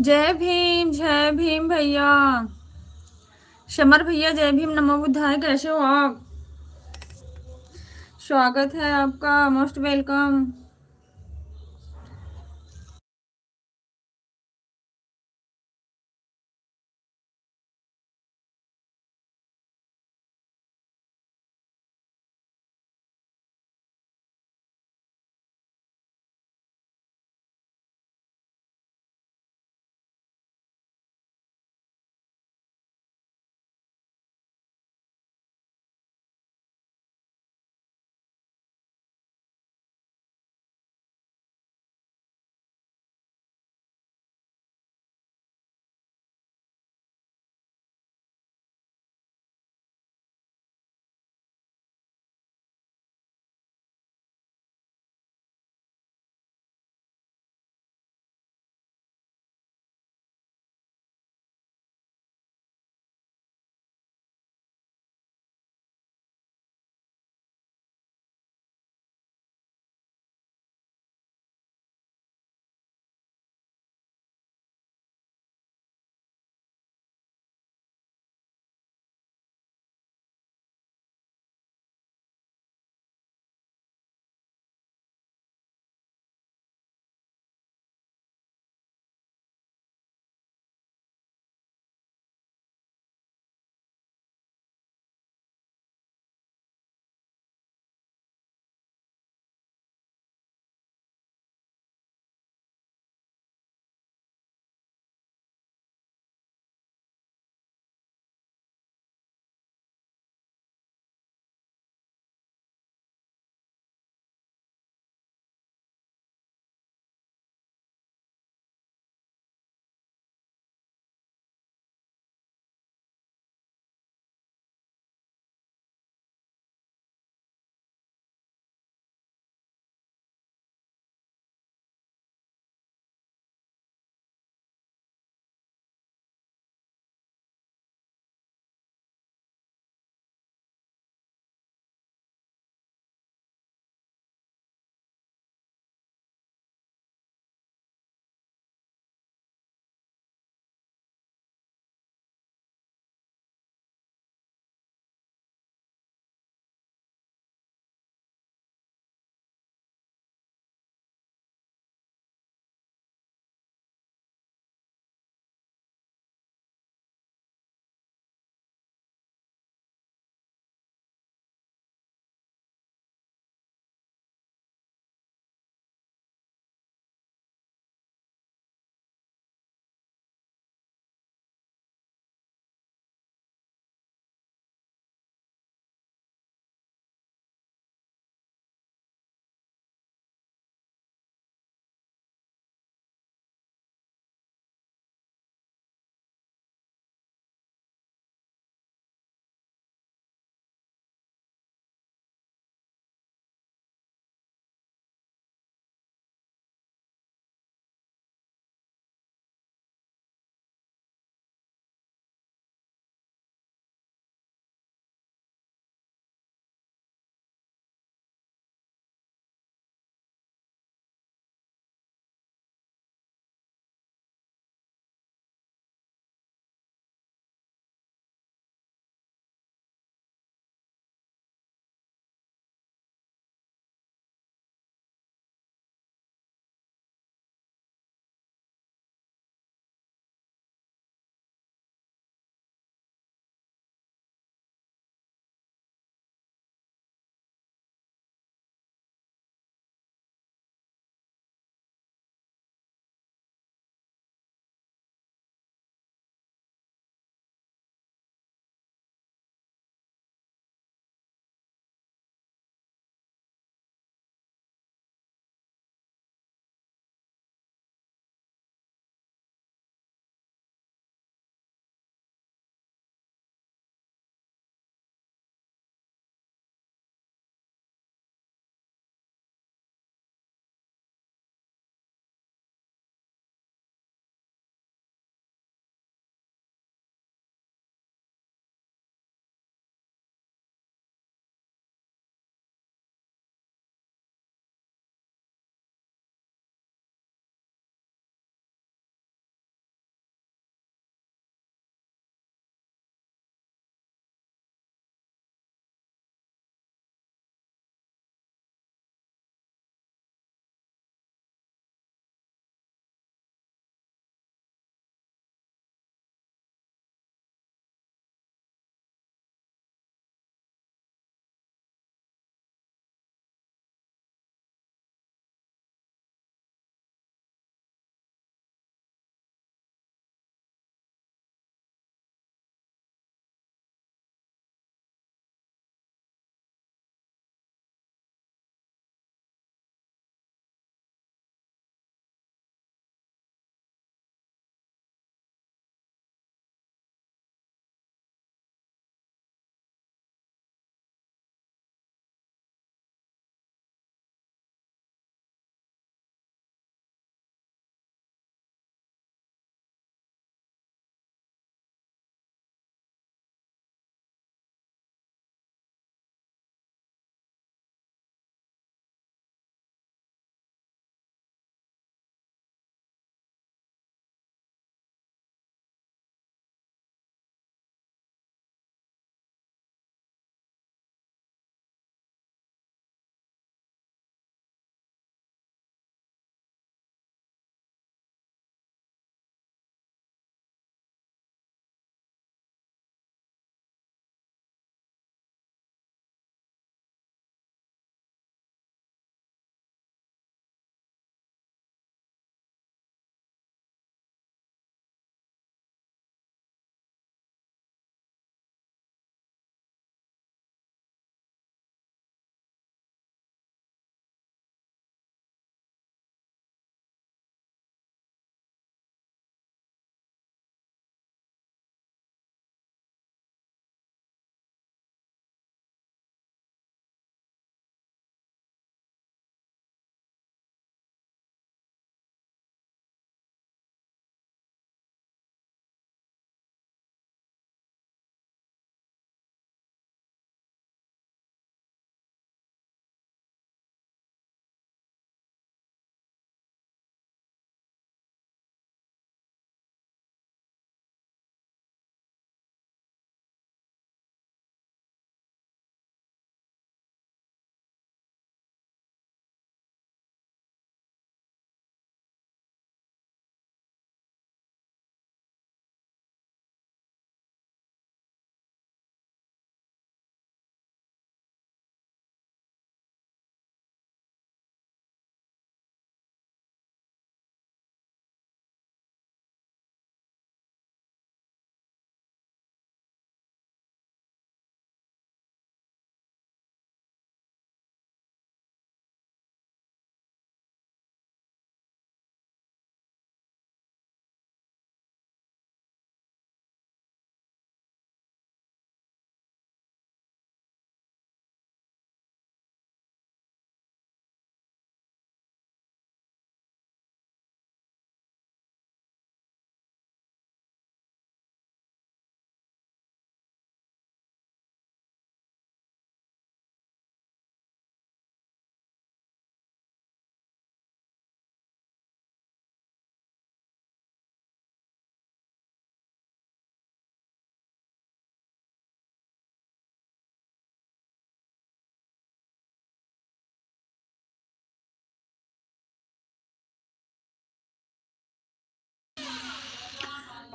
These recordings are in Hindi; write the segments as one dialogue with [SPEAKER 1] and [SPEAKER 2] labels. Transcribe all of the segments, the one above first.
[SPEAKER 1] जय भीम भैया। शमर भैया जय भीम नमो बुद्धाय। कैसे हो आप? स्वागत है आपका, most welcome.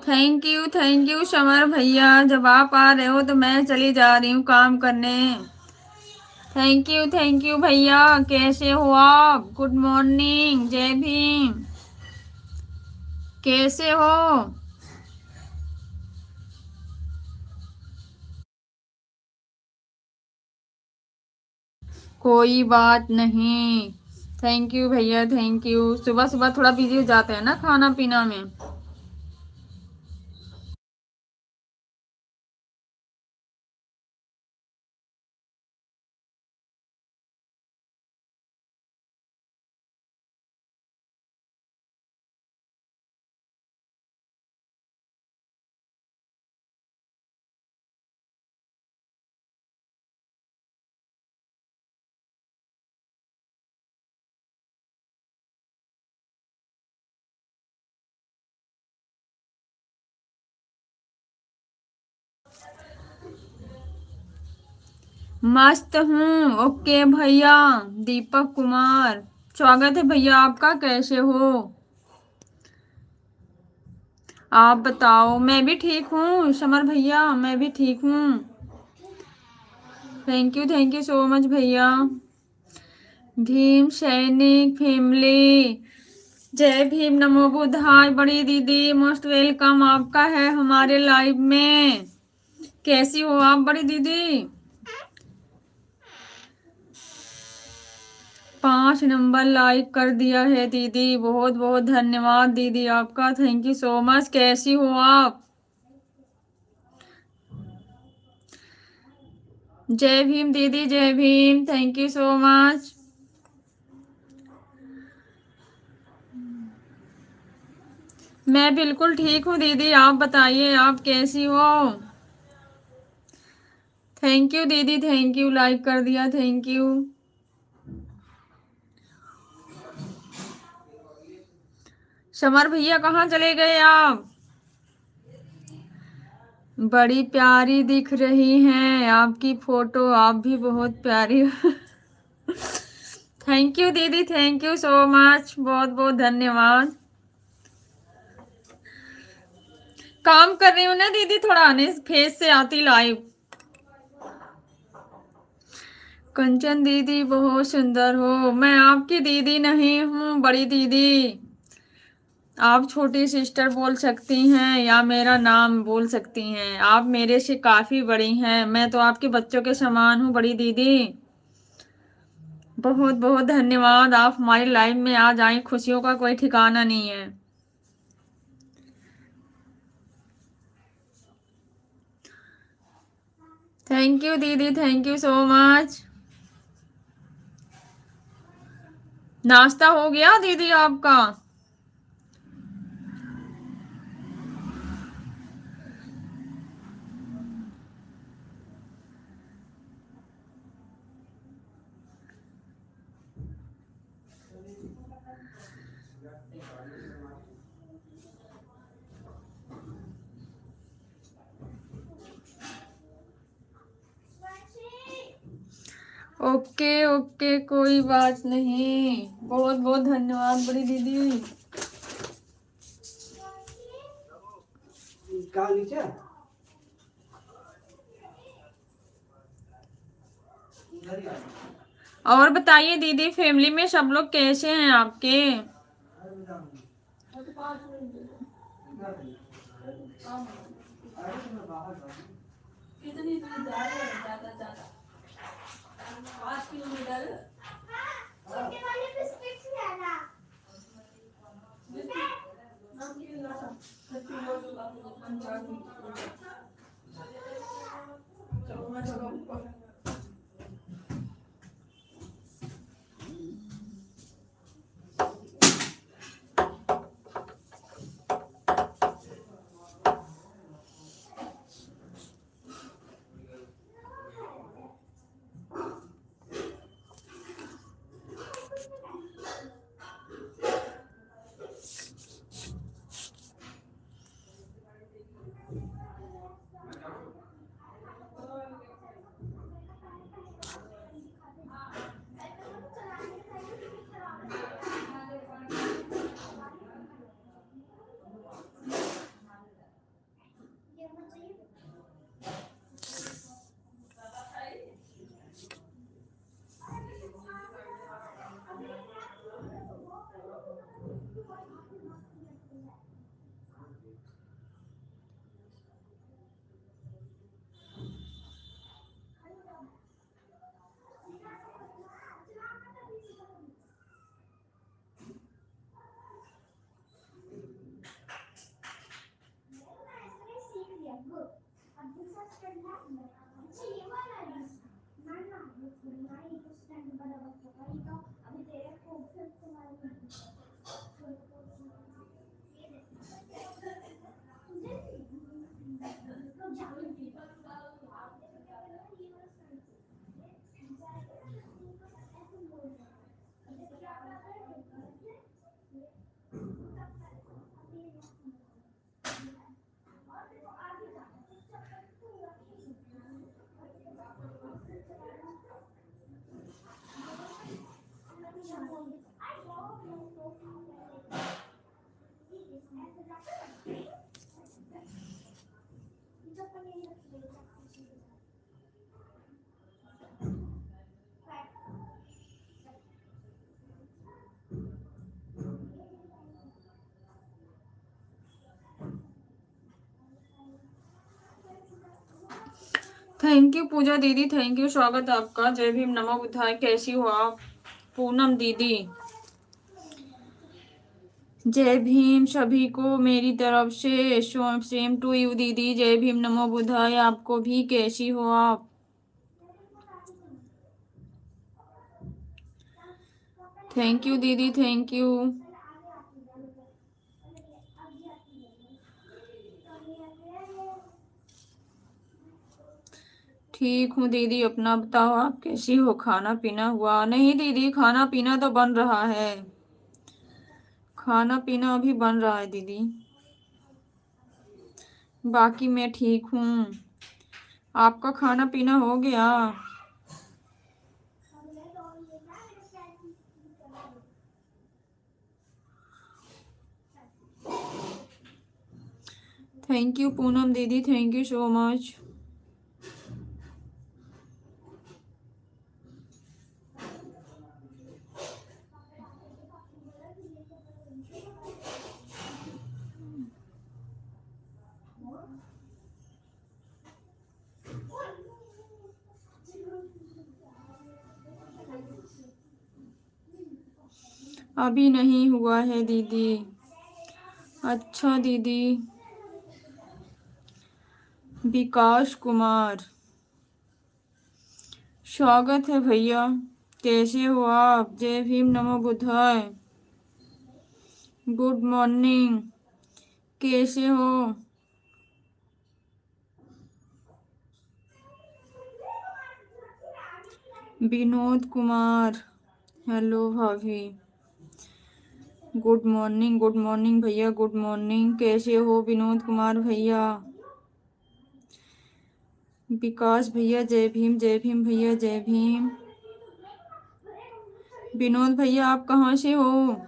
[SPEAKER 1] Thank you summer भैया। जब आप आ रहे हो तो मैं चली जा रही हूँ काम करने। थैंक यू भैया। कैसे हो आप? गुड मॉर्निंग, जय भीम। कैसे हो? कोई बात नहीं। थैंक यू भैया, थैंक यू। सुबह सुबह थोड़ा बिजी हो जाते हैं ना खाना पीना में। मस्त हूँ। ओके भैया। दीपक कुमार, स्वागत है भैया आपका। कैसे हो आप? बताओ। मैं भी ठीक हूँ समर भैया, मैं भी ठीक हूँ। थैंक यू सो मच भैया। भीम सैनिक फैमिली, जय भीम, नमो बुद्धाय। बड़ी दीदी मोस्ट वेलकम आपका है हमारे लाइव में। कैसी हो आप बड़ी दीदी? 5 नंबर लाइक कर दिया है दीदी। बहुत बहुत धन्यवाद दीदी आपका। Thank you so much. कैसी हो आप? जय भीम दीदी, जय Bhim. Thank you so much. मैं बिल्कुल ठीक हूँ दीदी। आप बताइए आप कैसी हो? थैंक यू दीदी, थैंक यू। लाइक कर दिया, थैंक यू। समर भैया कहाँ चले गए आप? बड़ी प्यारी दिख रही हैं आपकी फोटो। आप भी बहुत प्यारी हो। थैंक यू दीदी, थैंक यू सो मच। बहुत बहुत धन्यवाद। काम कर रही हूँ ना दीदी, थोड़ा आने फेस से आती लाइव। कंचन दीदी बहुत सुंदर हो। मैं आपकी दीदी नहीं हूँ, बड़ी दीदी। आप छोटी सिस्टर बोल सकती हैं या मेरा नाम बोल सकती हैं। आप मेरे से काफी बड़ी हैं। मैं तो आपके बच्चों के समान हूँ बड़ी दीदी। बहुत बहुत धन्यवाद। आप हमारी लाइफ में आ जाएं, खुशियों का कोई ठिकाना नहीं है। थैंक यू दीदी, थैंक यू सो मच। नाश्ता हो गया दीदी आपका? ओके ओके, कोई बात नहीं। बहुत बहुत धन्यवाद बड़ी दीदी। और बताइए दीदी, फैमिली में सब लोग कैसे हैं आपके? कितनी दूर जा रहे हैं? ज्यादा ज्यादा 5 किलोमीटर। थैंक यू पूजा दीदी, थैंक यू, स्वागत है आपका। जय भीम, नमो बुद्धाय। कैसी हो आप पूनम दीदी? जय भीम सभी को मेरी तरफ से। सेम टू यू दीदी। जय भीम, नमो बुद्धाय आपको भी। कैसी हो आप? थैंक यू दीदी, थैंक यू। ठीक हूँ दीदी, अपना बताओ, आप कैसी हो? खाना पीना हुआ? नहीं दीदी, खाना पीना तो बन रहा है, खाना पीना अभी बन रहा है दीदी। बाकी मैं ठीक हूँ। आपका खाना पीना हो गया? थैंक यू पूनम दीदी, थैंक यू सो मच। अभी नहीं हुआ है दीदी। अच्छा दीदी। विकास कुमार, स्वागत है भैया। कैसे हो आप? जय भीम, नमो बुद्धाय। गुड मॉर्निंग, कैसे हो? विनोद कुमार, हेलो भाभी। गुड मॉर्निंग, गुड मॉर्निंग भैया, गुड मॉर्निंग। कैसे हो विनोद कुमार भैया? विकास भैया, जय भीम, जय भीम भैया, जय भीम। विनोद भैया, आप कहाँ से हो?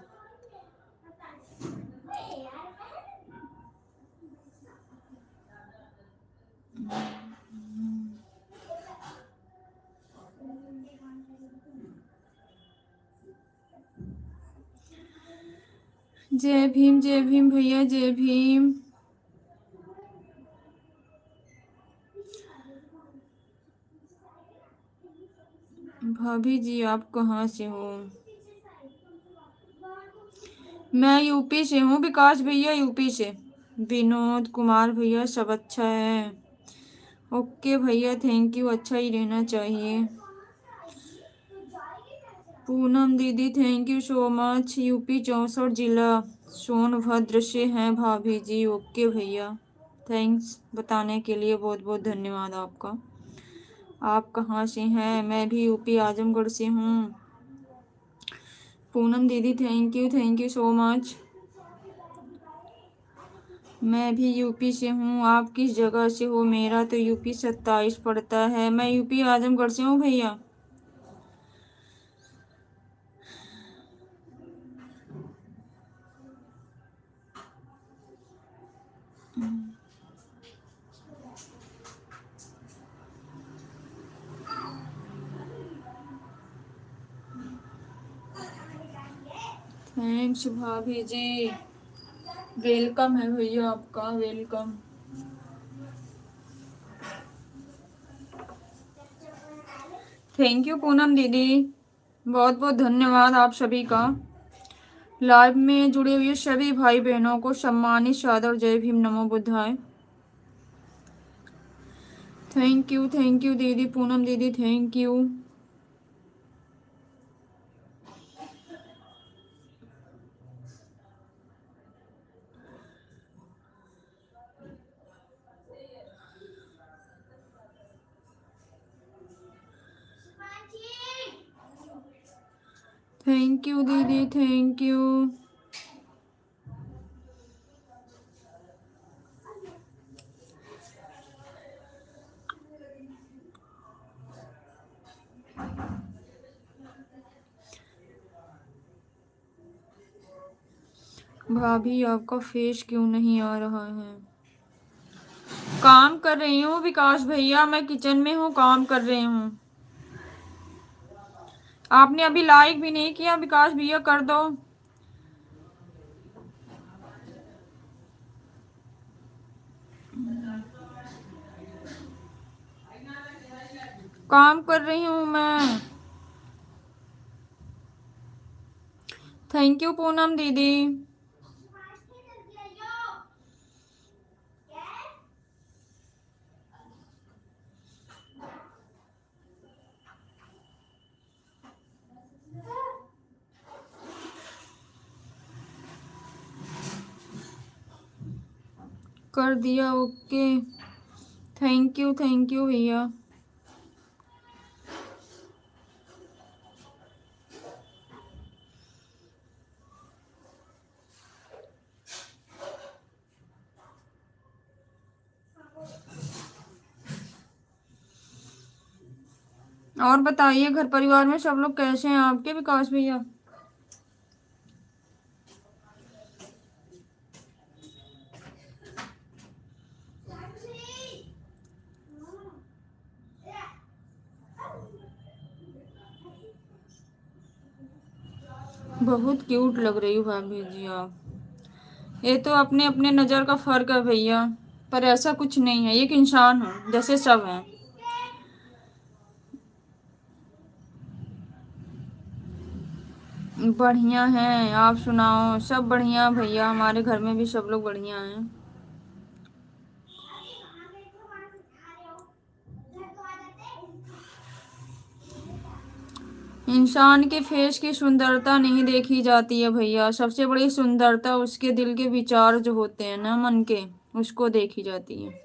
[SPEAKER 1] जय भीम भैया, जय भीम। भाभी जी, आप कहाँ से हो? मैं यूपी से हूँ विकास भैया, यूपी से। विनोद कुमार भैया, सब अच्छा है? ओके भैया, थैंक यू, अच्छा ही रहना चाहिए। पूनम दीदी, thank you so much. UP 64 जिला सोनभद्र से हैं भाभी जी। ओके भैया, थैंक्स बताने के लिए, बहुत बहुत धन्यवाद आपका। आप कहाँ से हैं? मैं भी यूपी आजमगढ़ से हूँ। पूनम दीदी, थैंक यू सो मच। मैं भी यूपी से हूँ। आप किस जगह से हो? मेरा तो यूपी 27 पड़ता है। मैं यूपी आजमगढ़ से हूँ भैया। थैंक्स भाभी जी, वेलकम है भैया आपका, वेलकम। थैंक यू पूनम दीदी, बहुत बहुत धन्यवाद आप सभी का। लाइव में जुड़े हुए सभी भाई बहनों को सम्मानित सादर जय भीम, नमो बुद्धाय। थैंक यू दीदी, पूनम दीदी, थैंक यू। थैंक यू दीदी, थैंक यू। भाभी आपका फेस क्यों नहीं आ रहा है? काम कर रही हूँ विकास भैया, मैं किचन में हूँ, काम कर रही हूँ। आपने अभी लाइक भी नहीं किया विकास भैया, कर दो। काम कर रही हूँ मैं। थैंक यू पूनम दीदी। कर दिया, ओके। थैंक यू भैया। और बताइए घर परिवार में सब लोग कैसे हैं आपके विकास भैया? बहुत क्यूट लग रही हो भाभी जी आप। ये तो अपने अपने नज़र का फर्क है भैया, पर ऐसा कुछ नहीं है, एक इंसान हूँ जैसे सब हैं। बढ़िया हैं, आप सुनाओ। सब बढ़िया भैया, हमारे घर में भी सब लोग बढ़िया हैं। इंसान के फेस की सुंदरता नहीं देखी जाती है भैया, सबसे बड़ी सुंदरता उसके दिल के विचार जो होते हैं ना मन के, उसको देखी जाती है।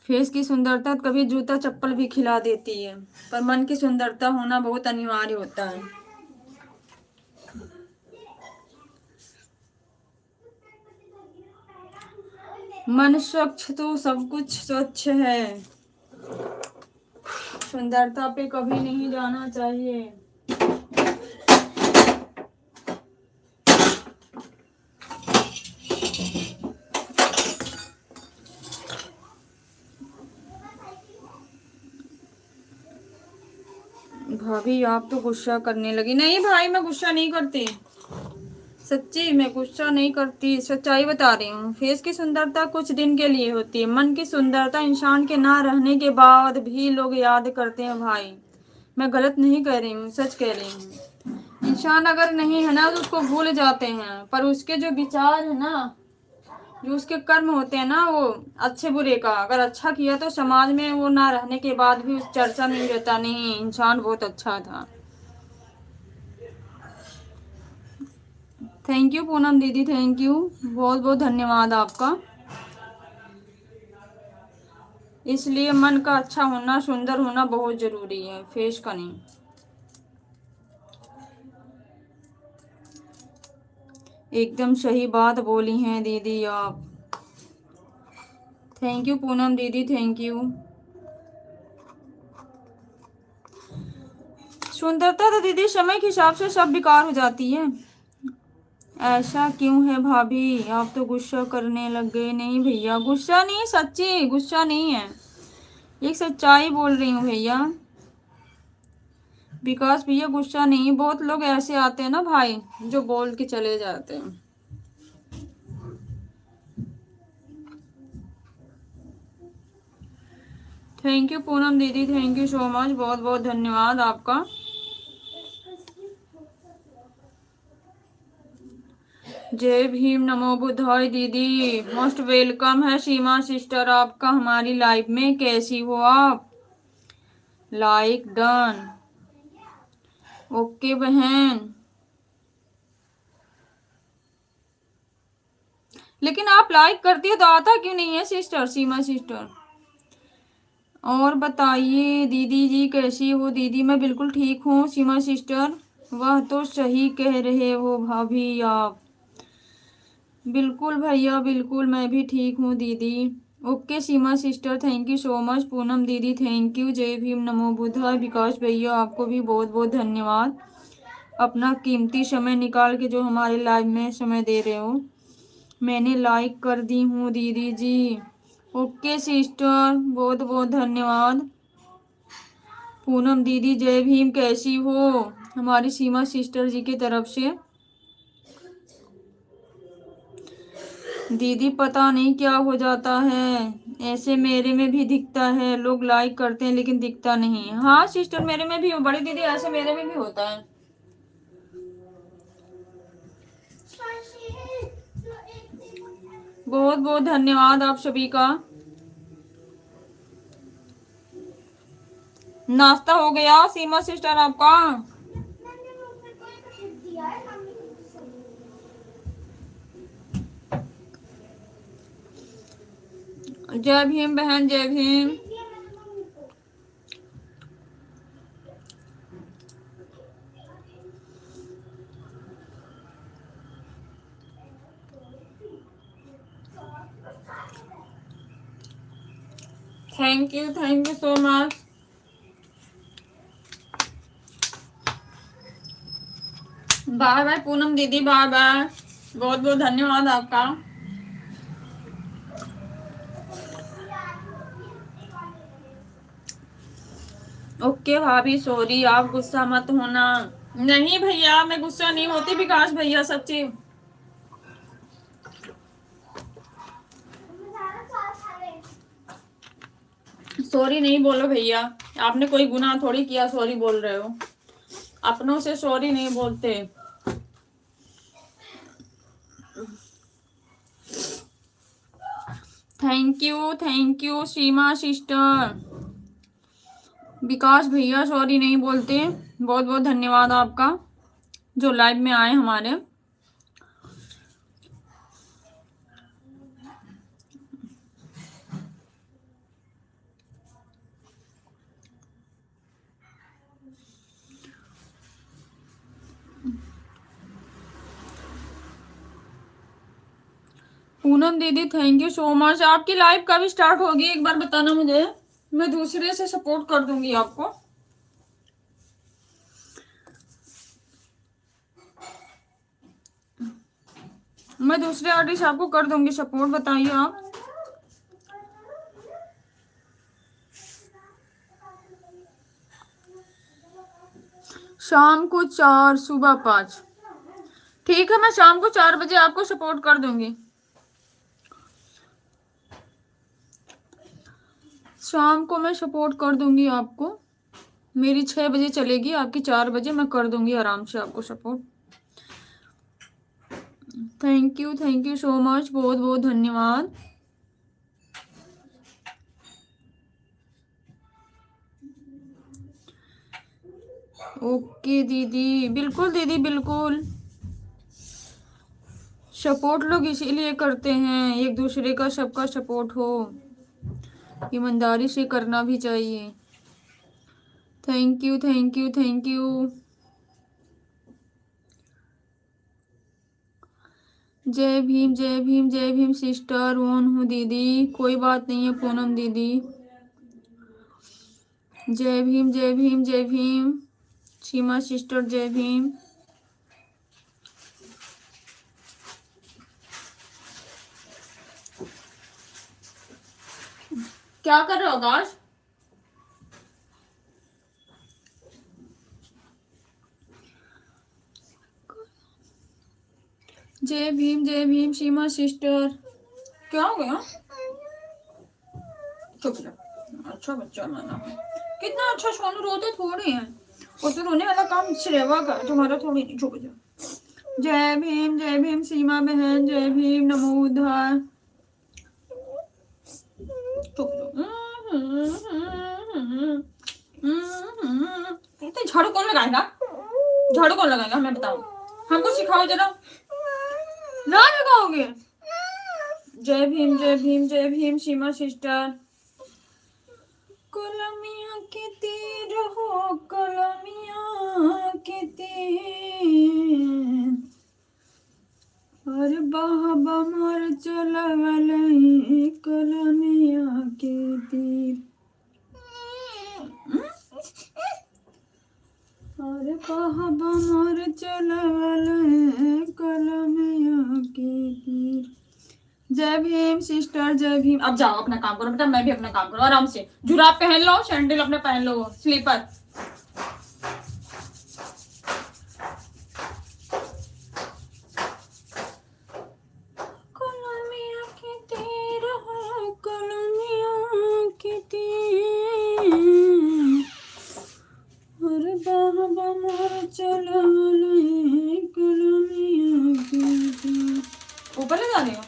[SPEAKER 1] फेस की सुंदरता कभी जूता चप्पल भी खिला देती है, पर मन की सुंदरता होना बहुत अनिवार्य होता है। मन स्वच्छ तो सब कुछ स्वच्छ है। सुंदरता पे कभी नहीं जाना चाहिए। भाभी आप तो गुस्सा करने लगी। नहीं भाई, मैं गुस्सा नहीं करती, सच्ची मैं गुस्सा नहीं करती, सच्चाई बता रही हूँ। फेस की सुंदरता कुछ दिन के लिए होती है, मन की सुंदरता इंसान के ना रहने के बाद भी लोग याद करते हैं भाई। मैं गलत नहीं कह रही हूँ, सच कह रही हूँ। इंसान अगर नहीं है ना तो उसको भूल जाते हैं, पर उसके जो विचार है ना, जो उसके कर्म होते हैं ना, वो अच्छे बुरे का, अगर अच्छा किया तो समाज में वो ना रहने के बाद भी उस चर्चा नहीं रहता, नहीं इंसान बहुत अच्छा था। थैंक यू पूनम दीदी, थैंक यू, बहुत बहुत धन्यवाद आपका। इसलिए मन का अच्छा होना, सुंदर होना बहुत जरूरी है, फेस का नहीं। एकदम सही बात बोली हैं दीदी आप। थैंक यू पूनम दीदी, थैंक यू। सुंदरता तो दीदी समय के हिसाब से सब बेकार हो जाती है। ऐसा क्यों है भाभी, आप तो गुस्सा करने लग गए। नहीं भैया, गुस्सा नहीं, सच्ची गुस्सा नहीं है, एक सच्चाई बोल रही हूँ भैया। विकास भैया गुस्सा नहीं, बहुत लोग ऐसे आते हैं ना भाई जो बोल के चले जाते हैं। थैंक यू पूनम दीदी, थैंक यू सो मच, बहुत बहुत धन्यवाद आपका। जय भीम, नमो बुद्धाय दीदी, मोस्ट वेलकम है सीमा सिस्टर आपका हमारी लाइफ में। कैसी हो आप? लाइक डन, ओके बहन। लेकिन आप लाइक करती हो तो आता क्यों नहीं है सिस्टर, सीमा सिस्टर? और बताइए दीदी जी कैसी हो? दीदी मैं बिल्कुल ठीक हूँ सीमा सिस्टर। वह तो सही कह रहे हो भाभी आप। बिल्कुल भैया बिल्कुल, मैं भी ठीक हूँ दीदी। Okay Seema sister, thank you so much. Poonam दीदी थैंक यू। जय भीम, नमो बुद्धाय। विकास भैया आपको भी बहुत बहुत धन्यवाद। अपना कीमती समय निकाल के जो हमारे लाइव में समय दे रहे हो। मैंने लाइक कर दी हूँ दीदी जी। ओके सिस्टर, बहुत बहुत धन्यवाद। पूनम दीदी जय भीम, कैसी हो? हमारी सीमा सिस्टर जी की तरफ से। दीदी पता नहीं क्या हो जाता है, ऐसे मेरे में भी दिखता है, लोग लाइक करते हैं लेकिन दिखता नहीं। हाँ सिस्टर, मेरे में भी हो बड़ी दीदी, ऐसे मेरे में भी होता है। बहुत बहुत धन्यवाद आप सभी का। नाश्ता हो गया सीमा सिस्टर आपका? जय भीम बहन, जय Bhim. Thank you so much. Bye bye Poonam दीदी, बाय बाय, बहुत बहुत धन्यवाद आपका। ओके भाभी, सॉरी, आप गुस्सा मत होना। नहीं भैया, मैं गुस्सा नहीं होती विकास भैया, सच्ची। सॉरी नहीं बोलो भैया, आपने कोई गुनाह थोड़ी किया सॉरी बोल रहे हो। अपनों से सॉरी नहीं बोलते। Thank you Seema sister. Vikas भैया सॉरी नहीं बोलते। बहुत बहुत धन्यवाद आपका जो लाइव में आए हमारे। पूनम दीदी थैंक यू सो मच। आपकी लाइव कब स्टार्ट होगी एक बार बताना मुझे, मैं दूसरे से सपोर्ट कर दूंगी आपको। मैं दूसरे आर्टिस्ट आपको कर दूंगी सपोर्ट, बताइए आप। शाम को 4, सुबह 5। ठीक है, मैं शाम को 4 बजे आपको सपोर्ट कर दूंगी। शाम को मैं सपोर्ट कर दूंगी आपको। मेरी 6 बजे चलेगी, आपकी 4 बजे मैं कर दूंगी आराम से आपको support. Thank you so much, बहुत बहुत धन्यवाद। ओके दीदी, बिल्कुल दीदी बिल्कुल। सपोर्ट लोग इसीलिए करते हैं, एक दूसरे का सबका सपोर्ट हो, ईमानदारी से करना भी चाहिए। Thank you. जय भीम सिस्टर, ओन हूँ दीदी, कोई बात नहीं है पूनम दीदी। जय भीम सीमा सिस्टर, जय भीम। क्या कर रहे हो आकाश? जय भीम सीमा सिस्टर। क्या हो गया? चुप रहो, अच्छा बच्चा माना। कितना अच्छा, सोनू रोते थोड़े हैं, वो तो रोने वाला काम श्रेवा का, तुम्हारा थोड़ी नहीं। चुप जाओ। जय भीम सीमा बहन, जय भीम, नमो बुद्धाय। चुप जाओ। इतने झाड़ू कौन लगाएगा? झाड़ू कौन लगाएगा हमें बताओ, हमको सिखाओ जरा। ना लगाओगे? जय भीम सीमा सिस्टर। कलमिया के तीर हो, कलमिया के तीर, अरे बाबा मर चलवल कलमिया के तीर, अरे बाबा मर जय भीम सिस्टर, जय भीम। अब जाओ अपना काम करो बेटा, मैं भी अपना काम करो आराम से। जुराब पहन लो, सैंडल अपने पहन लो, स्लीपर। ऊपर ले जाने हो?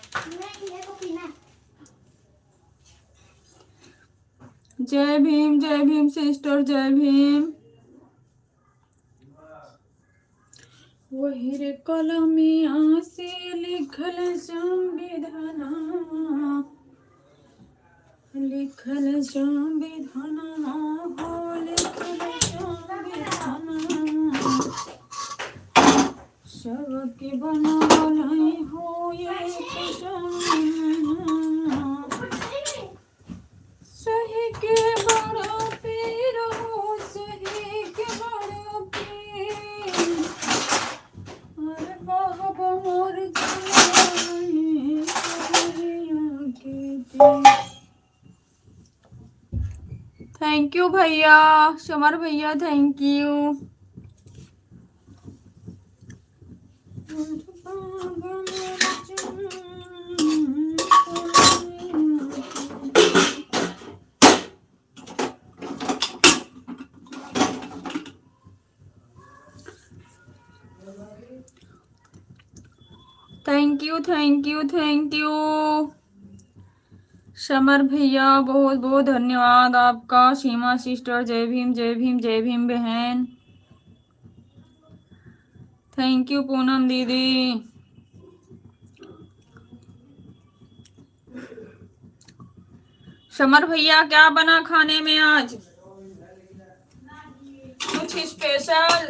[SPEAKER 1] जय भीम सिस्टर, जय भीम। वही रे कलमिया से लिखल संविधान, लिखल संविधान हो, लिखल संविधान सबके बनल हो ये सही के बड़ा पीर हो, सही के बड़ा पीर। अरे बाबा मोर थैंक यू भैया, समर भैया, thank you. Thank you, thank you, thank you summer भैया, बहुत बहुत धन्यवाद आपका। सीमा सिस्टर, जय भीम, जय भीम, जय भीम बहन। थैंक यू पूनम दीदी। समर भैया, क्या बना खाने में आज? कुछ स्पेशल?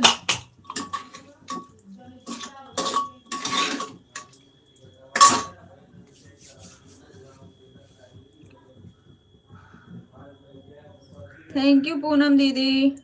[SPEAKER 1] थैंक यू पूनम दीदी।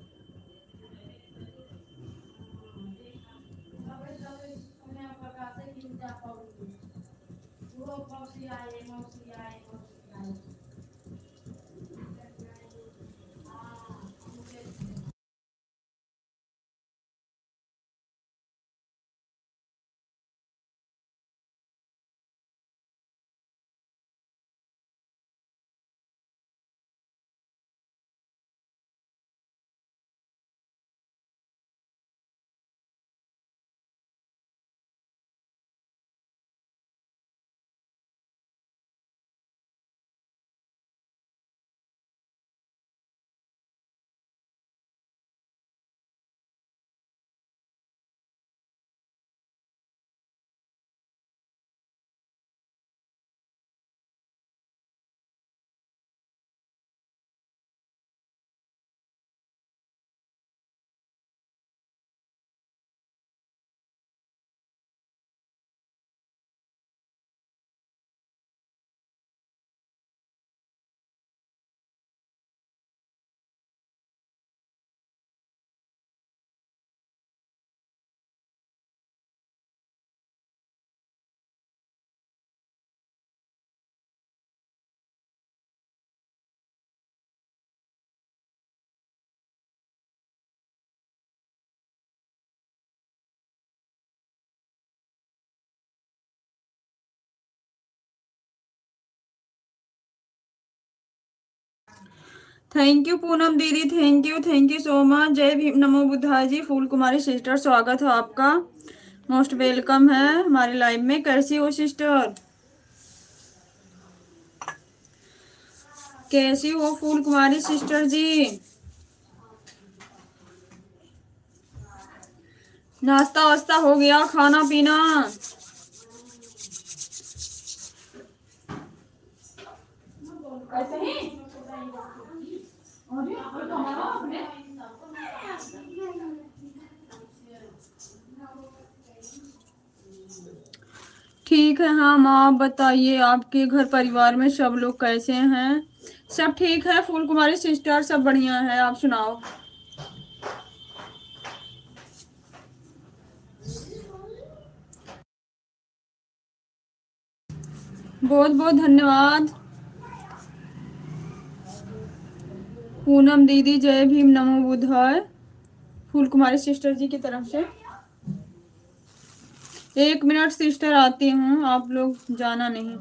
[SPEAKER 1] थैंक यू पूनम दीदी, थैंक यू सो मच। जय भीम, नमो बुद्धाय जी। फूल कुमारी सिस्टर, स्वागत है आपका, मोस्ट वेलकम है हमारे लाइव में। कैसी हो सिस्टर? कैसी हो फूल कुमारी सिस्टर जी? नाश्ता वास्ता हो गया, खाना पीना? ऐसे ही ठीक है। हाँ, आप बताइए, आपके घर परिवार में सब लोग कैसे हैं? सब ठीक है फूल कुमारी सिस्टर, सब बढ़िया है। आप सुनाओ। बहुत बहुत धन्यवाद। पूनम दीदी जय भीम नमो बुद्धाय, फूल कुमारी सिस्टर जी की तरफ से। 1 मिनट सिस्टर आती हूँ, आप लोग जाना नहीं।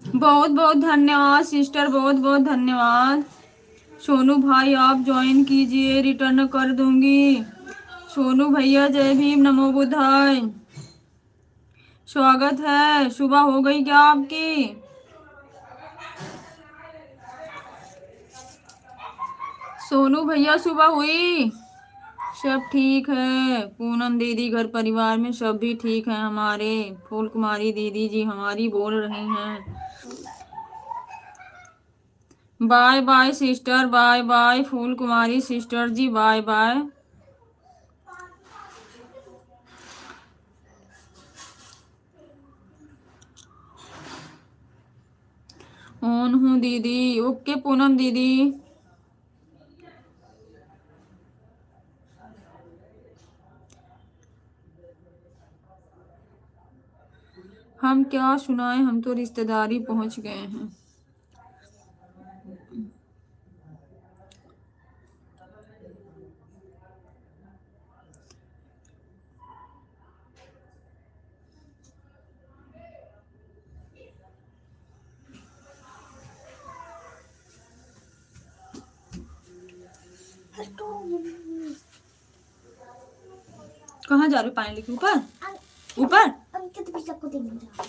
[SPEAKER 1] बहुत बहुत धन्यवाद सिस्टर, बहुत बहुत धन्यवाद। सोनू भाई आप ज्वाइन कीजिए, रिटर्न कर दूंगी। सोनू भैया जय भीम नमो बुद्धाय, स्वागत है। सुबह हो गई क्या आपकी? सोनू भैया सुबह हुई? सब ठीक है। पूनम दीदी घर परिवार में सब भी ठीक है हमारे। फूल कुमारी दीदी जी हमारी बोल रही हैं। Bye bye sister, bye bye Phool Kumari sister ji, bye bye. On हूँ दीदी। ओके पूनम दीदी। हम क्या सुनाएं, हम तो रिश्तेदारी पहुंच गए हैं। कहाँ जा रहे हो? पानी लेके ऊपर ऊपर। अंकित भी सबको देने जा रहा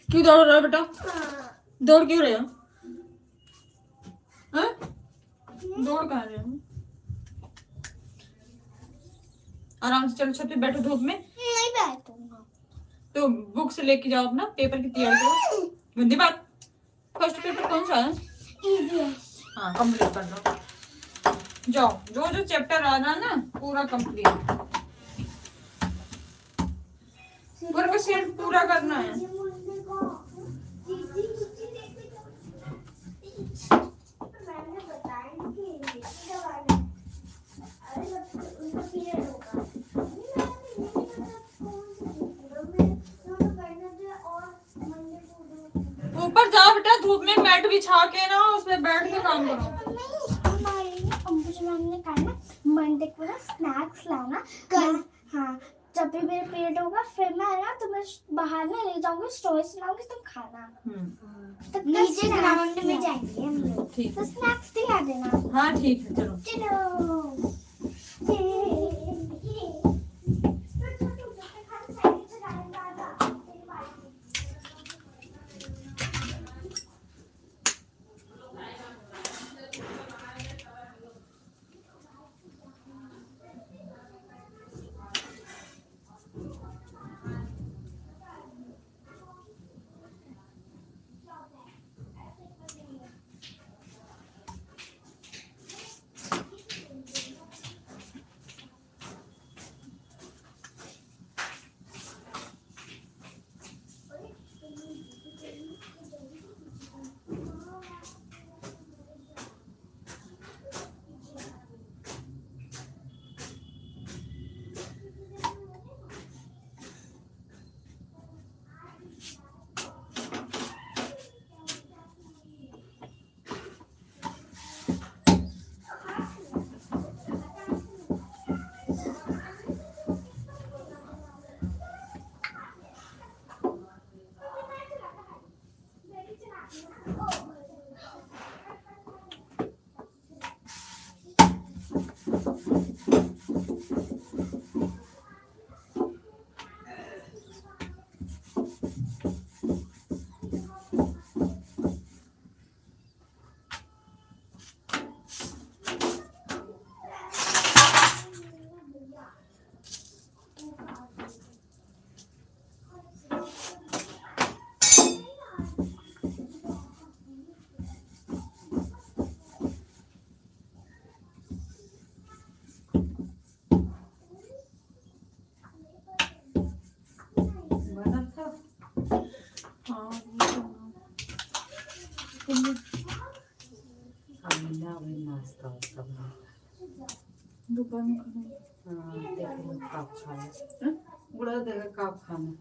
[SPEAKER 1] क्यों दौड़ रहे हो बेटा? दौड़ क्यों रहे हो? हाँ? दौड़ कहाँ रहे हो? आराम से चलो, छत पे बैठो धूप में।
[SPEAKER 2] नहीं बैठूंगा।
[SPEAKER 1] तो बुक से लेके जाओ अपना, पेपर की तैयारी करो। गंदी बात। फर्स्ट पेपर कौन सा है?
[SPEAKER 2] EVS।
[SPEAKER 1] हाँ, कंप्लीट कर लो। जाओ, जो जो चैप्टर आ रहा है ना पूरा कंप्लीट, पूरा का सेट पूरा करना है।
[SPEAKER 2] मैंने बताया कि
[SPEAKER 1] ऊपर जाओ बेटा, धूप में मैट बिछा के ना उसमें बैठ के काम करो।
[SPEAKER 2] ने कहा ना मंडे को ना स्नैक्स लाना कल। हाँ, जब भी मेरा पीरियड होगा फिर मैं ना तुम्हें बाहर ना ले जाऊंगी, स्टोर से लाऊंगी, तुम खाना। तो नीचे ग्राउंड में जाएंगे हम लोग, तो स्नैक्स दिला देना।
[SPEAKER 1] हाँ ठीक है, चलो
[SPEAKER 2] चलो।
[SPEAKER 3] उड़ा देगा काप खाना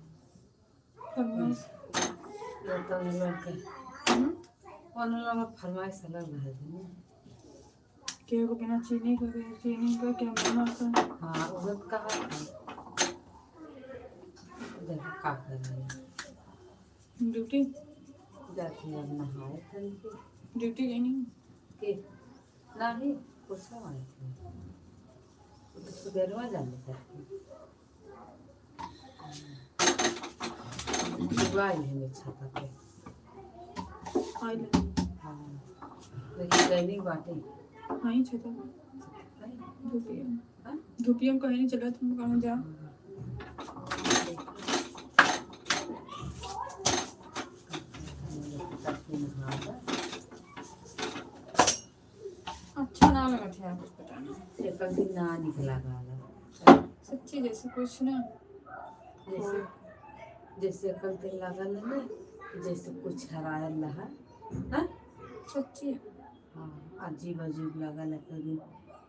[SPEAKER 3] फरमाइश अलग रह
[SPEAKER 1] केक बिना चीनी का, चीनी का क्या बना था?
[SPEAKER 3] हाँ उगत कहाँ देखो का कर रही है
[SPEAKER 1] ड्यूटी
[SPEAKER 3] जाती है नहाए थे
[SPEAKER 1] ड्यूटी गई नहीं
[SPEAKER 3] के नहीं कुछ आए थे तो सुबह में जाने थे आई है मेरे छाता पे
[SPEAKER 1] आई
[SPEAKER 3] हाँ लेकिन दैनिक बाटे
[SPEAKER 1] हाँ ही छता धूपियम कहीं नहीं चला, तुम कहाँ जा? अच्छा ना लगा था कुछ पता नहीं,
[SPEAKER 3] एक दिन ना निकला गाला
[SPEAKER 1] सच्ची जैसे कुछ ना,
[SPEAKER 3] जैसे जैसे कल तेल लगल है ना, जैसे कुछ हरायल रहा हाँ
[SPEAKER 1] सच्ची
[SPEAKER 3] हाँ अजीब अजीब लगल है, कभी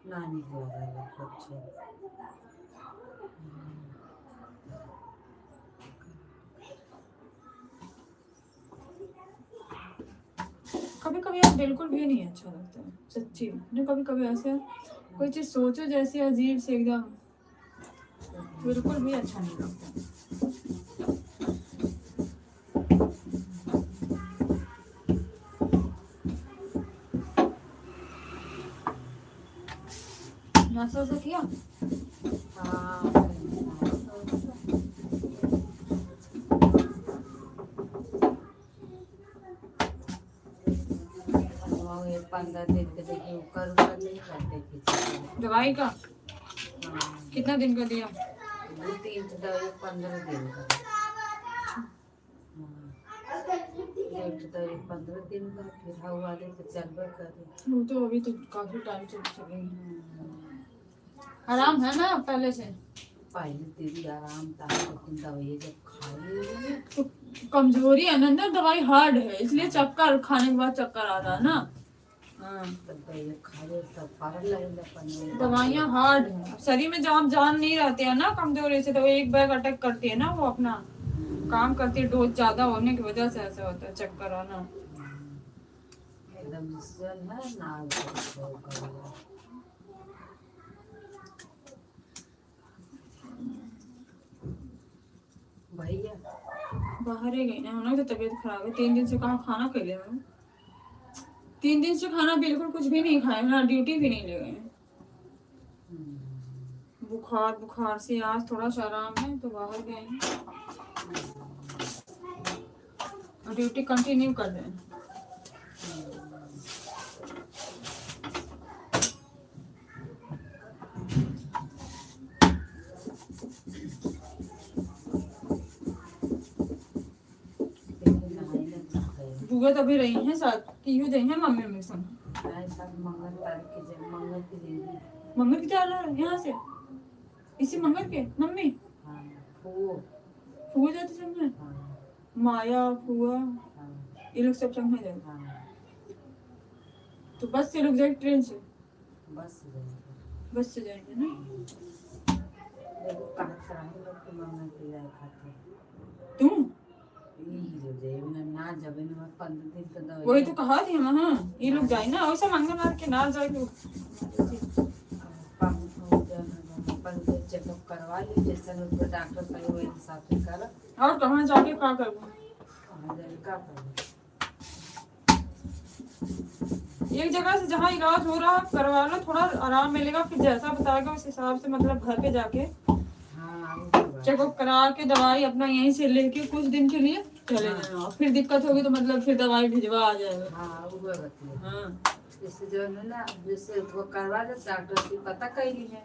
[SPEAKER 3] ना निकला गाला कुछ
[SPEAKER 1] कभी कभी यार बिल्कुल भी नहीं अच्छा लगता है सच्ची। मुझे कभी कभी ऐसे कोई चीज सोचो जैसे अजीब से एकदम बिल्कुल भी अच्छा नहीं लगता। नाश्ता वास्ता किया?
[SPEAKER 3] हाँ 15 दिन के देखिए ऊपर ऊपर नहीं करते किसी
[SPEAKER 1] दवाई का
[SPEAKER 3] को। हाँ,
[SPEAKER 1] कितना दिन का दिया?
[SPEAKER 3] 2-3 दवाई 15 दिन का। हाँ, एक दवाई 15 दिन का, फिर हवा दे तो चलबे करे।
[SPEAKER 1] वो तो अभी तो काफी टाइम से चलेगी। आराम है ना पहले से?
[SPEAKER 3] पहले दीदी आराम था, लेकिन दवाई जब खाई
[SPEAKER 1] तो कमजोरी है ना, अंदर दवाई हार्ड है इसलिए चक्कर खाने के बाद चक्कर आ रहा है ना। हाँ,
[SPEAKER 3] तब दवाई खाए तब पार लगे
[SPEAKER 1] दवाइयाँ हार्ड है। अब शरीर में जब आप जान नहीं रहते हैं ना कमजोरी से, तो वो एक बैग अटैक करती है ना, वो अपना काम करती है, डोज ज्यादा होने की वजह से ऐसा होता है चक्कर आना।
[SPEAKER 3] एकदम जल है ना। भैया
[SPEAKER 1] बाहर ही गई ना, उन्हें तो तबीयत खराब है। 3 दिन से कहाँ खाना खा लिया मैंने, 3 दिन से खाना बिल्कुल कुछ भी नहीं खाया ना, ड्यूटी भी नहीं ले गए। बुखार बुखार से आज थोड़ा सा आराम है तो बाहर गए हैं और ड्यूटी कंटिन्यू कर रहे हैं। बुआ तो अभी रही हैं साथ की हो जाए हैं मम्मी मम्मी संग। मंगल की चाल है यहाँ से, इसी मंगल के मम्मी फूआ जाते संग में, माया फूआ ये लोग सब संग में जाए। तो बस से लोग जाए ट्रेन से? बस से जाएंगे ना। तुम वही तो कहा थी हम। हाँ, ये लोग जाए ना वैसे मंगलवार के ना जाए लोग।
[SPEAKER 3] चेकअप करवा ली, जैसे डॉक्टर कहे वही हिसाब से कर।
[SPEAKER 1] और कहाँ जाके क्या करूँ? एक जगह से जहाँ इलाज हो रहा करवा लो, थोड़ा आराम मिलेगा, फिर जैसा बताएगा उस हिसाब से मतलब घर पे जाके चेकअप करा के दवाई अपना यहीं से लेके कुछ दिन के लिए चले जाना। फिर दिक्कत होगी तो मतलब फिर दवाई भिजवा आ जाएगा। हाँ,
[SPEAKER 3] जैसे जो है ना, जैसे वो करवा दे डॉक्टर से पता कैली है,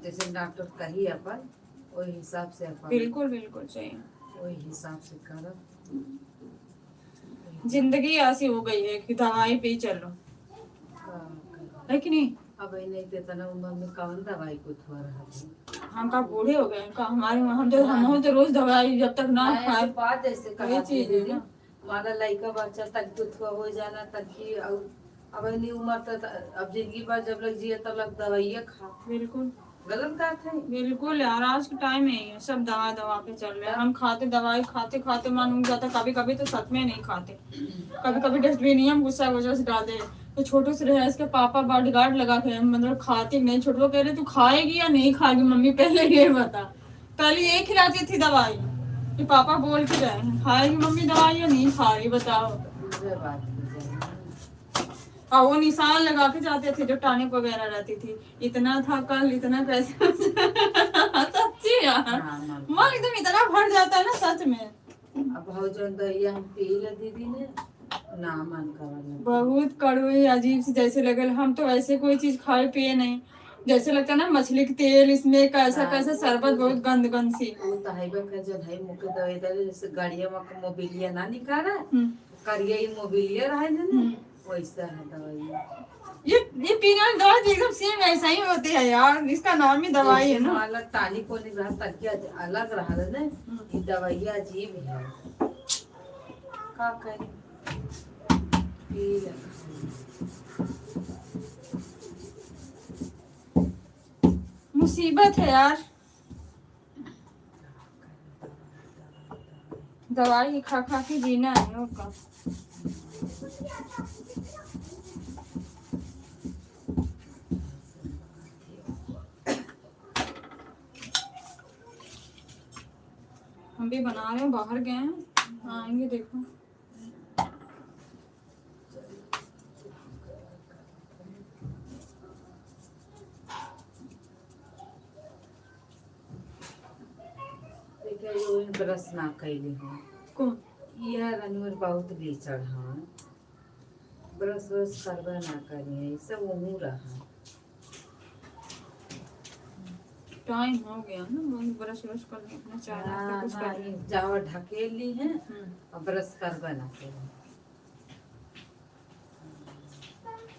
[SPEAKER 3] जैसे डॉक्टर कही अपन वही हिसाब से अपन
[SPEAKER 1] बिल्कुल बिल्कुल चाहिए,
[SPEAKER 3] वही हिसाब से करो।
[SPEAKER 1] जिंदगी ऐसी हो गई है कि दवाई पे ही चलो, है कि नहीं?
[SPEAKER 3] अब नहीं देता ना उम्र में कौन दवाई को थोड़ा रहा।
[SPEAKER 1] हम का बूढ़े हो गए का हमारे, हम तो रोज दवाई जब तक ना खाए।
[SPEAKER 3] बात ऐसे
[SPEAKER 1] वही चीज है ना।
[SPEAKER 3] हमारा लड़का बच्चा तक कुछ हो जाना तक की अब नहीं उम्र तक, अब जिंदगी भर जब लग जिए तब लग दवाइयाँ खा।
[SPEAKER 1] बिल्कुल
[SPEAKER 3] गलत बात है।
[SPEAKER 1] बिल्कुल यार, आज के टाइम में ही है, सब दवा दवा पे चल रहे हैं। हम खाते दवाई खाते खाते मन उग जाता, कभी कभी तो सच में नहीं खाते, कभी कभी डस्टबिन ही हम गुस्सा वजह से डालते। तो छोटू से रहे इसके पापा बॉडीगार्ड लगा के मतलब खाते नहीं। छोटू कह रहे तू खाएगी या नहीं खाएगी मम्मी पहले ये बता। पहले ये खिलाती थी दवाई कि पापा बोल के जाए खाएगी मम्मी दवाई या नहीं खाएगी बताओ। और वो निशान लगा के जाते थे जो टॉनिक वगैरह रहती थी, इतना था कल इतना पैसे सच्ची यार मन एकदम इतना भर जाता है ना सच में।
[SPEAKER 3] अब हो जो दहिया हम पी ले दीदी ने ना मन कर
[SPEAKER 1] बहुत कड़वी अजीब सी जैसे लगे। हम तो ऐसे कोई चीज खाए पिए नहीं, जैसे लगता है ना मछली के तेल इसमें कैसा कैसा शरबत बहुत गंद गंद सी।
[SPEAKER 3] वो तो हाइबे का जो है मुके दवाई दे जैसे गाड़िया में मोबिलिया ना निकाला करिया ही मोबिलिया रहा है ना वैसा है दवाई।
[SPEAKER 1] ये पीने वाली दवाई एकदम सेम ऐसा ही होती है यार, इसका नाम ही दवाई है ना।
[SPEAKER 3] अलग टॉनिक को निकला तकिया अलग रहा है ना, ये दवाई अजीब है। का करें पी ले।
[SPEAKER 1] मुसीबत है यार, दवाई खा खा के जीना है लोग का। हम भी बना रहे हैं, बाहर गए हैं, आएंगे देखो।
[SPEAKER 3] ब्रश ना कैले हो
[SPEAKER 1] कौन
[SPEAKER 3] यह रनवर बहुत ले चढ़ा ब्रश व्रश करबे ना करिए, ये सब वहू रहा।
[SPEAKER 1] टाइम हो गया ना, वही ब्रश ब्रश कर ले, अपना चाय नाश्ता कुछ कर ले।
[SPEAKER 3] जाओ ढकेली है और ब्रश करबे ना करिए।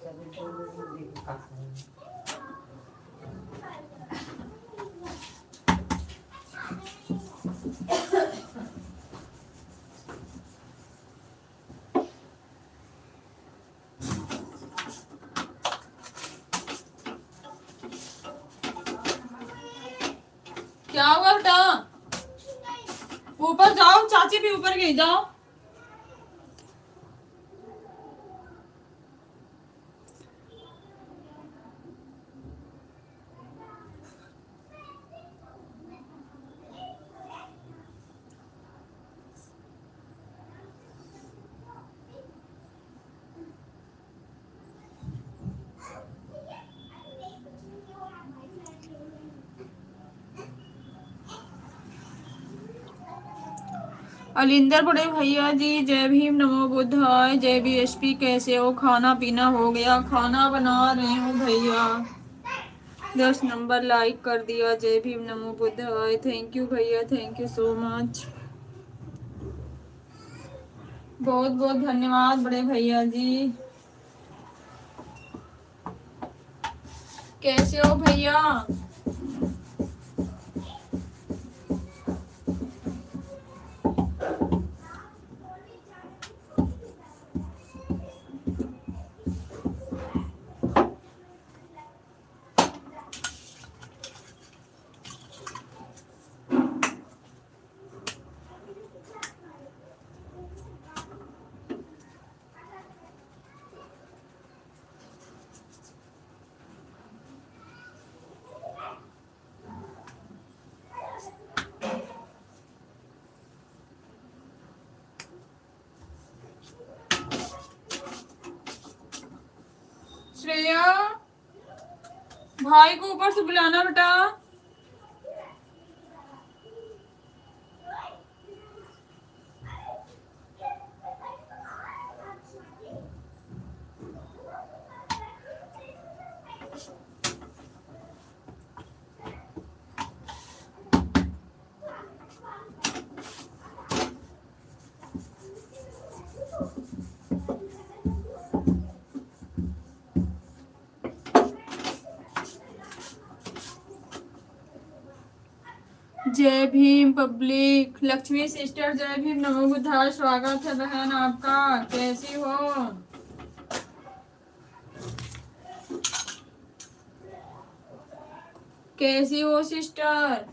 [SPEAKER 3] चलिए तो देखो का करें।
[SPEAKER 1] क्या हुआ बेटा? ऊपर जाओ, चाची भी ऊपर गई, जाओ। अलिंदर बड़े भैया जी, जय भीम, नमो बुद्धाय, जय बीएसपी। कैसे हो? खाना पीना हो गया? खाना बना रहे हो भैया। 10 नंबर लाइक कर दिया। जय भीम, नमो बुद्धाय। थैंक यू भैया, थैंक यू सो मच, बहुत बहुत धन्यवाद बड़े भैया जी। कैसे हो भैया? श्रेया, भाई को ऊपर से बुलाना बेटा। जय भीम पब्लिक। लक्ष्मी सिस्टर, जय भीम, नमो बुद्धाय। स्वागत है बहन आपका। कैसी हो? कैसी हो सिस्टर?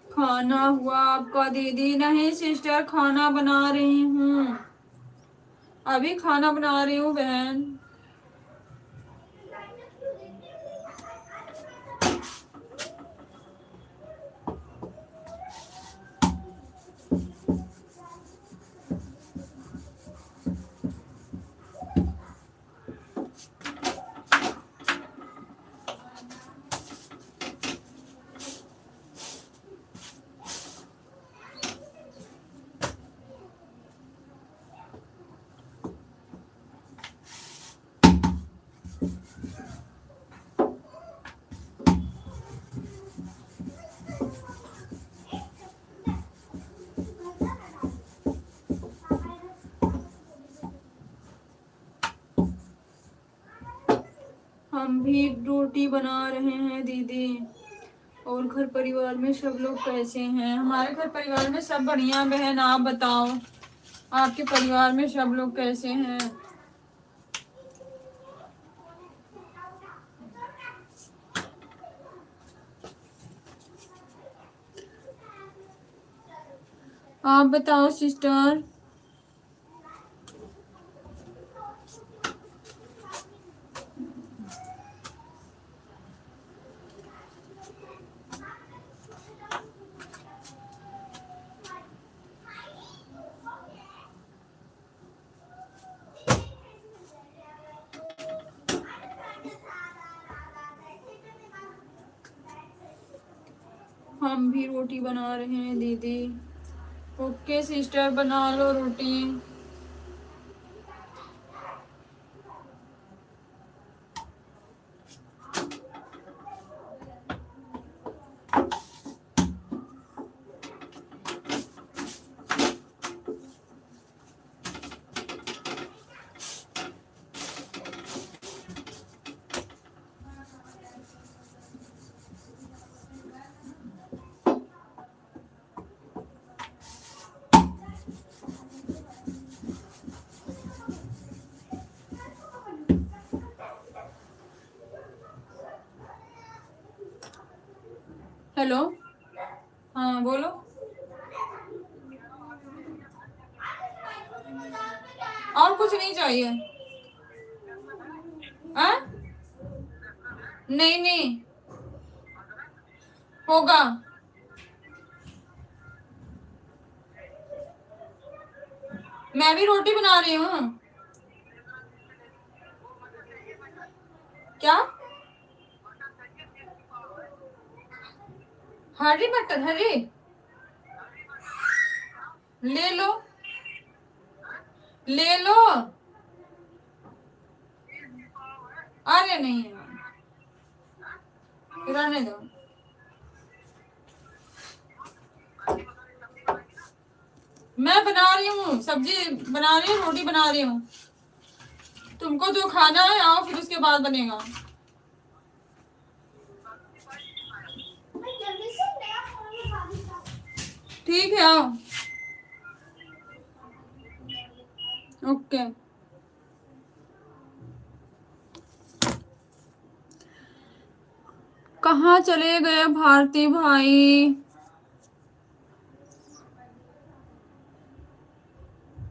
[SPEAKER 1] खाना हुआ आपका दीदी? नहीं सिस्टर, खाना बना रही हूँ, अभी खाना बना रही हूँ बहन। हम भी रोटी बना रहे हैं दीदी। और घर परिवार में सब लोग कैसे हैं? हमारे घर परिवार में सब बढ़िया बहन, आप बताओ आपके परिवार में सब लोग कैसे हैं? आप बताओ सिस्टर। हम भी रोटी बना रहे हैं दीदी। ओके सिस्टर, बना लो रोटी। हेलो, हाँ बोलो। और कुछ नहीं चाहिए? आ? नहीं नहीं होगा। मैं भी रोटी बना रही हूँ। क्या? हरी मटर? हरी ले लो, ले लो। अरे नहीं, रहने दो। मैं बना रही हूँ, सब्जी बना रही हूँ, रोटी बना रही हूँ। तुमको जो खाना है आओ, फिर उसके बाद बनेगा। ठीक है आओ। ओके। कहाँ चले गए भारती भाई?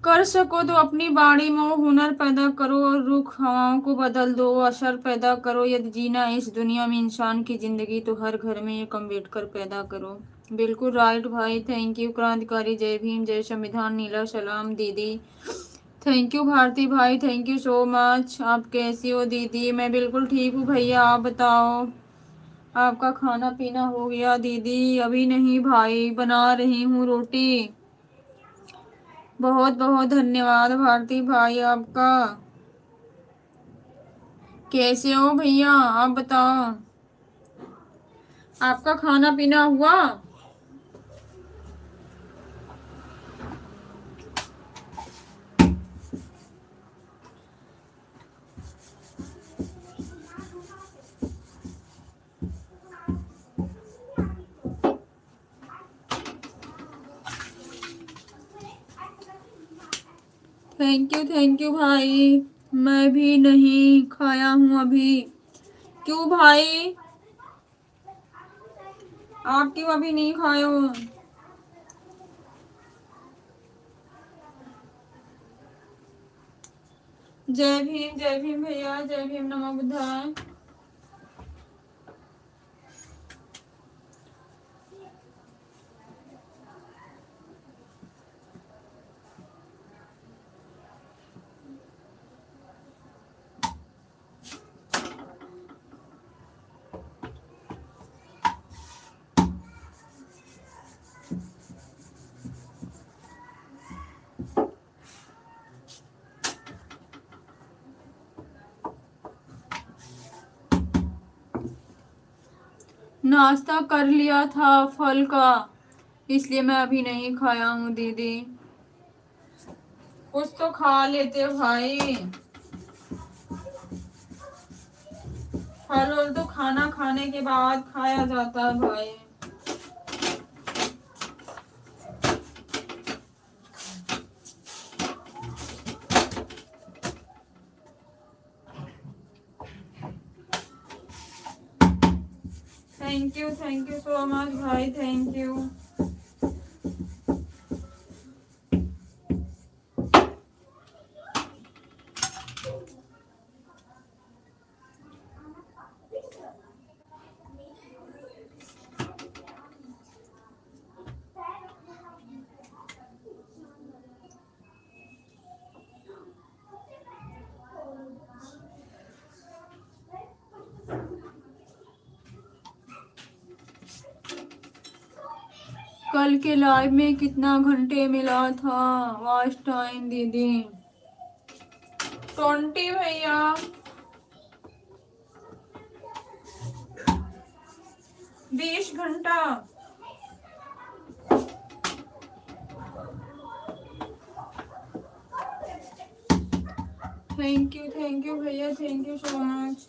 [SPEAKER 1] कर सको तो अपनी बाड़ी में वो हुनर पैदा करो और रुख हवाओं को बदल दो, असर पैदा करो। यदि जीना है इस दुनिया में इंसान की जिंदगी, तो हर घर में एक अम्बेडकर पैदा करो। बिल्कुल राइट भाई, थैंक यू। क्रांतिकारी, जय भीम, जय संविधान, नीला सलाम दीदी। थैंक यू भारती भाई, थैंक यू सो मच। आप कैसी हो दीदी? मैं बिल्कुल ठीक हूँ भैया, आप बताओ। आपका खाना पीना हो गया दीदी? अभी नहीं भाई, बना रही हूँ रोटी। बहुत बहुत धन्यवाद भारती भाई आपका। कैसे हो भैया आप बताओ, आपका खाना पीना हुआ? थैंक यू भाई। मैं भी नहीं खाया हूँ अभी। क्यों भाई, आप क्यों अभी नहीं खाए हो? जय भीम भैया, जय भीम, नमो बुद्धाय। नाश्ता कर लिया था फल का, इसलिए मैं अभी नहीं खाया हूँ दीदी। कुछ तो खा लेते भाई, फल तो खाना खाने के बाद खाया जाता है भाई। थैंक यू सो मच भाई, थैंक यू। कल के लाइव में कितना घंटे मिला था वॉच टाइम दीदी? 20 भैया। 20 घंटा। थैंक यू भैया, थैंक यू सो मच।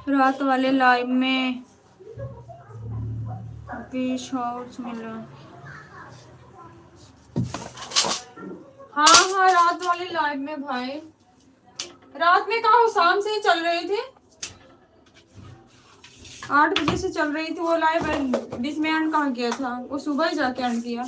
[SPEAKER 1] रात वाले लाइव में 20 हाउस मिला। हाँ हाँ, रात वाले लाइव में भाई, रात में कहा, शाम से ही चल रही थी, 8 बजे से चल रही थी वो लाइव। बीच में एंड कहाँ किया था, वो सुबह ही जाके एंड किया।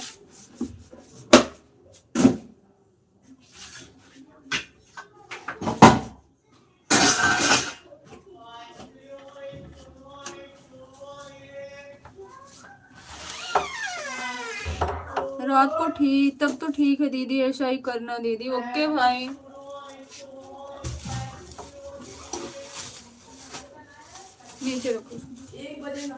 [SPEAKER 1] रात को ठीक, तब तो ठीक है दीदी, ऐसा ही करना दीदी। ओके भाई, नीचे रखो। 1 बजे ना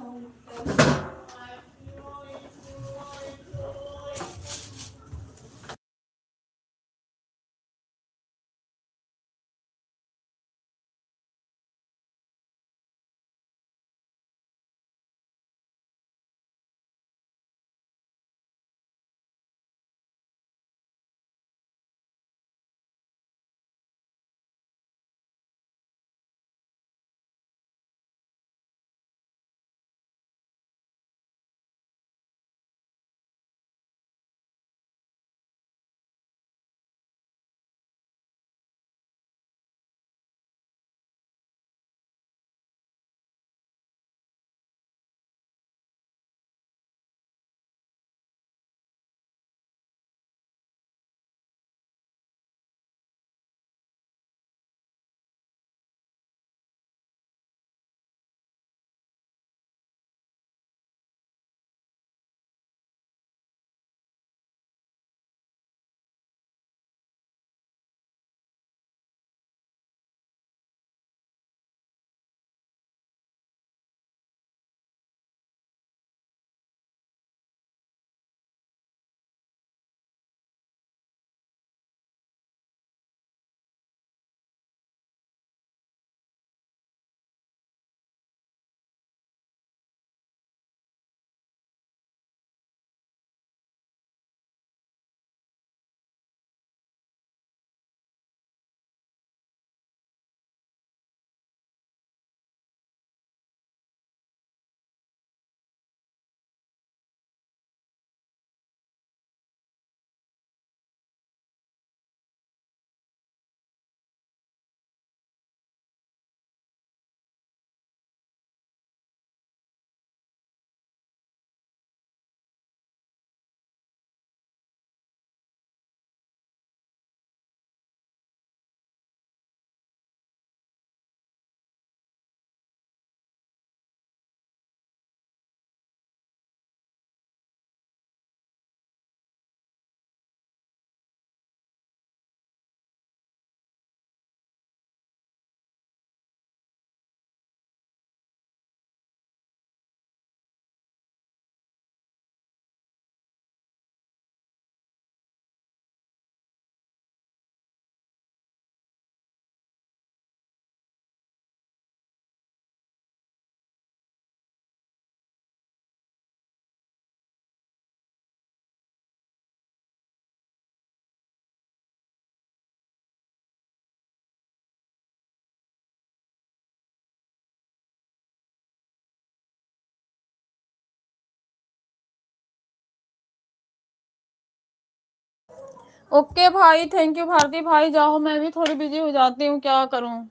[SPEAKER 1] ओके भाई, थैंक यू भारती भाई, जाओ, मैं भी थोड़ी बिजी हो जाती हूँ, क्या करूँ,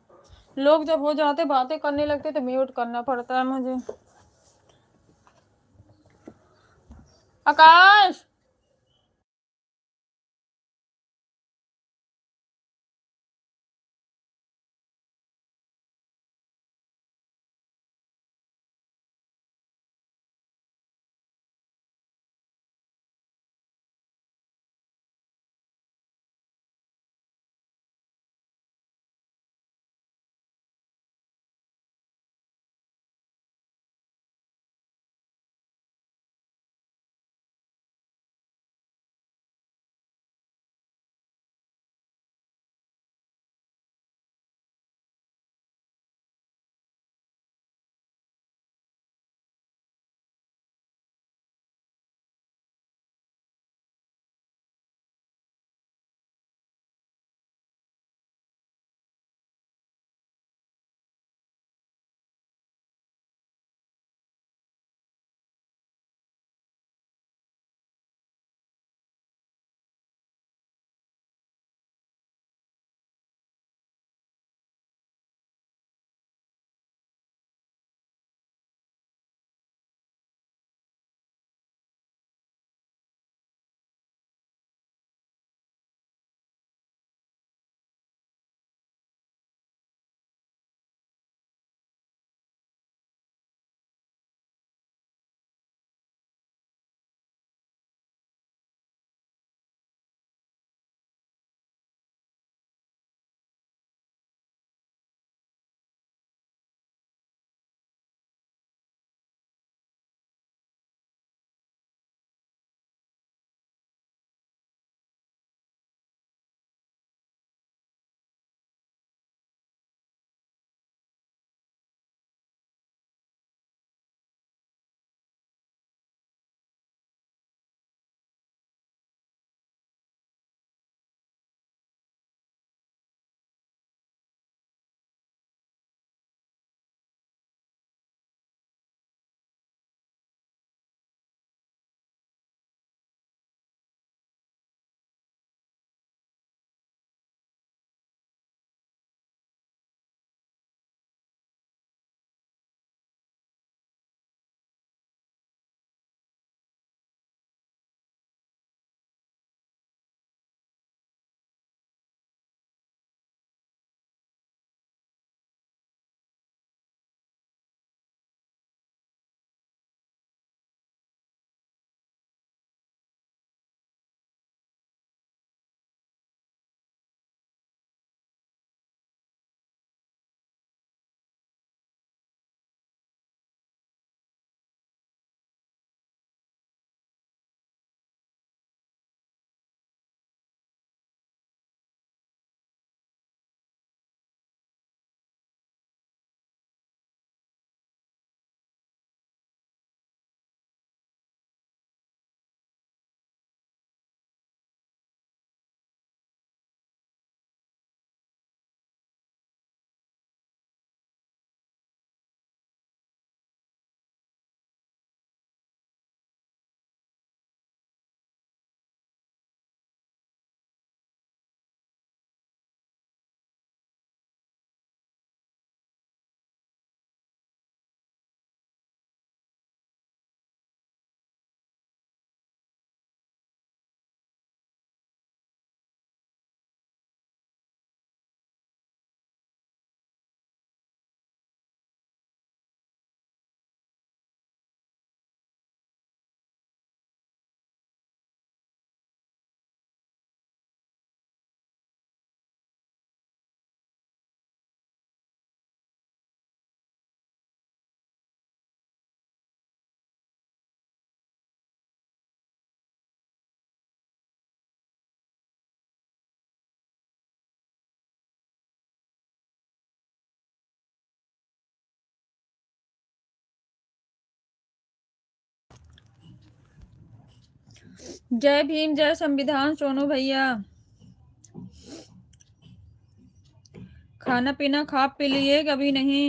[SPEAKER 1] लोग जब हो जाते बातें करने लगते तो म्यूट करना पड़ता है मुझे। आकाश, जय भीम, जय संविधान सोनू भैया। खाना पीना खा पी लिए कभी नहीं?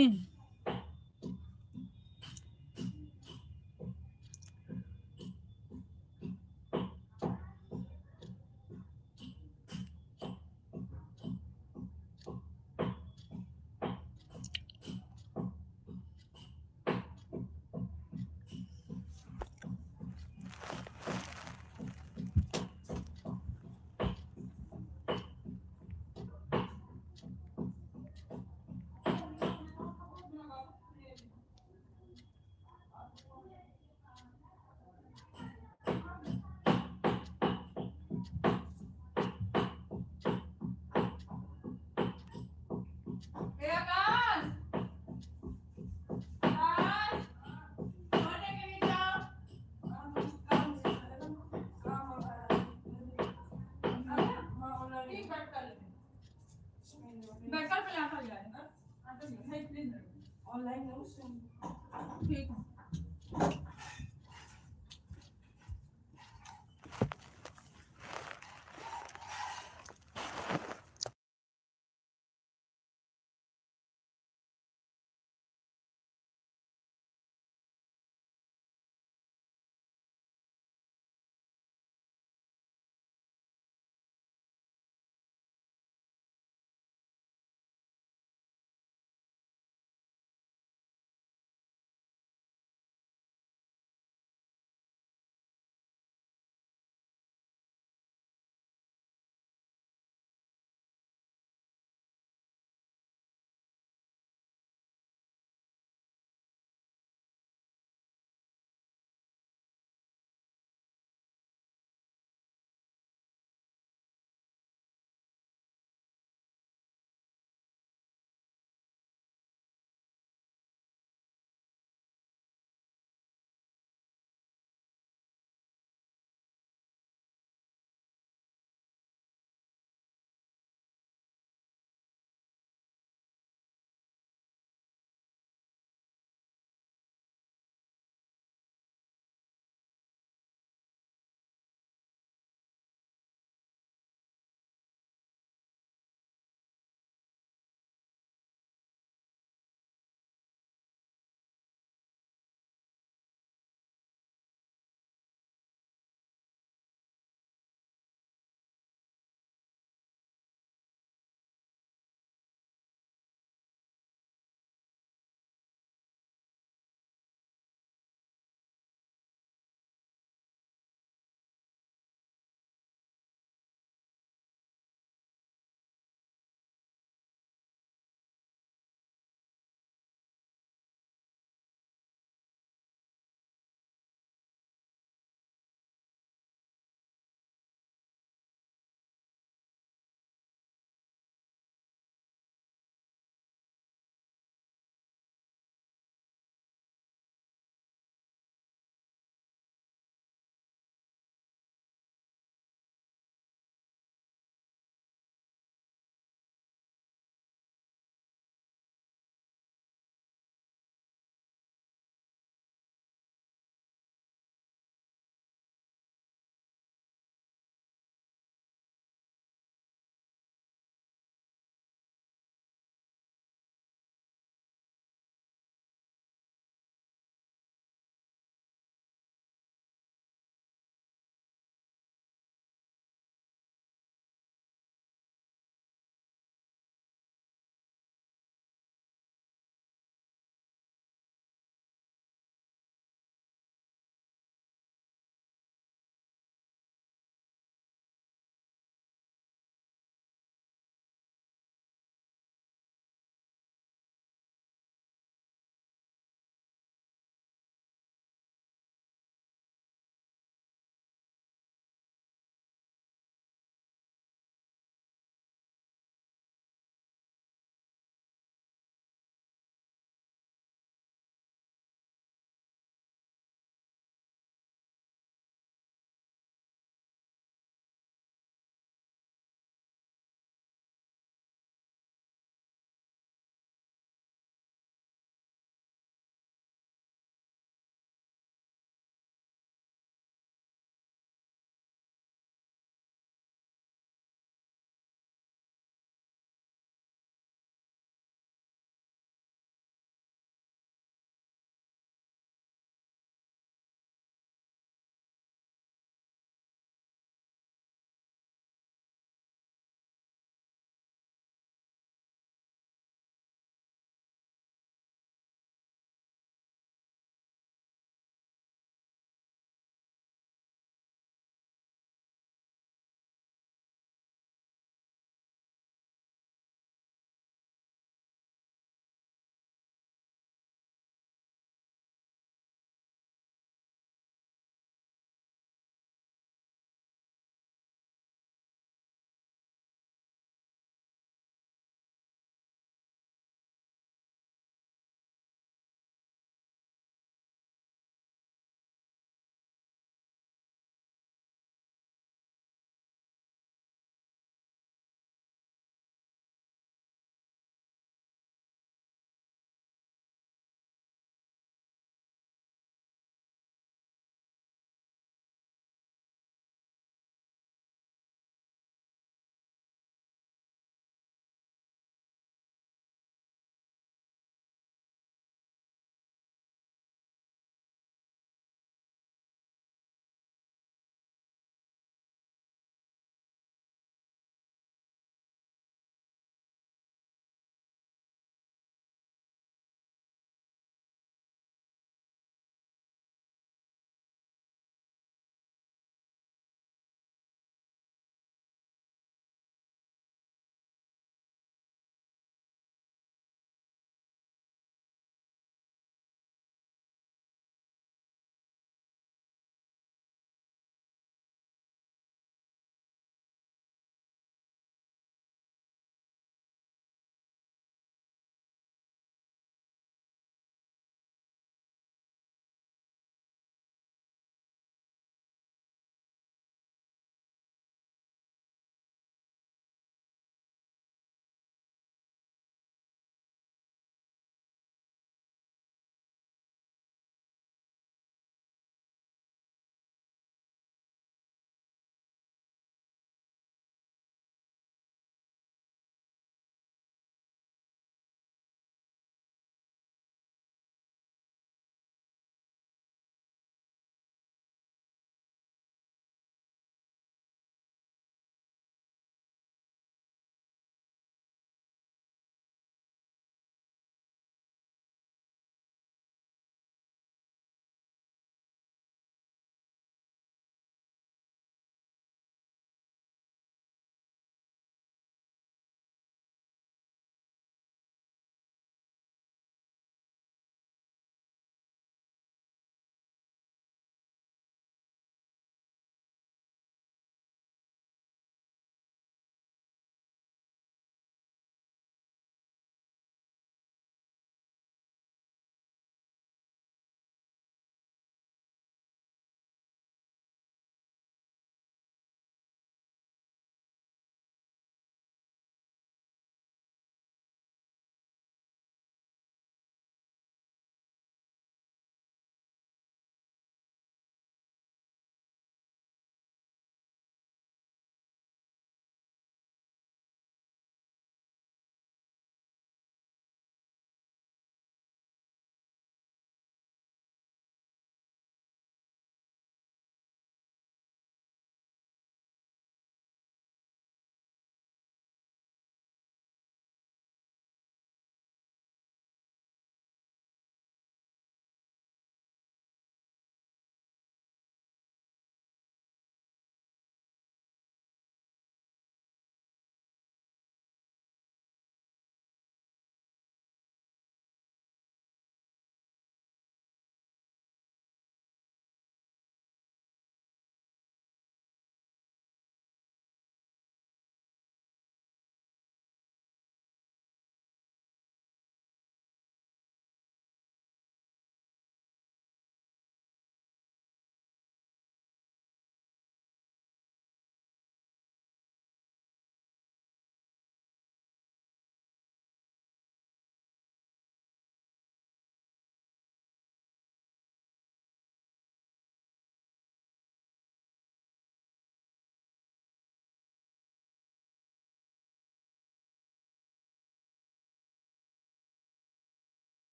[SPEAKER 1] ठीक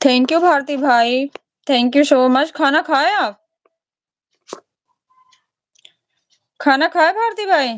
[SPEAKER 1] थैंक यू भारती भाई, थैंक यू सो मच। खाना खाए आप? खाना खाए भारती भाई?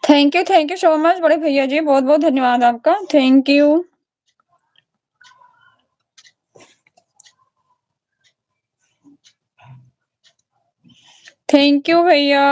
[SPEAKER 1] थैंक यू सो मच बड़े भैया जी, बहुत बहुत धन्यवाद आपका, थैंक यू। थैंक यू भैया।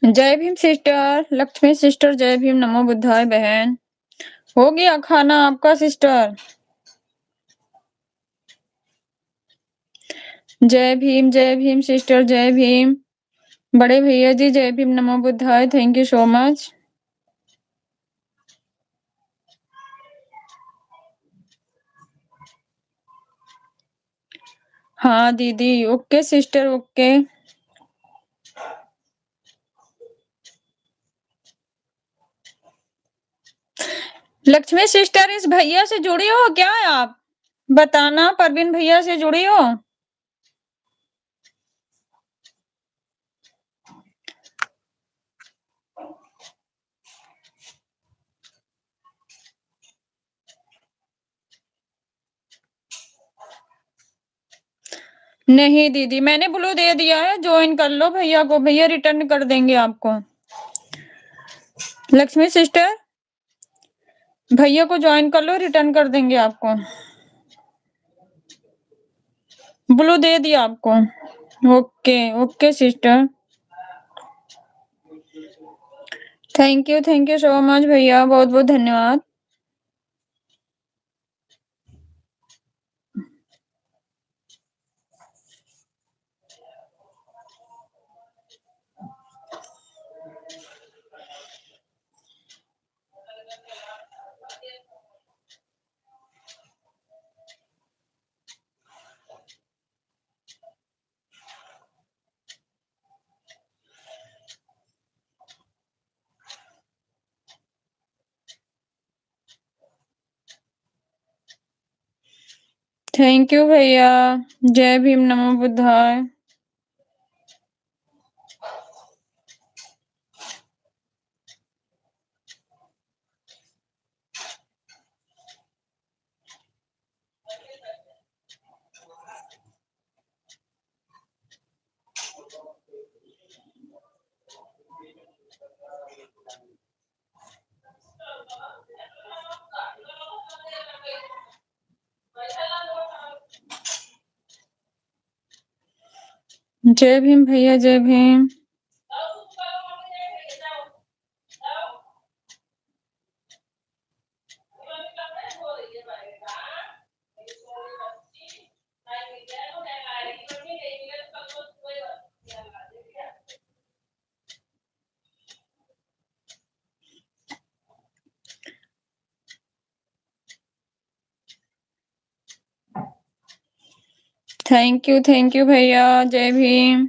[SPEAKER 1] जय भीम सिस्टर, लक्ष्मी सिस्टर, जय भीम, नमो बुद्धाय बहन। हो गया खाना आपका सिस्टर? जय भीम सिस्टर, जय भीम। बड़े भैया जी जय भीम, नमो बुद्धाय, थैंक यू सो मच। हाँ दीदी, okay sister, okay. Lakshmi sister, इस भैया से जुड़ी हो क्या आप? बताना, परवीन भैया से जुड़ी हो? नहीं दीदी, मैंने ब्लू दे दिया है, ज्वाइन कर लो भैया को, भैया रिटर्न कर देंगे आपको। लक्ष्मी सिस्टर, भैया को ज्वाइन कर लो, रिटर्न कर देंगे आपको। ब्लू दे दिया आपको। Okay okay sister, thank you so much भैया, बहुत बहुत धन्यवाद। थैंक यू भैया, जय भीम, नमो बुद्धाय। जय भीम भैया, जय भीम। थैंक यू भैया, जय भीम।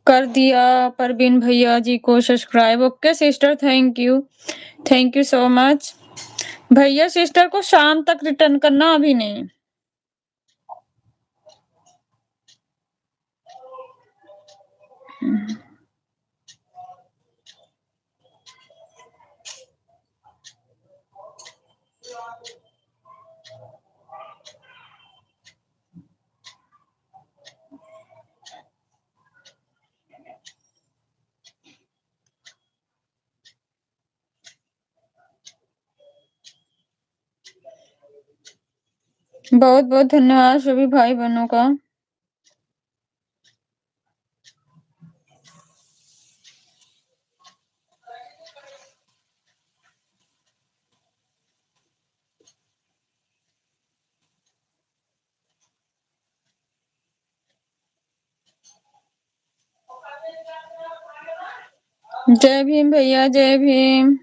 [SPEAKER 1] कर दिया परवीन भैया जी को subscribe. Okay sister, thank you so much. भैया सिस्टर को शाम तक रिटर्न करना, अभी नहीं। बहुत बहुत धन्यवाद सभी भाई बहनों का। जय भीम भैया, जय भीम।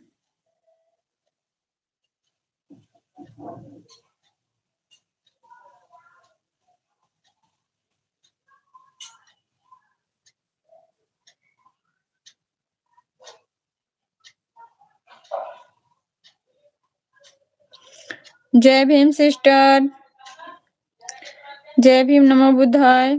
[SPEAKER 1] जय भीम सिस्टर, जय भीम, नमो बुद्धाय।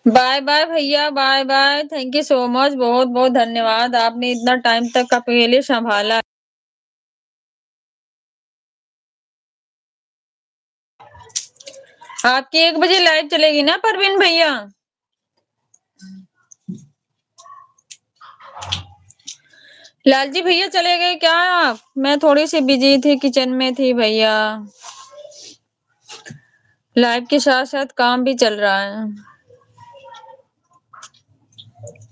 [SPEAKER 1] बाय बाय भैया, bye bye. Thank you so much, बहुत बहुत धन्यवाद, आपने इतना टाइम तक अकेले संभाला। आपकी 1 बजे लाइव चलेगी ना परवीन भैया? लालजी भैया चले गए क्या आप? मैं थोड़ी सी बिजी थी, किचन में थी भैया। लाइव के साथ साथ काम भी चल रहा है।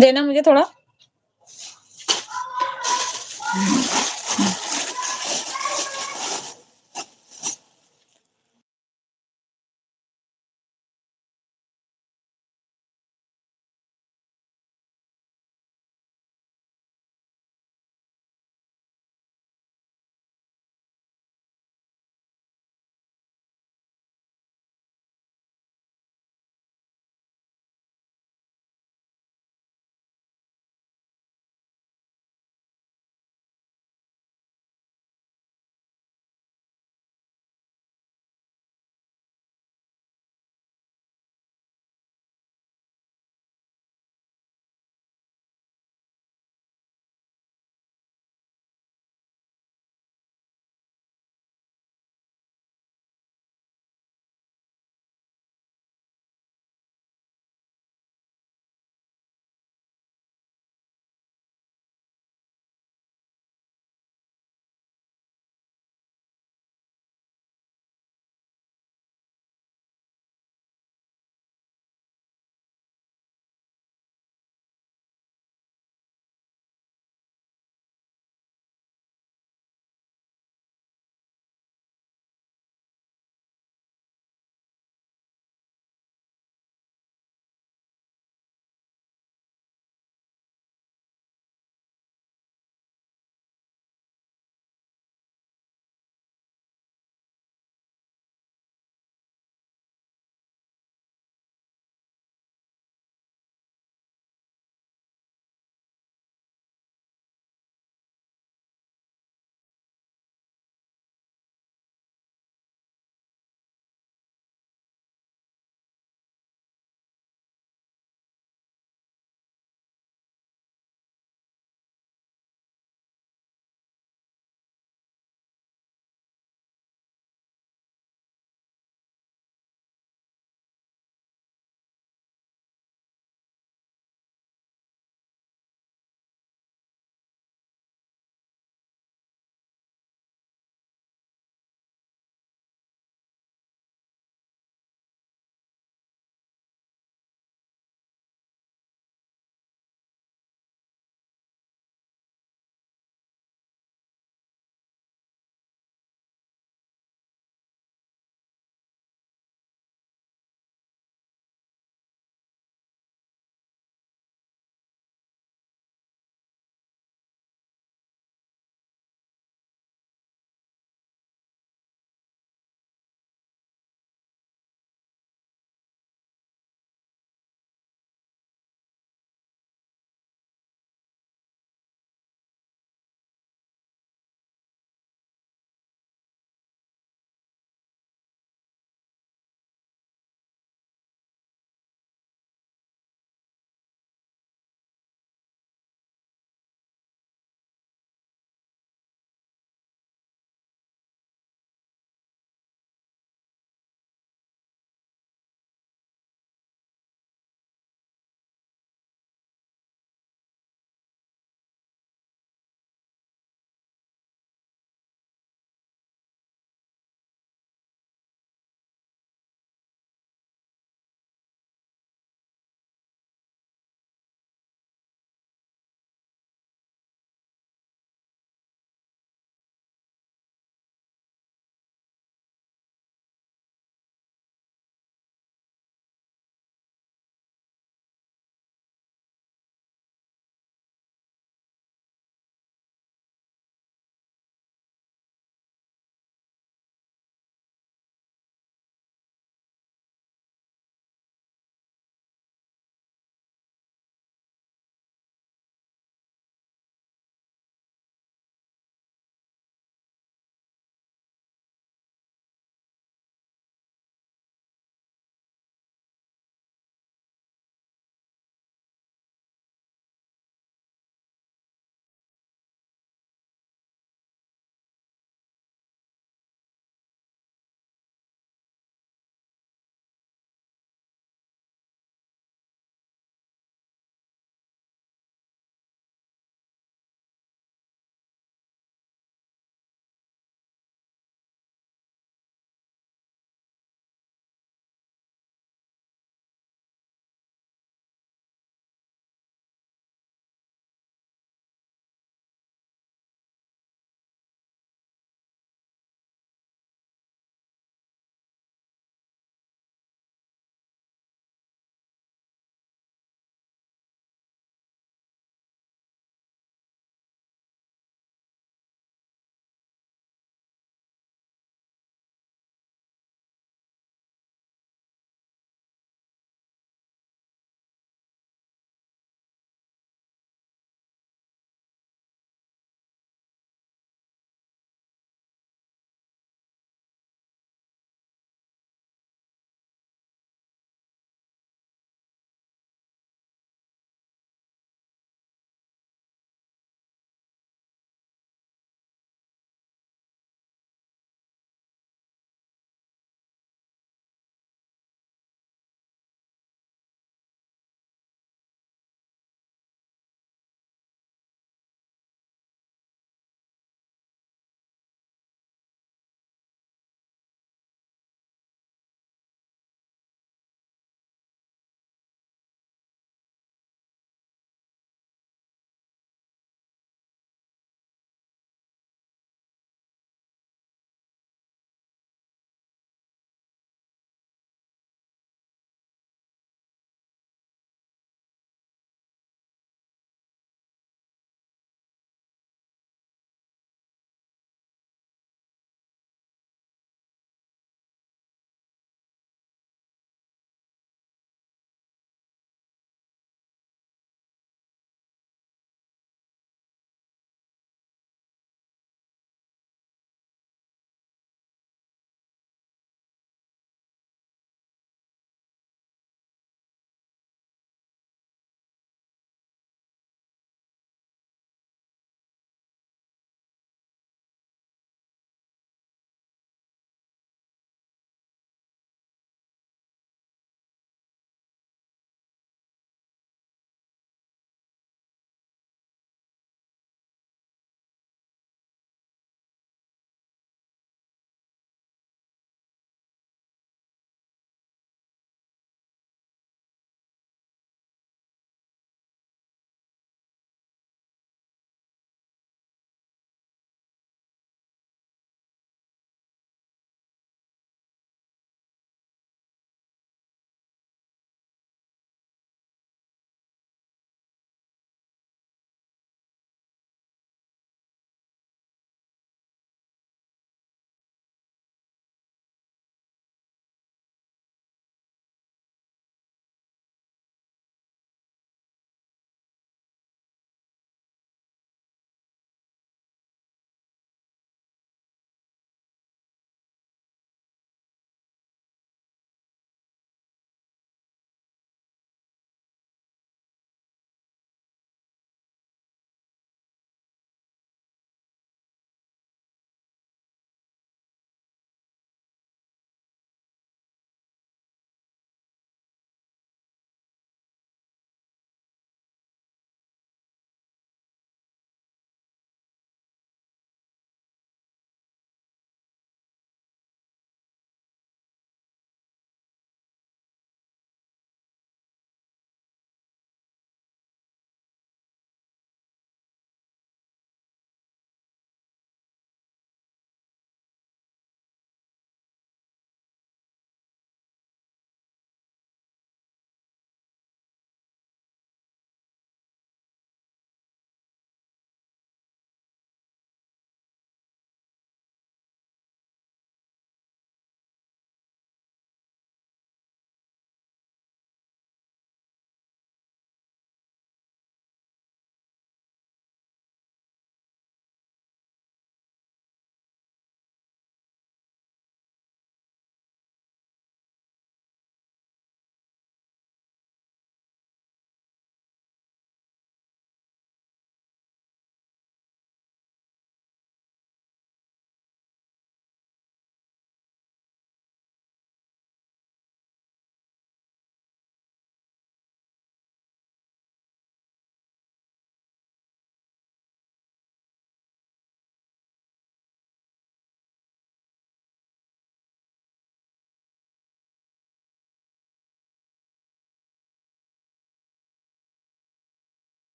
[SPEAKER 1] देना मुझे थोड़ा।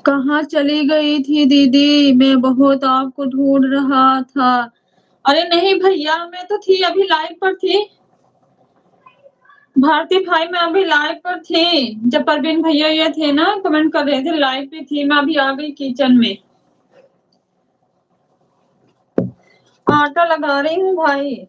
[SPEAKER 1] कहाँ चली गई थी दीदी? मैं बहुत आपको ढूंढ रहा था। अरे नहीं भैया, मैं तो थी, अभी लाइव पर थी। भारती भाई, मैं अभी लाइव पर थी। जब परवीन भैया ये थे ना, कमेंट कर रहे थे, लाइव पे थी। मैं अभी आ गई किचन में, आटा लगा रही हूँ भाई।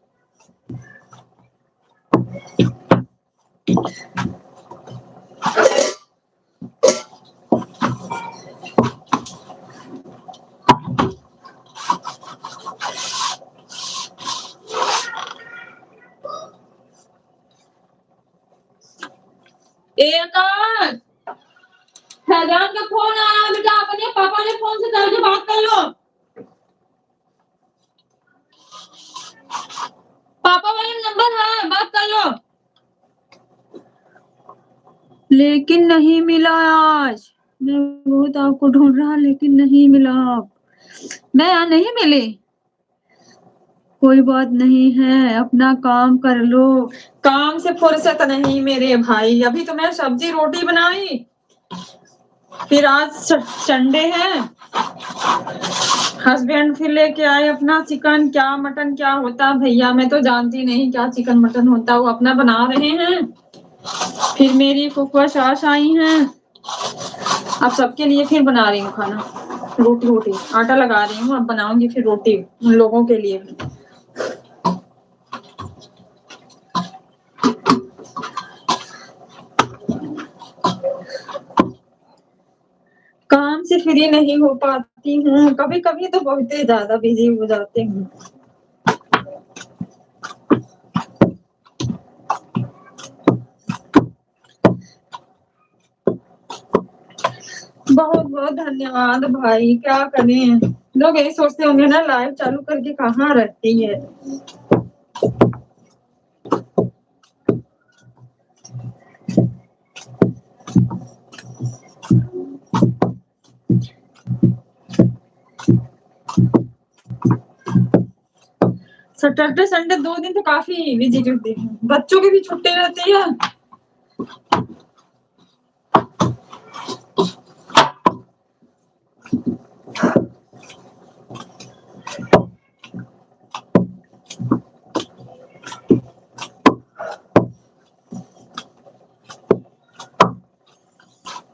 [SPEAKER 1] एक फैजान का फोन आया बेटा, अपने पापा ने फोन से करके बात कर लो। पापा वाला नंबर है, बात कर लो। लेकिन नहीं मिला आज। मैं बहुत आपको ढूंढ रहा, लेकिन नहीं मिला आप। मैं यहाँ नहीं मिली। कोई बात नहीं है, अपना काम कर लो। काम से फुर्सत नहीं मेरे भाई। अभी तो मैं सब्जी रोटी बनाई, फिर आज संडे है। हस्बैंड फिर लेके आए अपना चिकन, क्या मटन क्या होता भैया, मैं तो जानती नहीं क्या चिकन मटन होता। वो अपना बना रहे हैं। फिर मेरी फुफा सास आई हैं, अब सबके लिए फिर बना रही हूँ खाना। रोटी आटा लगा रही हूँ, अब बनाऊंगी फिर रोटी उन लोगों के लिए भी। काम से फ्री नहीं हो पाती हूँ, कभी कभी तो बहुत ही ज्यादा बिजी हो जाते हूँ। बहुत बहुत धन्यवाद भाई। क्या करें, लोग यही सोचते होंगे ना, लाइव चालू करके कहाँ रहती है। सैटरडे संडे 2 दिन तो काफी बिजी करती हूँ, बच्चों की भी छुट्टी रहती है।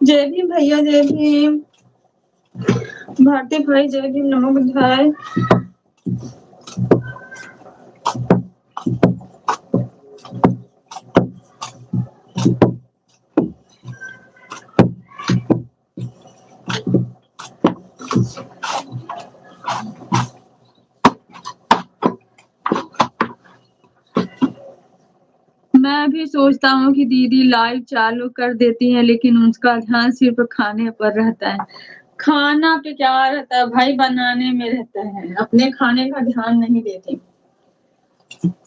[SPEAKER 1] जय भीम भैया, जय भीम। भारती भाई जय भीम, नमो बुद्धाय। मैं भी सोचता हूँ कि दीदी लाइव चालू कर देती है, लेकिन उसका ध्यान सिर्फ खाने पर रहता है। खाना पे क्या रहता है भाई, बनाने में रहता है, अपने खाने का ध्यान नहीं देती।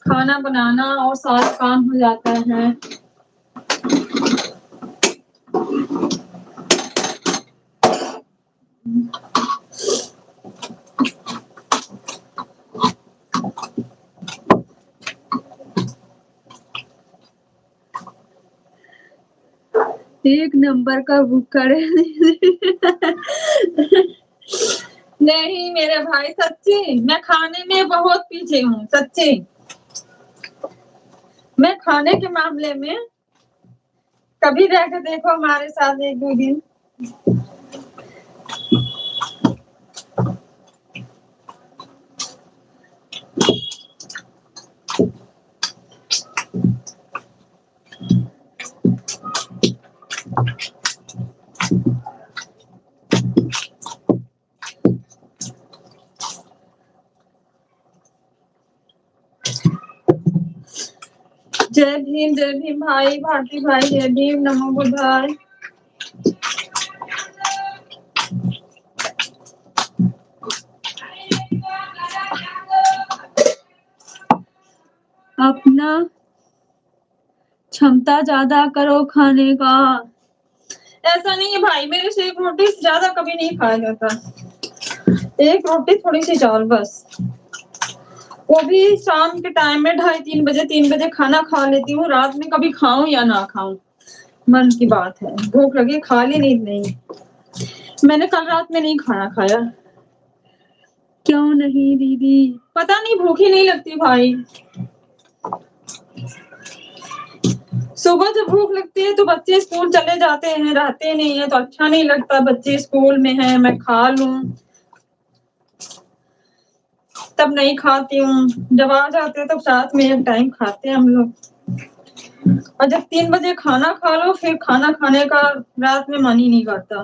[SPEAKER 1] खाना बनाना और सारा काम हो जाता है। एक नंबर का बुक करे। नहीं मेरे भाई, सच्ची मैं खाने में बहुत पीछे हूँ, सच्ची। मैं खाने के मामले में, कभी रह के देखो हमारे साथ 1-2 दिन। जय भीम भाई, भारती भाई जय भीम, नमो बुद्धाय। अपना क्षमता ज्यादा करो खाने का। ऐसा नहीं है भाई, मेरे से एक रोटी से ज्यादा कभी नहीं खाया जाता। एक रोटी थोड़ी सी चावल बस, वो भी शाम के टाइम में 2:30-3 बजे 3 बजे खाना खा लेती हूँ। रात में कभी खाऊं या ना खाऊं, मन की बात है। भूख लगी खा ली, नहीं। मैंने कल रात में नहीं खाना खाया। क्यों नहीं दीदी? पता नहीं, भूख ही नहीं लगती भाई। सुबह जब भूख लगती है तो बच्चे स्कूल चले जाते हैं, रहते नहीं है तो अच्छा नहीं लगता। बच्चे स्कूल में हैं, मैं खा लूं तब नहीं खाती हूँ। जब आ जाते हैं तब साथ में एक टाइम खाते हैं हम लोग। और जब 3 बजे खाना खा लो, फिर खाना खाने का रात में मन ही नहीं करता।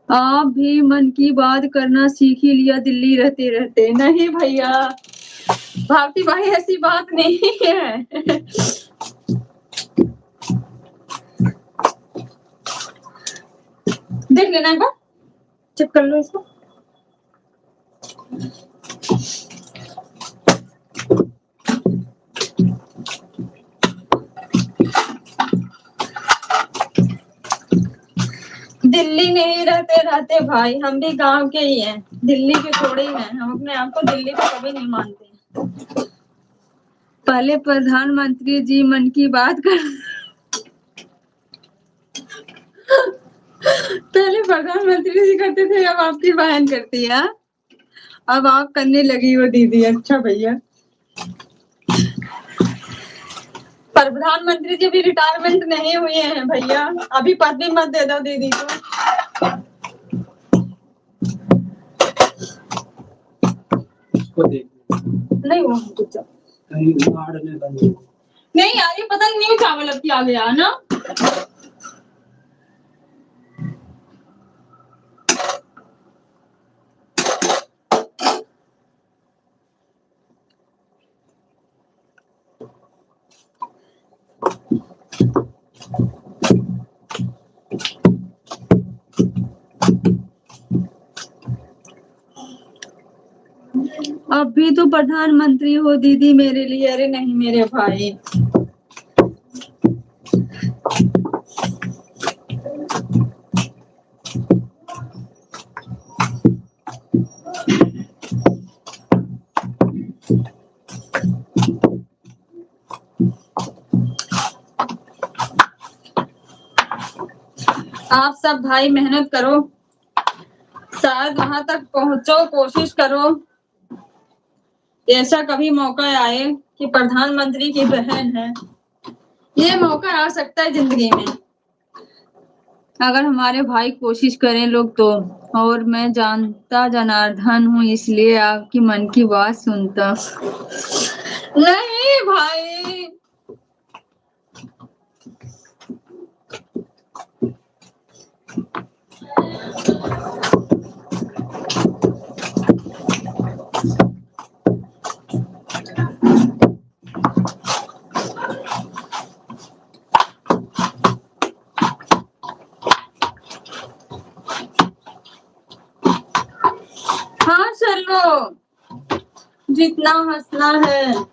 [SPEAKER 1] आप भी मन की बात करना सीख ही लिया दिल्ली रहते रहते। नहीं भैया भारती भाई, ऐसी बात नहीं है। देख लेना एक बार, चेक कर लो इसको। दिल्ली नहीं रहते रहते भाई, हम भी गांव के ही हैं, दिल्ली के थोड़े ही हैं। हम अपने आप को दिल्ली का कभी नहीं मानते। पहले प्रधानमंत्री जी मन की बात कर पहले प्रधानमंत्री जी करते थे, अब आपकी बहन करती है। अब आप करने लगी हो दीदी। अच्छा भैया, प्रधानमंत्री जी भी रिटायरमेंट नहीं हुए हैं भैया, अभी पद भी मत दे दो दीदी को। नहीं वो नहीं यार, ये पता नहीं चावल अब क्या गया ना। अब भी तो प्रधानमंत्री हो दीदी मेरे लिए। अरे नहीं मेरे भाई, आप सब भाई मेहनत करो, शायद वहां तक पहुंचो, कोशिश करो। ऐसा कभी मौका आए कि प्रधानमंत्री की बहन है, ये मौका आ सकता है जिंदगी में, अगर हमारे भाई कोशिश करें लोग तो। और मैं जानता जनार्दन हूँ, इसलिए आपकी मन की बात सुनता। नहीं भाई, हाँ चलो, जितना हंसना है।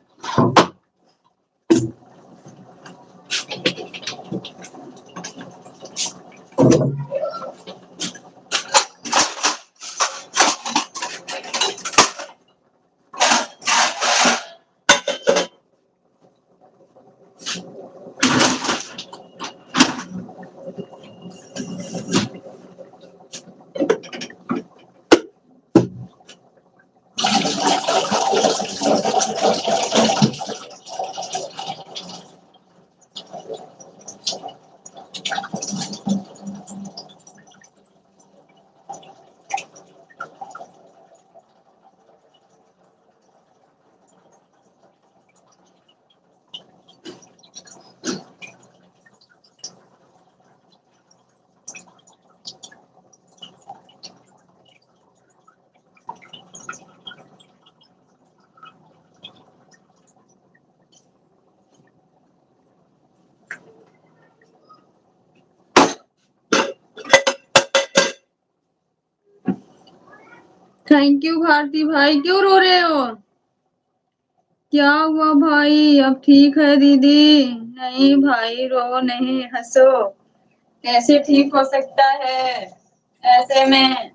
[SPEAKER 1] थैंक यू भारती भाई। क्यों रो रहे हो? क्या हुआ भाई? अब ठीक है दीदी? नहीं भाई, रो नहीं, हंसो। कैसे ठीक हो सकता है ऐसे में?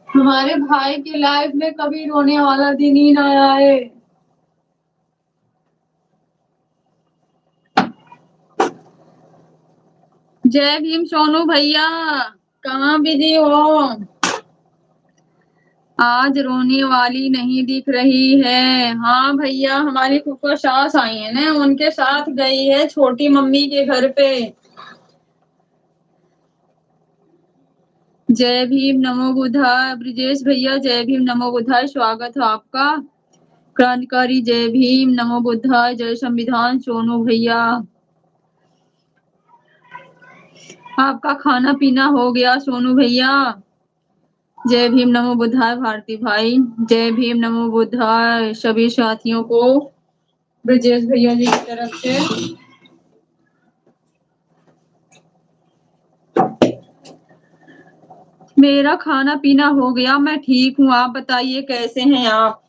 [SPEAKER 1] हमारे भाई की लाइफ में कभी रोने वाला दिन ही ना आए। जय भीम सोनू भैया, कहाँ बिजी हो? आज रोने वाली नहीं दिख रही है। हाँ भैया, हमारी फूफा सास आई है ना, उनके साथ गई है छोटी मम्मी के घर पे। जय भीम नमो बुद्धाय ब्रिजेश भैया, जय भीम नमो बुद्धाय, स्वागत है आपका। क्रांतिकारी जय भीम नमो बुद्धाय, जय संविधान सोनू भैया। आपका खाना पीना हो गया सोनू भैया? जय भीम नमो बुद्धाय भारती भाई, जय भीम नमो बुद्धाय सभी साथियों को ब्रजेश भैया जी की तरफ से। मेरा खाना पीना हो गया, मैं ठीक हूँ। आप बताइए कैसे हैं आप?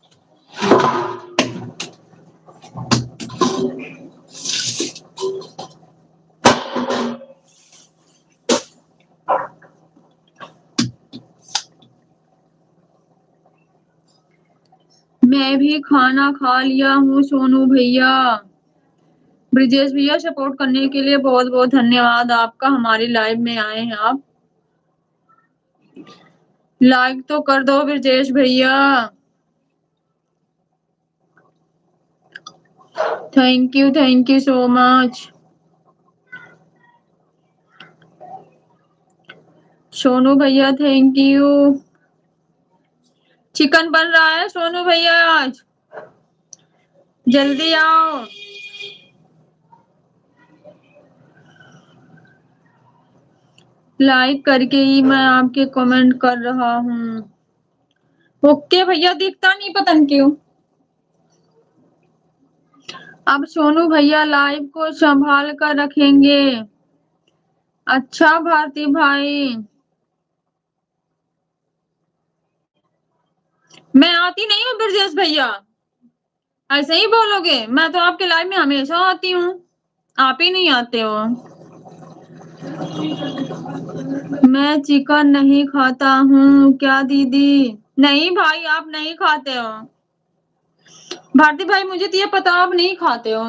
[SPEAKER 1] मैं भी खाना खा लिया हूँ सोनू भैया। ब्रिजेश भैया, सपोर्ट करने के लिए बहुत बहुत धन्यवाद आपका। हमारी लाइव में आए हैं आप, लाइक तो कर दो ब्रिजेश भैया। Thank you so much Sonu भैया, थैंक यू। चिकन बन रहा है सोनू भैया, आज जल्दी आओ। लाइक करके ही मैं आपके कमेंट कर रहा हूँ। ओके भैया, दिखता नहीं पता नहीं क्यों। अब सोनू भैया लाइव को संभाल कर रखेंगे। अच्छा भारती भाई, मैं आती नहीं हूँ ब्रजेश भैया, ऐसे ही बोलोगे? मैं तो आपके लाइव में हमेशा आती हूँ, आप ही नहीं आते हो। मैं चिकन नहीं खाता हूँ क्या दीदी? नहीं भाई, आप नहीं खाते हो। भारती भाई, मुझे तो ये पता आप नहीं खाते हो।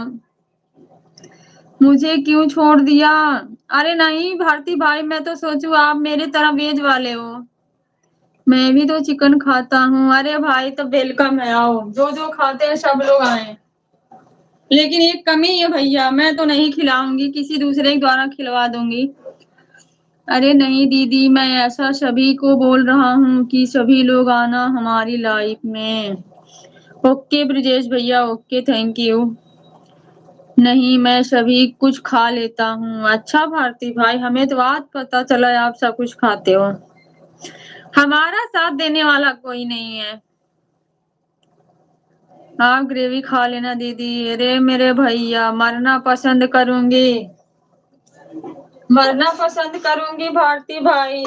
[SPEAKER 1] मुझे क्यों छोड़ दिया? अरे नहीं भारती भाई, मैं तो सोचू आप मेरे तरह वेज वाले हो। मैं भी तो चिकन खाता हूँ। अरे भाई, तो वेलकम है, आओ, जो जो खाते हैं सब लोग आए। लेकिन एक कमी है भैया, मैं तो नहीं खिलाऊंगी, किसी दूसरे के द्वारा खिलवा दूंगी। अरे नहीं दीदी, मैं ऐसा सभी को बोल रहा हूँ कि सभी लोग आना हमारी लाइफ में। ओके ब्रजेश भैया, ओके, थैंक यू। नहीं, मैं सभी कुछ खा लेता हूँ। अच्छा भारती भाई, हमें तो आज पता चला आप सब कुछ खाते हो। हमारा साथ देने वाला कोई नहीं है। आप ग्रेवी खा लेना दीदी। अरे मेरे भैया, मरना पसंद करूंगी, मरना पसंद करूंगी भारती भाई।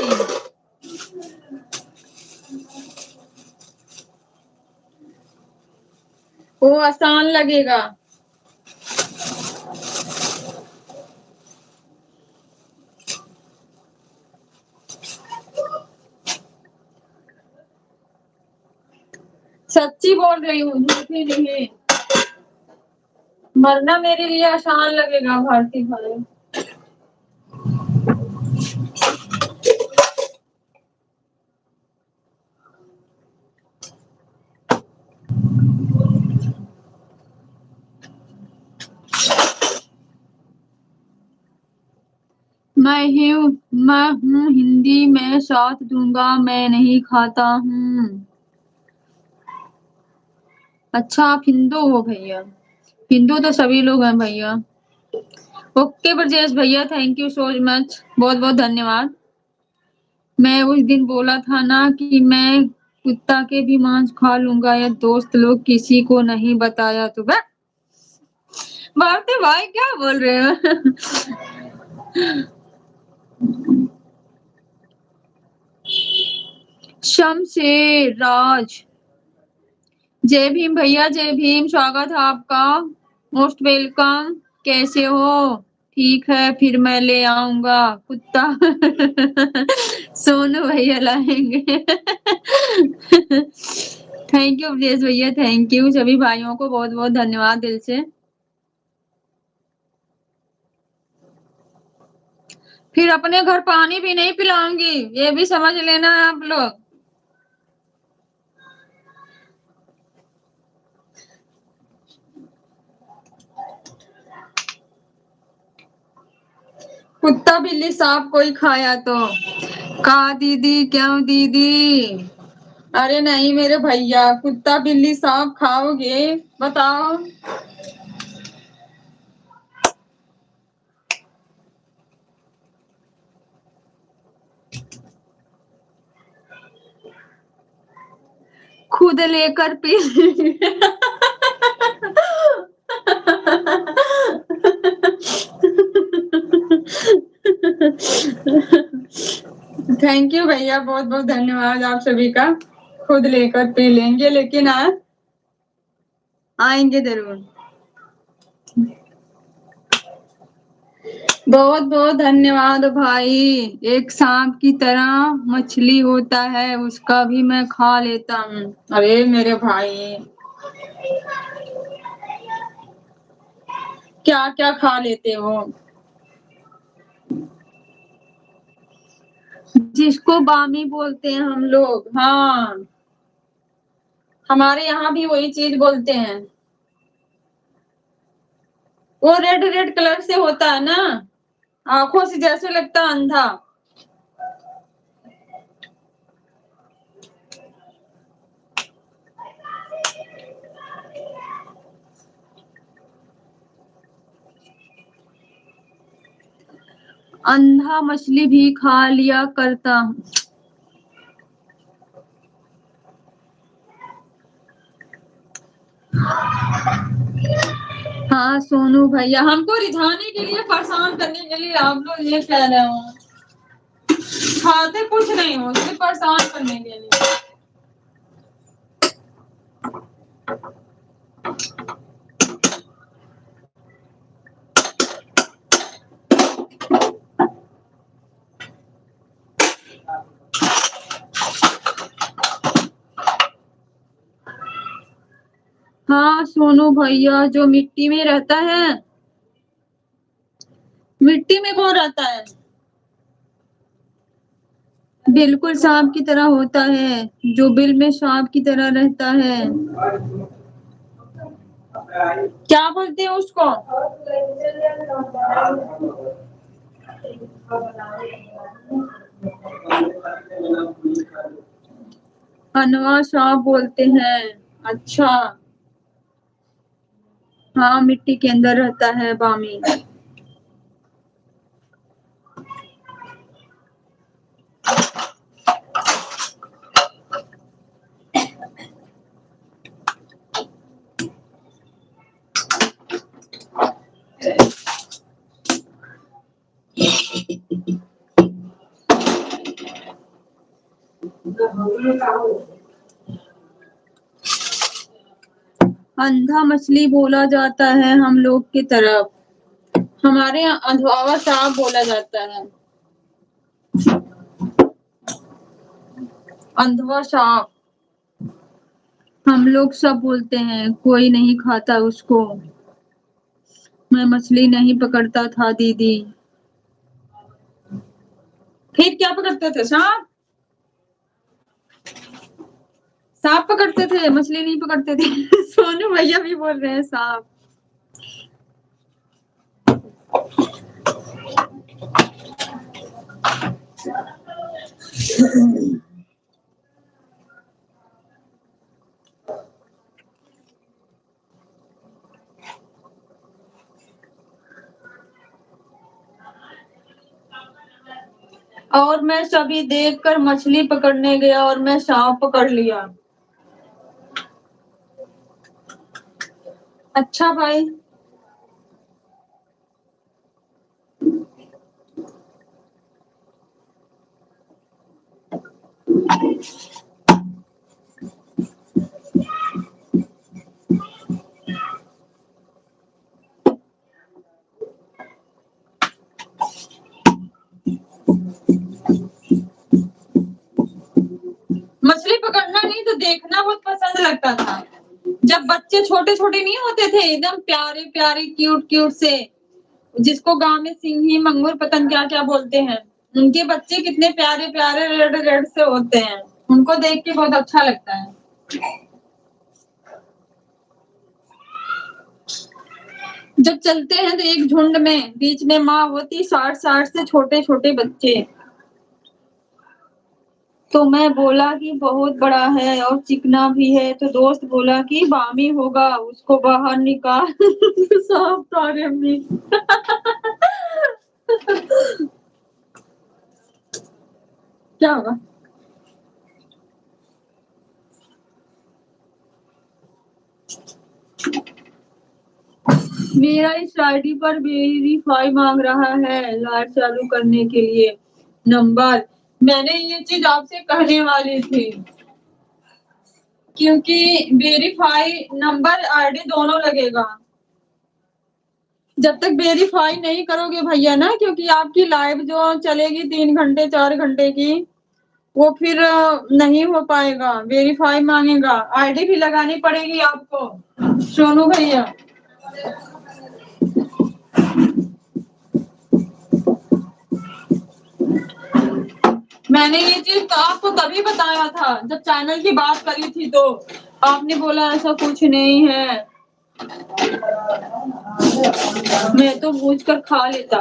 [SPEAKER 1] वो आसान लगेगा। सच्ची बोल रही हूँ, झूठी नहीं। मरना मेरे लिए आसान लगेगा भारती भाई। मैं हूँ हिंदी में साथ दूंगा, मैं नहीं खाता हूँ। अच्छा, आप हिंदू हो भैया? हिंदू तो सभी लोग हैं भैया। ओके ब्रजेश भैया, थैंक यू सो मच, बहुत बहुत धन्यवाद। मैं उस दिन बोला था ना कि मैं कुत्ता के भी मांस खा लूंगा, या दोस्त लोग किसी को नहीं बताया तो बस। भारती भाई क्या बोल रहे हो? शमशेर राज, जय भीम भैया, जय भीम, स्वागत है आपका, मोस्ट वेलकम। कैसे हो? ठीक है, फिर मैं ले आऊंगा कुत्ता। सोनू भैया लाएंगे। थैंक यू ब्रजेश भैया, थैंक यू। सभी भाइयों को बहुत बहुत धन्यवाद दिल से। फिर अपने घर पानी भी नहीं पिलाऊंगी, ये भी समझ लेना आप लोग। कुत्ता बिल्ली सांप कोई खाया तो? का दीदी, क्यों दीदी? अरे नहीं मेरे भैया, कुत्ता बिल्ली सांप खाओगे? बताओ। खुद लेकर पी लेंगे। थैंक यू भैया, बहुत बहुत धन्यवाद आप सभी का। खुद लेकर पी लेंगे, लेकिन आएंगे जरूर। बहुत बहुत धन्यवाद भाई। एक सांप की तरह मछली होता है, उसका भी मैं खा लेता हूँ। अरे मेरे भाई, क्या क्या खा लेते हो? जिसको बामी बोलते हैं हम लोग, हाँ, हमारे यहाँ भी वही चीज बोलते हैं। वो रेड रेड कलर से होता है ना, आंखों से जैसे लगता है अंधा। अंधा मछली भी खा लिया करता हूँ। हाँ सोनू भैया, हमको रिझाने के लिए, परेशान करने के लिए आप लोग ये कह रहे हो। खाते कुछ नहीं हो, सिर्फ परेशान करने के लिए। हाँ सोनू भैया, जो मिट्टी में रहता है। मिट्टी में कौन रहता है? बिल्कुल सांप की तरह होता है, जो बिल में सांप की तरह रहता है। क्या बोलते हैं उसको? अनवा सांप बोलते हैं। अच्छा। हाँ, मिट्टी के अंदर रहता है बामी। अंधा मछली बोला जाता है हम लोग की तरफ। हमारे यहाँ अंधवा सांप बोला जाता है। अंधवा सांप हम लोग सब बोलते हैं, कोई नहीं खाता उसको। मैं मछली नहीं पकड़ता था दीदी। फिर क्या पकड़ते थे? सांप। सांप पकड़ते थे, मछली नहीं पकड़ते थे। सोनू भैया भी बोल रहे हैं सांप। और मैं सभी देखकर मछली पकड़ने गया और मैं सांप पकड़ लिया। अच्छा भाई। मछली पकड़ना नहीं तो देखना बहुत पसंद लगता था। जब बच्चे छोटे छोटे नहीं होते थे, एकदम प्यारे प्यारे क्यूट क्यूट से, जिसको गांव में सिंही मंगूर पतंग क्या क्या बोलते हैं, उनके बच्चे कितने प्यारे प्यारे रेड रेड से होते हैं। उनको देख के बहुत अच्छा लगता है। जब चलते हैं तो एक झुंड में, बीच में माँ होती, 60 से छोटे छोटे बच्चे। तो मैं बोला कि बहुत बड़ा है और चिकना भी है, तो दोस्त बोला कि बामी होगा, उसको बाहर निकाल। सांप तारे में। क्या होगा? मेरा इस आईडी पर वेरीफाई मांग रहा है लाइट चालू करने के लिए नंबर। मैंने ये चीज आपसे कहने वाली थी, क्योंकि वेरीफाई नंबर आईडी दोनों लगेगा। जब तक वेरीफाई नहीं करोगे भैया ना, क्योंकि आपकी लाइव जो चलेगी 3 घंटे 4 घंटे की, वो फिर नहीं हो पाएगा। वेरीफाई मांगेगा, आईडी भी लगानी पड़ेगी आपको सोनू भैया। मैंने ये चीज तो आपको तभी बताया था जब चैनल की बात करी थी, तो आपने बोला ऐसा कुछ नहीं है। मैं तो पूछ कर खा लेता।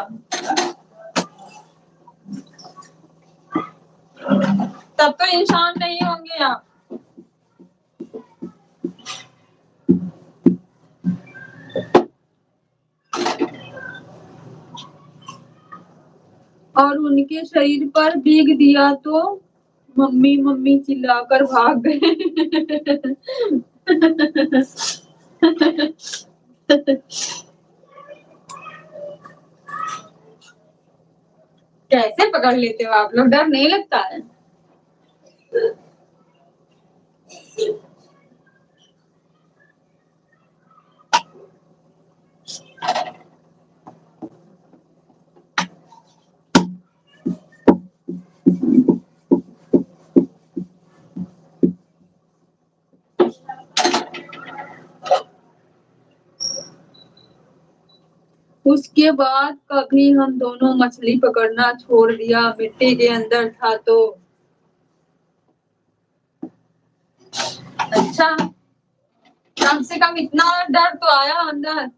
[SPEAKER 1] तब तो इंसान नहीं होंगे आप। और उनके शरीर पर भीग दिया तो मम्मी मम्मी चिल्लाकर भाग गए। कैसे पकड़ लेते हो आप लोग? डर नहीं लगता है? उसके बाद कभी हम दोनों मछली पकड़ना छोड़ दिया, मिट्टी के अंदर था तो। अच्छा, कम से कम इतना डर तो आया अंदर।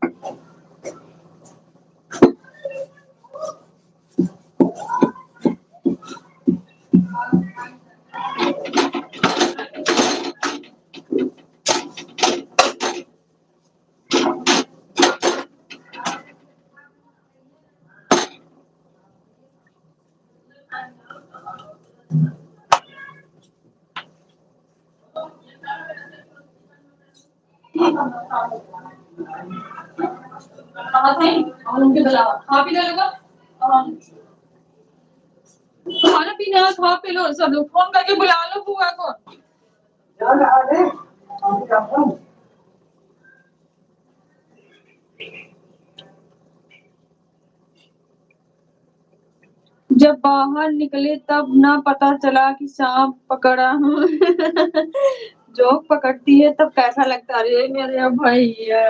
[SPEAKER 1] उनके अलावा खा पी लेगा, खाना पीना खा पी लो, सब लोग फोन करके बुला लो बुआ को। जब बाहर निकले तब ना पता चला कि सांप पकड़ा हूँ। जोक पकड़ती है तब कैसा लगता है? अरे मेरे भैया।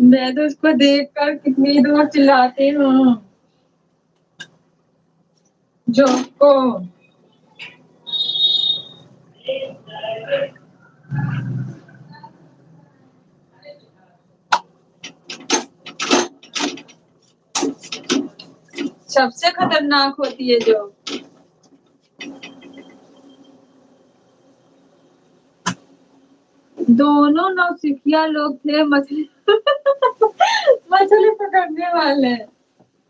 [SPEAKER 1] मैं तो उसको देखकर कितनी दूर चिल्लाती हूँ जोक को। सबसे खतरनाक होती है जोक। दोनों नौसिखिया लोग थे मछली मछली पकड़ने वाले।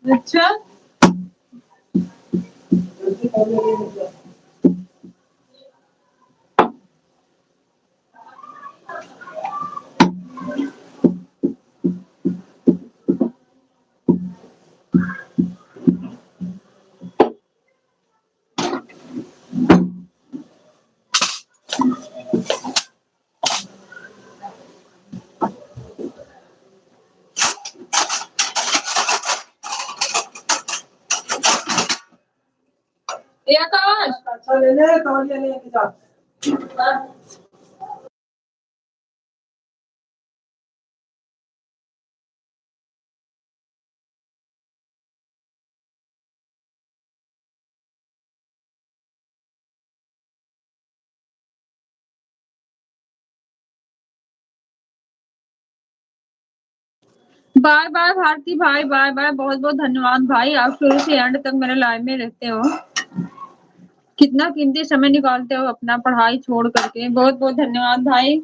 [SPEAKER 1] अच्छा, ये आकाश अच्छा ले ले, तौलिया लेके जा। बाय बाय भारती भाई, बाय बाय। बहुत बहुत धन्यवाद भाई, आप शुरू से एंड तक मेरे लाइव में रहते हो, कितना कीमती समय निकालते हो अपना पढ़ाई छोड़ करके। बहुत बहुत धन्यवाद भाई।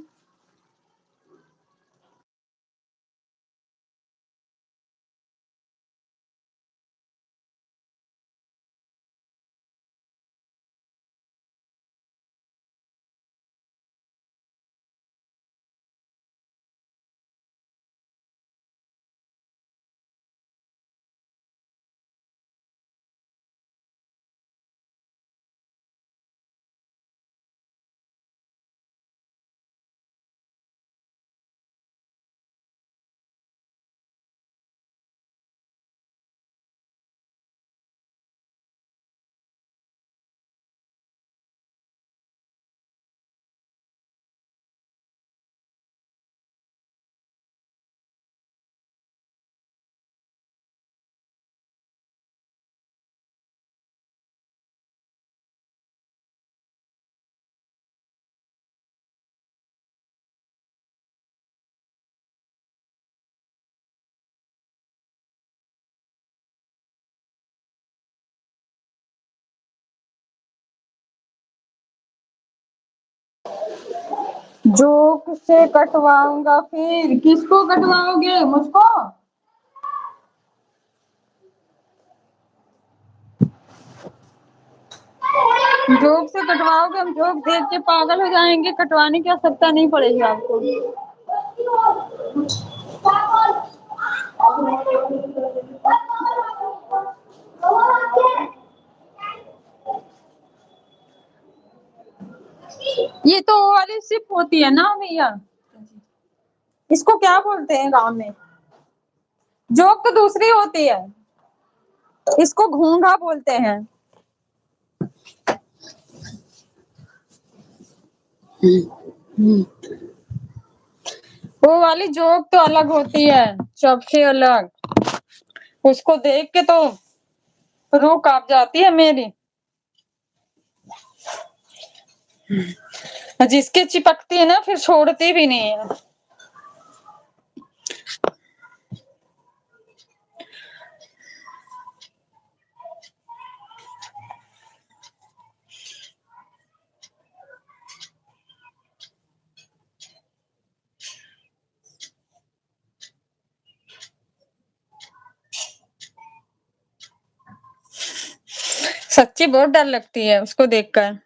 [SPEAKER 1] जोक से कटवाऊंगा, फिर किसको कटवाओगे? मुझको? जोक से कटवाओगे? हम जोक देख के पागल हो जाएंगे, कटवाने की आवश्यकता नहीं पड़ेगी आपको। ये तो वो वाली सिप होती है ना भैया, इसको क्या बोलते हैं गांव में? जोक तो दूसरी होती है, इसको घूंघा बोलते हैं। वो वाली जोक तो अलग होती है, सबसे अलग। उसको देख के तो रूह कांप जाती है मेरी। जिसके चिपकती है ना फिर छोड़ती भी नहीं है। सच्ची बहुत डर लगती है उसको देखकर।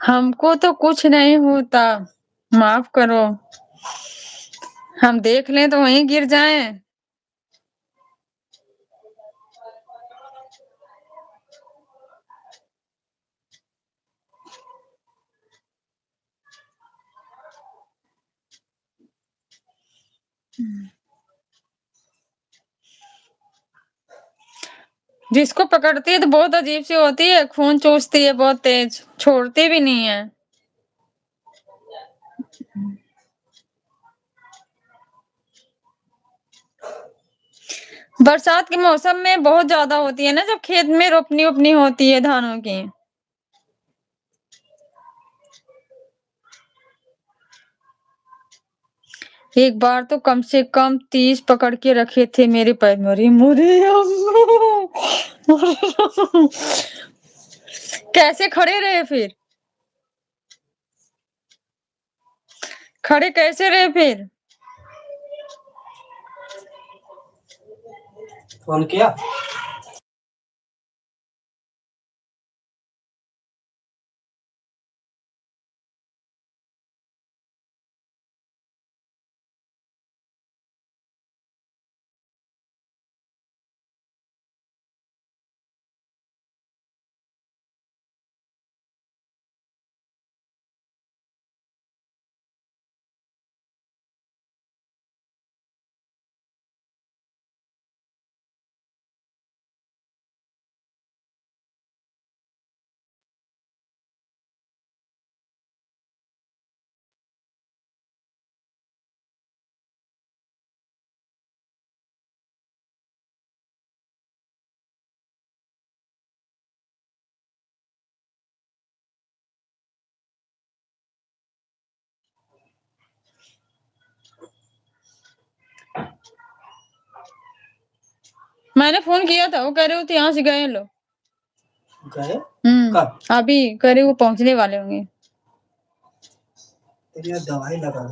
[SPEAKER 1] हमको तो कुछ नहीं होता, माफ करो। हम देख लें तो वहीं गिर जाएं। जिसको पकड़ती है तो बहुत अजीब सी होती है, खून चूसती है बहुत तेज, छोड़ती भी नहीं है। बरसात के मौसम में बहुत ज्यादा होती है ना, जब खेत में रोपनी उपनी होती है धानों की। एक बार तो कम से कम 30 पकड़ के रखे थे मेरे पैर। मरी मुरी कैसे खड़े रहे फिर? खड़े कैसे रहे फिर?
[SPEAKER 4] फोन किया?
[SPEAKER 1] मैंने फोन किया था, वो कह रहे थे यहाँ से गए हैं लोग।
[SPEAKER 4] गए? कब?
[SPEAKER 1] अभी कह रहे वो पहुंचने वाले होंगे।
[SPEAKER 4] तेरी यार दवाई लगा।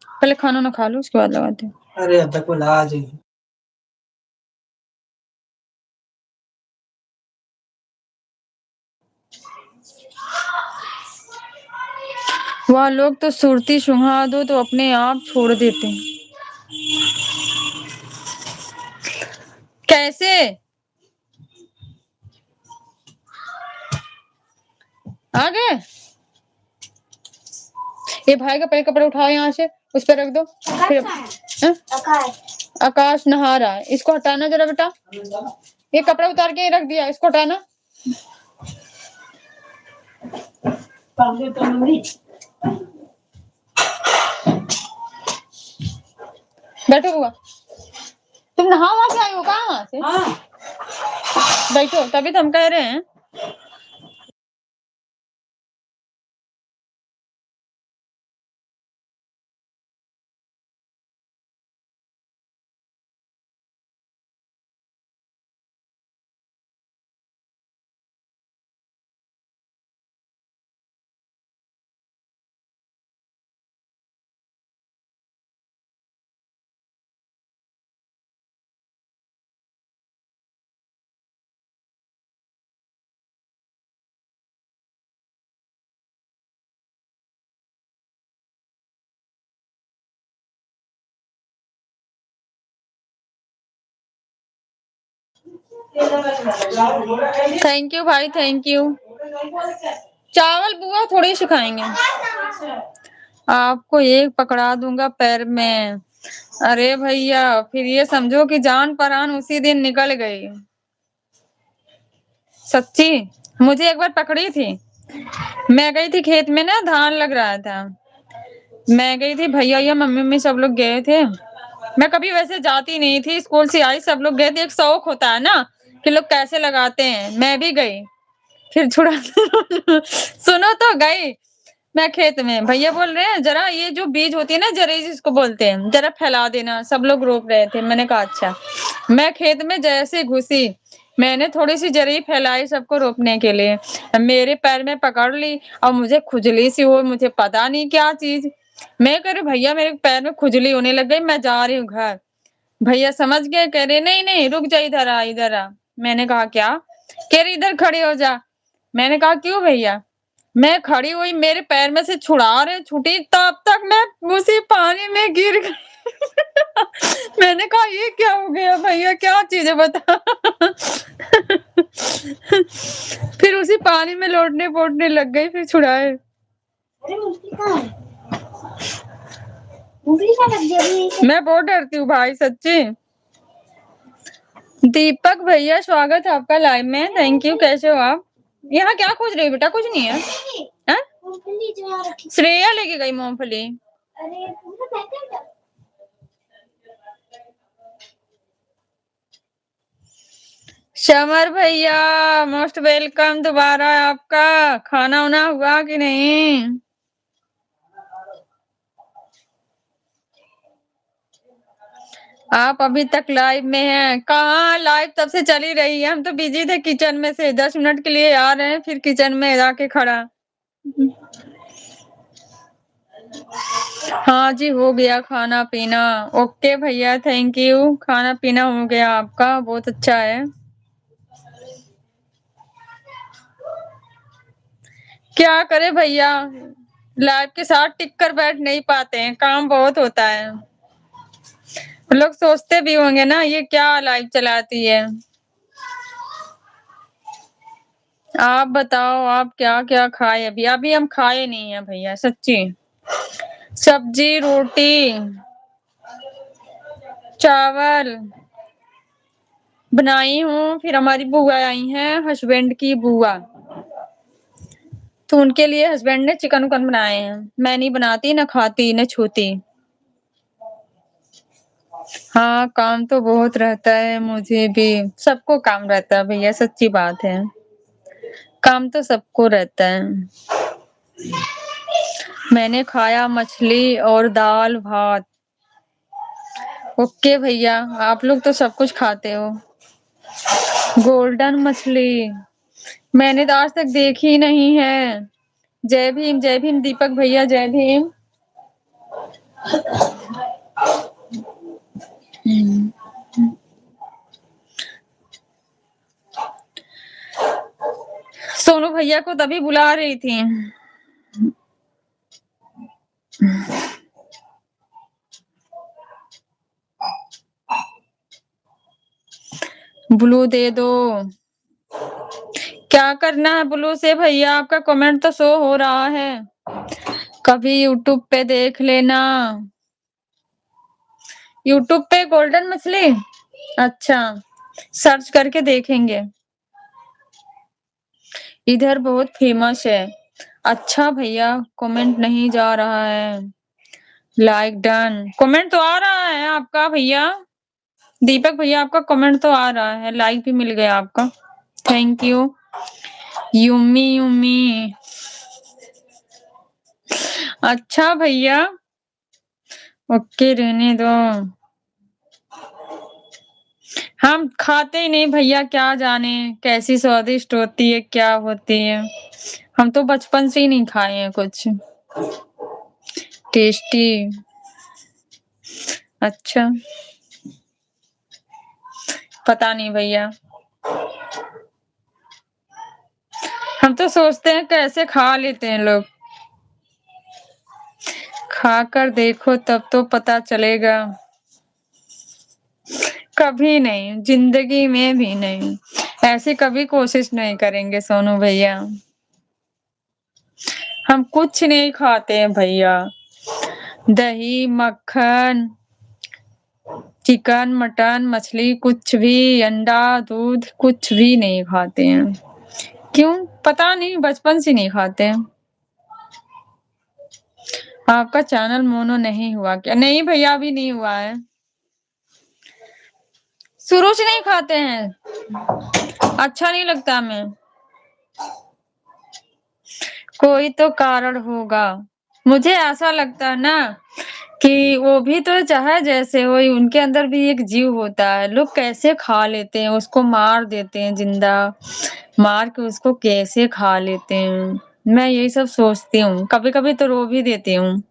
[SPEAKER 1] पहले खाना ना खा लो उसके बाद लगाते हैं।
[SPEAKER 4] अरे अब तक को ला जाइए।
[SPEAKER 1] वह लोग तो सुरती सुहा दो तो अपने आप छोड़ देते हैं। कैसे? आ गए? ये भाई का पहले कपड़े उठाओ यहाँ से, उस पर रख दो। फिर आकाश नहा रहा है, इसको हटाना जरा बेटा। ये कपड़ा उतार के रख दिया, इसको हटाना। बैठो बुआ। तुम नहा वहा के आई हो कहाँ वहां से? बैठो, तभी तो हम कह रहे हैं। थैंक यू भाई, थैंक यू। चावल बुआ थोड़ी सिखाएंगे, आपको एक पकड़ा दूंगा पैर में। अरे भैया फिर ये समझो कि जान परान उसी दिन निकल गई। सच्ची मुझे एक बार पकड़ी थी, मैं गई थी खेत में ना, धान लग रहा था, मैं गई थी, भैया या मम्मी मम्मी सब लोग गए थे। मैं कभी वैसे जाती नहीं थी, स्कूल से आई सब लोग गए थे, एक शौक होता है ना कि लोग कैसे लगाते हैं, मैं भी गई। फिर छुड़ा सुनो तो गई मैं खेत में, भैया बोल रहे हैं जरा ये जो बीज होती है ना, जरी जिसको बोलते हैं, जरा फैला देना, सब लोग रोप रहे थे। मैंने कहा अच्छा। मैं खेत में जैसे घुसी, मैंने थोड़ी सी जरी फैलाई सबको रोपने के लिए, मेरे पैर में पकड़ ली और मुझे खुजली सी हो, मुझे पता नहीं क्या चीज। मैं कह रही भैया मेरे पैर में खुजली होने लग गई, मैं जा रही हूँ घर। भैया समझ गए, कह रहे नहीं नहीं रुक जा, इधर आ इधर आ। मैंने कहा क्या? कह रही इधर खड़ी हो जा। मैंने कहा क्यों भैया? मैं खड़ी हुई, मेरे पैर में से छुड़ा रहे, छुटी तब तक मैं उसी पानी में गिर गई। मैंने कहा ये क्या हो गया भैया, क्या चीज है बता। फिर उसी पानी में लौटने पोटने लग गई, फिर छुड़ाए।
[SPEAKER 2] अरे मूर्ति कहाँ है? मूर्ति कहाँ लग गई?
[SPEAKER 1] मैं बहुत डरती हूँ भाई सच्ची। दीपक भैया स्वागत है आपका लाइव में, थैंक यू। कैसे हो आप? यहाँ क्या खोज रही हो बेटा? कुछ नहीं है। हाँ?
[SPEAKER 2] मूंगफली जो यहाँ रखी।
[SPEAKER 1] श्रेया लेके गई मूंगफली।
[SPEAKER 2] अरे पूरा पैकेट है।
[SPEAKER 1] समर भैया मोस्ट वेलकम दोबारा आपका। खाना वाना हुआ कि नहीं? आप अभी तक लाइव में हैं? कहाँ लाइव तब से चली रही है, हम तो बिजी थे किचन में से, 10 मिनट के लिए आ रहे हैं, फिर किचन में जाके खड़ा। हाँ जी हो गया खाना पीना। ओके भैया थैंक यू, खाना पीना हो गया आपका, बहुत अच्छा है। क्या करे भैया, लाइव के साथ टिक कर बैठ नहीं पाते हैं, काम बहुत होता है। लोग सोचते भी होंगे ना ये क्या लाइव चलाती है। आप बताओ आप क्या क्या खाए? अभी अभी हम खाए नहीं है भैया सच्ची। सब्जी रोटी चावल बनाई हूँ, फिर हमारी बुआ आई हैं, हस्बैंड की बुआ, तो उनके लिए हस्बैंड ने चिकन उकन बनाए हैं। मैं नहीं बनाती, न खाती न छूती। हाँ काम तो बहुत रहता है, मुझे भी, सबको काम रहता है भैया, सच्ची बात है, काम तो सबको रहता है। मैंने खाया मछली और दाल भात। ओके भैया, आप लोग तो सब कुछ खाते हो। गोल्डन मछली मैंने तो आज तक देखी नहीं है। जय भीम दीपक भैया, जय भीम। सोनू भैया को तभी बुला रही थी। ब्लू दे दो। क्या करना है ब्लू से भैया? आपका कमेंट तो शो हो रहा है, कभी यूट्यूब पे देख लेना। यूट्यूब पे गोल्डन मछली, अच्छा सर्च करके देखेंगे। इधर बहुत फेमस है। अच्छा भैया कमेंट नहीं जा रहा है, लाइक डन। कमेंट तो आ रहा है आपका भैया, दीपक भैया आपका कमेंट तो आ रहा है, लाइक भी मिल गया आपका, थैंक यू। युमी युमी, अच्छा भैया ओके रहने दो। हम खाते ही नहीं भैया, क्या जाने कैसी स्वादिष्ट होती है क्या होती है, हम तो बचपन से ही नहीं खाए हैं कुछ टेस्टी। अच्छा पता नहीं भैया, हम तो सोचते हैं कैसे खा लेते हैं लोग, खाकर देखो तब तो पता चलेगा। कभी नहीं, जिंदगी में भी नहीं। ऐसी कभी कोशिश नहीं करेंगे सोनू भैया। हम कुछ नहीं खाते हैं भैया। दही, मक्खन, चिकन, मटन, मछली, कुछ भी, अंडा, दूध, कुछ भी नहीं खाते हैं। क्यों? पता नहीं, बचपन से नहीं खाते हैं। आपका चैनल मोनो नहीं हुआ क्या? नहीं भैया, अभी नहीं हुआ है। शुरू से नहीं खाते हैं, अच्छा नहीं लगता हमें। कोई तो कारण होगा। मुझे ऐसा लगता है ना कि वो भी तो चाहे जैसे हो, उनके अंदर भी एक जीव होता है। लोग कैसे खा लेते हैं उसको, मार देते हैं जिंदा, मार के उसको कैसे खा लेते हैं। मैं यही सब सोचती हूँ, कभी कभी तो रो भी देती हूँ।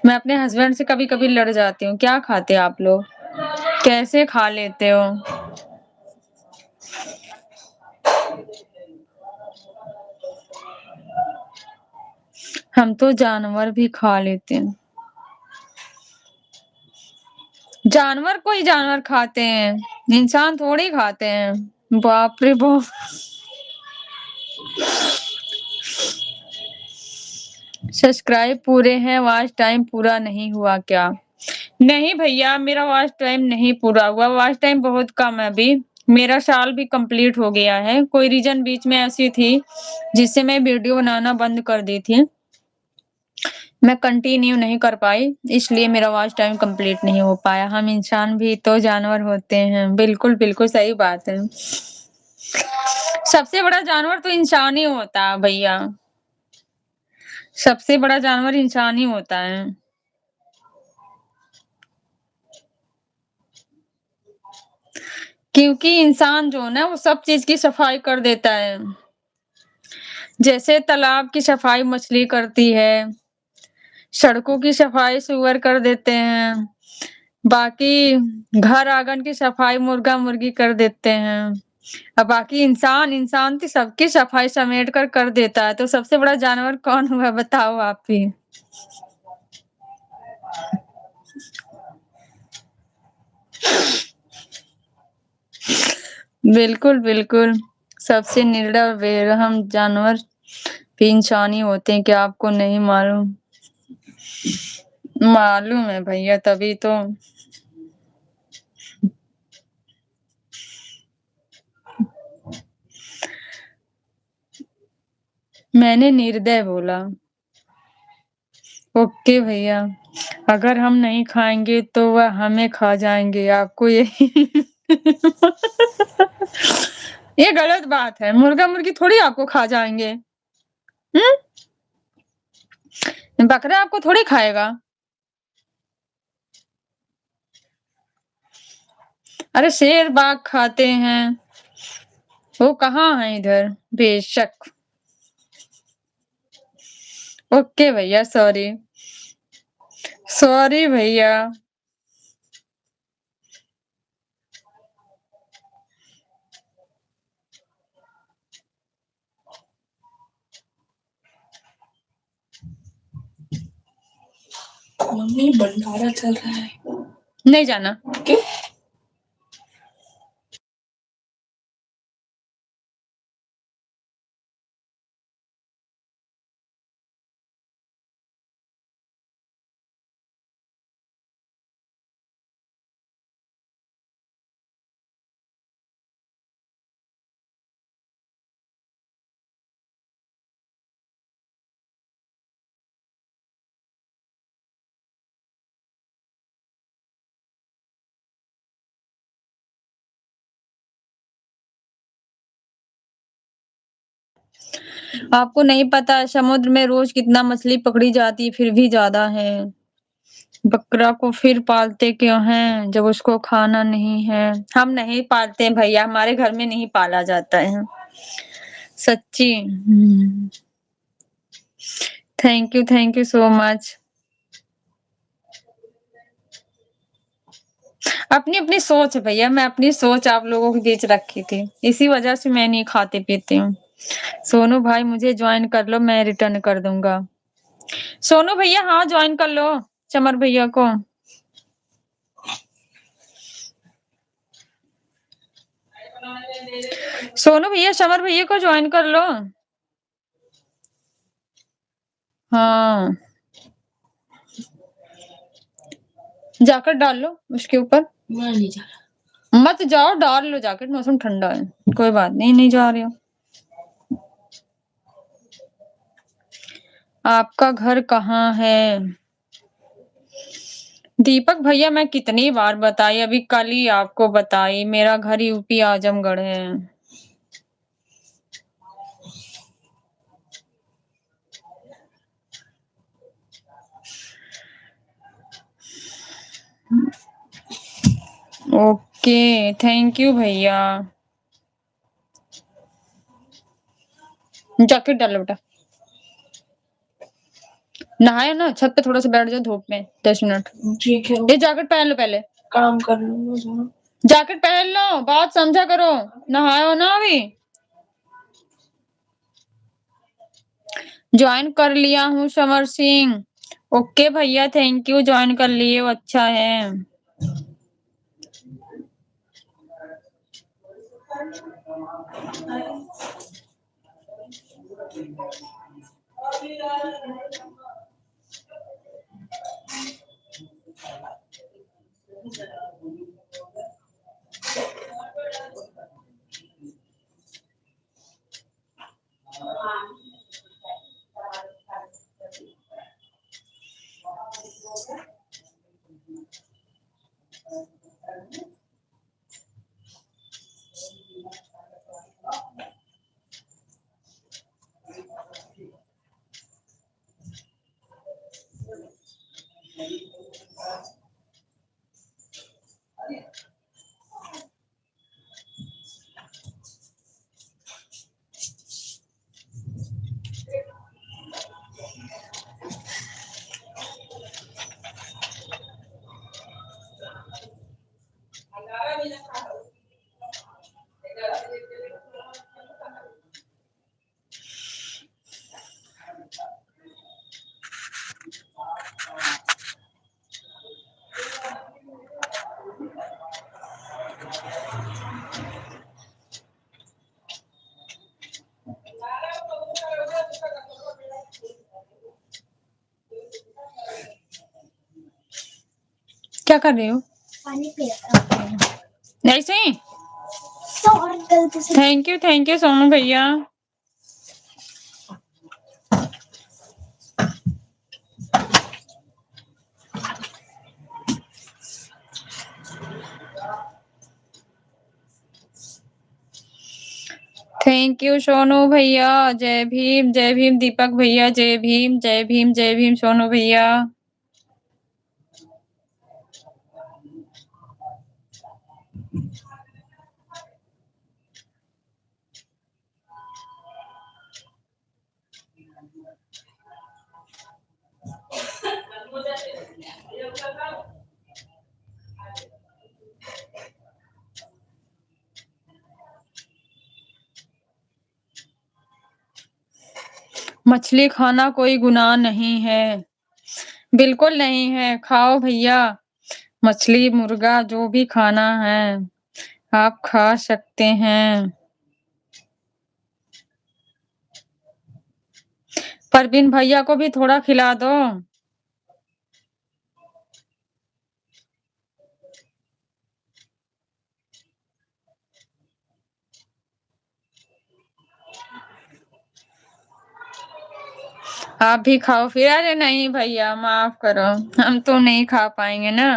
[SPEAKER 1] मैं अपने हस्बैंड से कभी कभी लड़ जाती हूँ, क्या खाते आप लोग, कैसे खा लेते हो। हम तो जानवर भी खा लेते हैं। जानवर को ही जानवर खाते हैं, इंसान थोड़ी खाते हैं। बाप रे बाप। सब्सक्राइब पूरे हैं, वॉच टाइम पूरा नहीं हुआ क्या? नहीं भैया, मेरा वॉच टाइम नहीं पूरा हुआ। वॉच टाइम बहुत कम है अभी। मेरा साल भी कंप्लीट हो गया है। कोई रीजन बीच में ऐसी थी जिससे मैं वीडियो बनाना बंद कर दी थी। मैं कंटिन्यू नहीं कर पाई, इसलिए मेरा वॉच टाइम कंप्लीट नहीं हो पाया। हम इंसान भी तो जानवर होते हैं। बिल्कुल बिल्कुल सही बात है। सबसे बड़ा जानवर तो इंसान ही होता है भैया। सबसे बड़ा जानवर इंसान ही होता है। क्योंकि इंसान जो है ना, वो सब चीज की सफाई कर देता है। जैसे तालाब की सफाई मछली करती है, सड़कों की सफाई सुअर कर देते हैं, बाकी घर आंगन की सफाई मुर्गा मुर्गी कर देते हैं। अब बाकी इंसान इंसान तो सबकी सफाई समेट कर देता है। तो सबसे बड़ा जानवर कौन हुआ, बताओ आप ही। बिल्कुल बिल्कुल, सबसे निर्दय बेरहम जानवर भी इंसान ही होते हैं। क्या आपको नहीं मालूम? मालूम है भैया, तभी तो। मैंने निर्दय बोला। ओके भैया, अगर हम नहीं खाएंगे तो वह हमें खा जाएंगे। आपको यही ये गलत बात है। मुर्गा मुर्गी थोड़ी आपको खा जाएंगे। बकरा आपको थोड़ी खाएगा। अरे शेर बाघ खाते हैं, वो कहाँ है इधर। बेशक। ओके भैया, सॉरी सॉरी भैया।
[SPEAKER 5] मम्मी भंडारा चल रहा है।
[SPEAKER 1] नहीं जाना।
[SPEAKER 5] क्यों?
[SPEAKER 1] आपको नहीं पता समुद्र में रोज कितना मछली पकड़ी जाती है, फिर भी ज्यादा है। बकरा को फिर पालते क्यों हैं जब उसको खाना नहीं है? हम नहीं पालते भैया, हमारे घर में नहीं पाला जाता है सच्ची। Thank you so much. अपनी अपनी सोच है भैया, मैं अपनी सोच आप लोगों के बीच रखी थी, इसी वजह से मैं नहीं खाती पीती हूँ। सोनू भाई मुझे ज्वाइन कर लो, मैं रिटर्न कर दूंगा। सोनू भैया हाँ, ज्वाइन कर लो चमर भैया को। सोनू भैया समर भैया को ज्वाइन कर लो। हाँ जैकेट डाल लो उसके ऊपर।
[SPEAKER 3] मैं नहीं जा
[SPEAKER 1] मत जाओ, डाल लो जैकेट, मौसम ठंडा है। कोई बात नहीं, नहीं जा रहे हो। आपका घर कहाँ है? दीपक भैया मैं कितनी बार बताई, अभी कल ही आपको बताई, मेरा घर यूपी आजमगढ़ है। ओके थैंक यू भैया। जैकेट डालो बेटा। नहाया ना, छत पे थोड़ा सा बैठ जाओ धूप में 10 मिनट।
[SPEAKER 3] ठीक है
[SPEAKER 1] ये जैकेट पहन लो पहले।
[SPEAKER 3] काम कर लूंगा।
[SPEAKER 1] जैकेट पहन लो, बात समझा करो। नहाया हो ना अभी? ज्वाइन कर लिया हूँ समर सिंह। ओके भैया थैंक यू, ज्वाइन कर लिए हो, अच्छा है। क्या कर रहे हो?
[SPEAKER 2] पानी पी रहा हूँ।
[SPEAKER 1] ऐसे ही।
[SPEAKER 2] सॉरी गलती से।
[SPEAKER 1] थैंक यू सोनू भैया। थैंक यू सोनू भैया। जय भीम दीपक भैया, जय भीम जय भीम जय भीम सोनू भैया। मछली खाना कोई गुनाह नहीं है। बिल्कुल नहीं है, खाओ भैया। मछली मुर्गा जो भी खाना है आप खा सकते हैं। परवीन भैया को भी थोड़ा खिला दो। आप भी खाओ फिर। अरे नहीं भैया माफ करो, हम तो नहीं खा पाएंगे ना।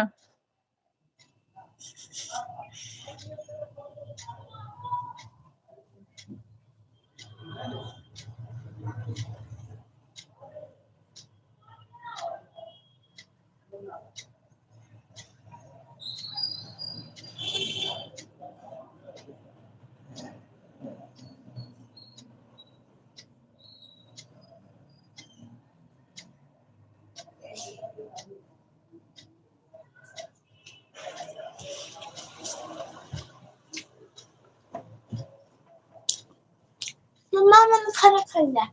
[SPEAKER 2] मम्मा मैंने खाना खा लिया।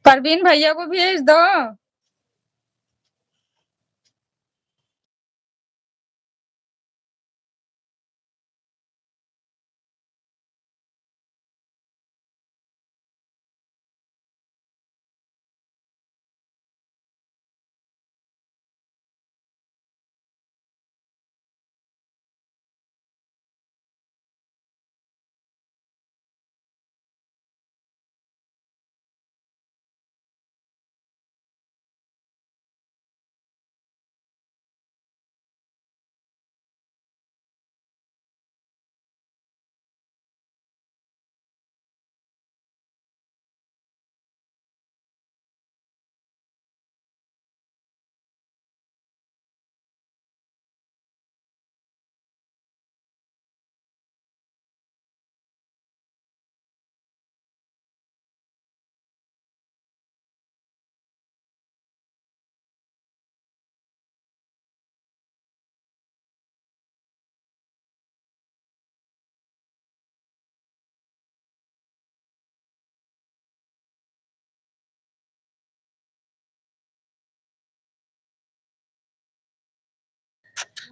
[SPEAKER 1] परवीन भैया को भेज दो।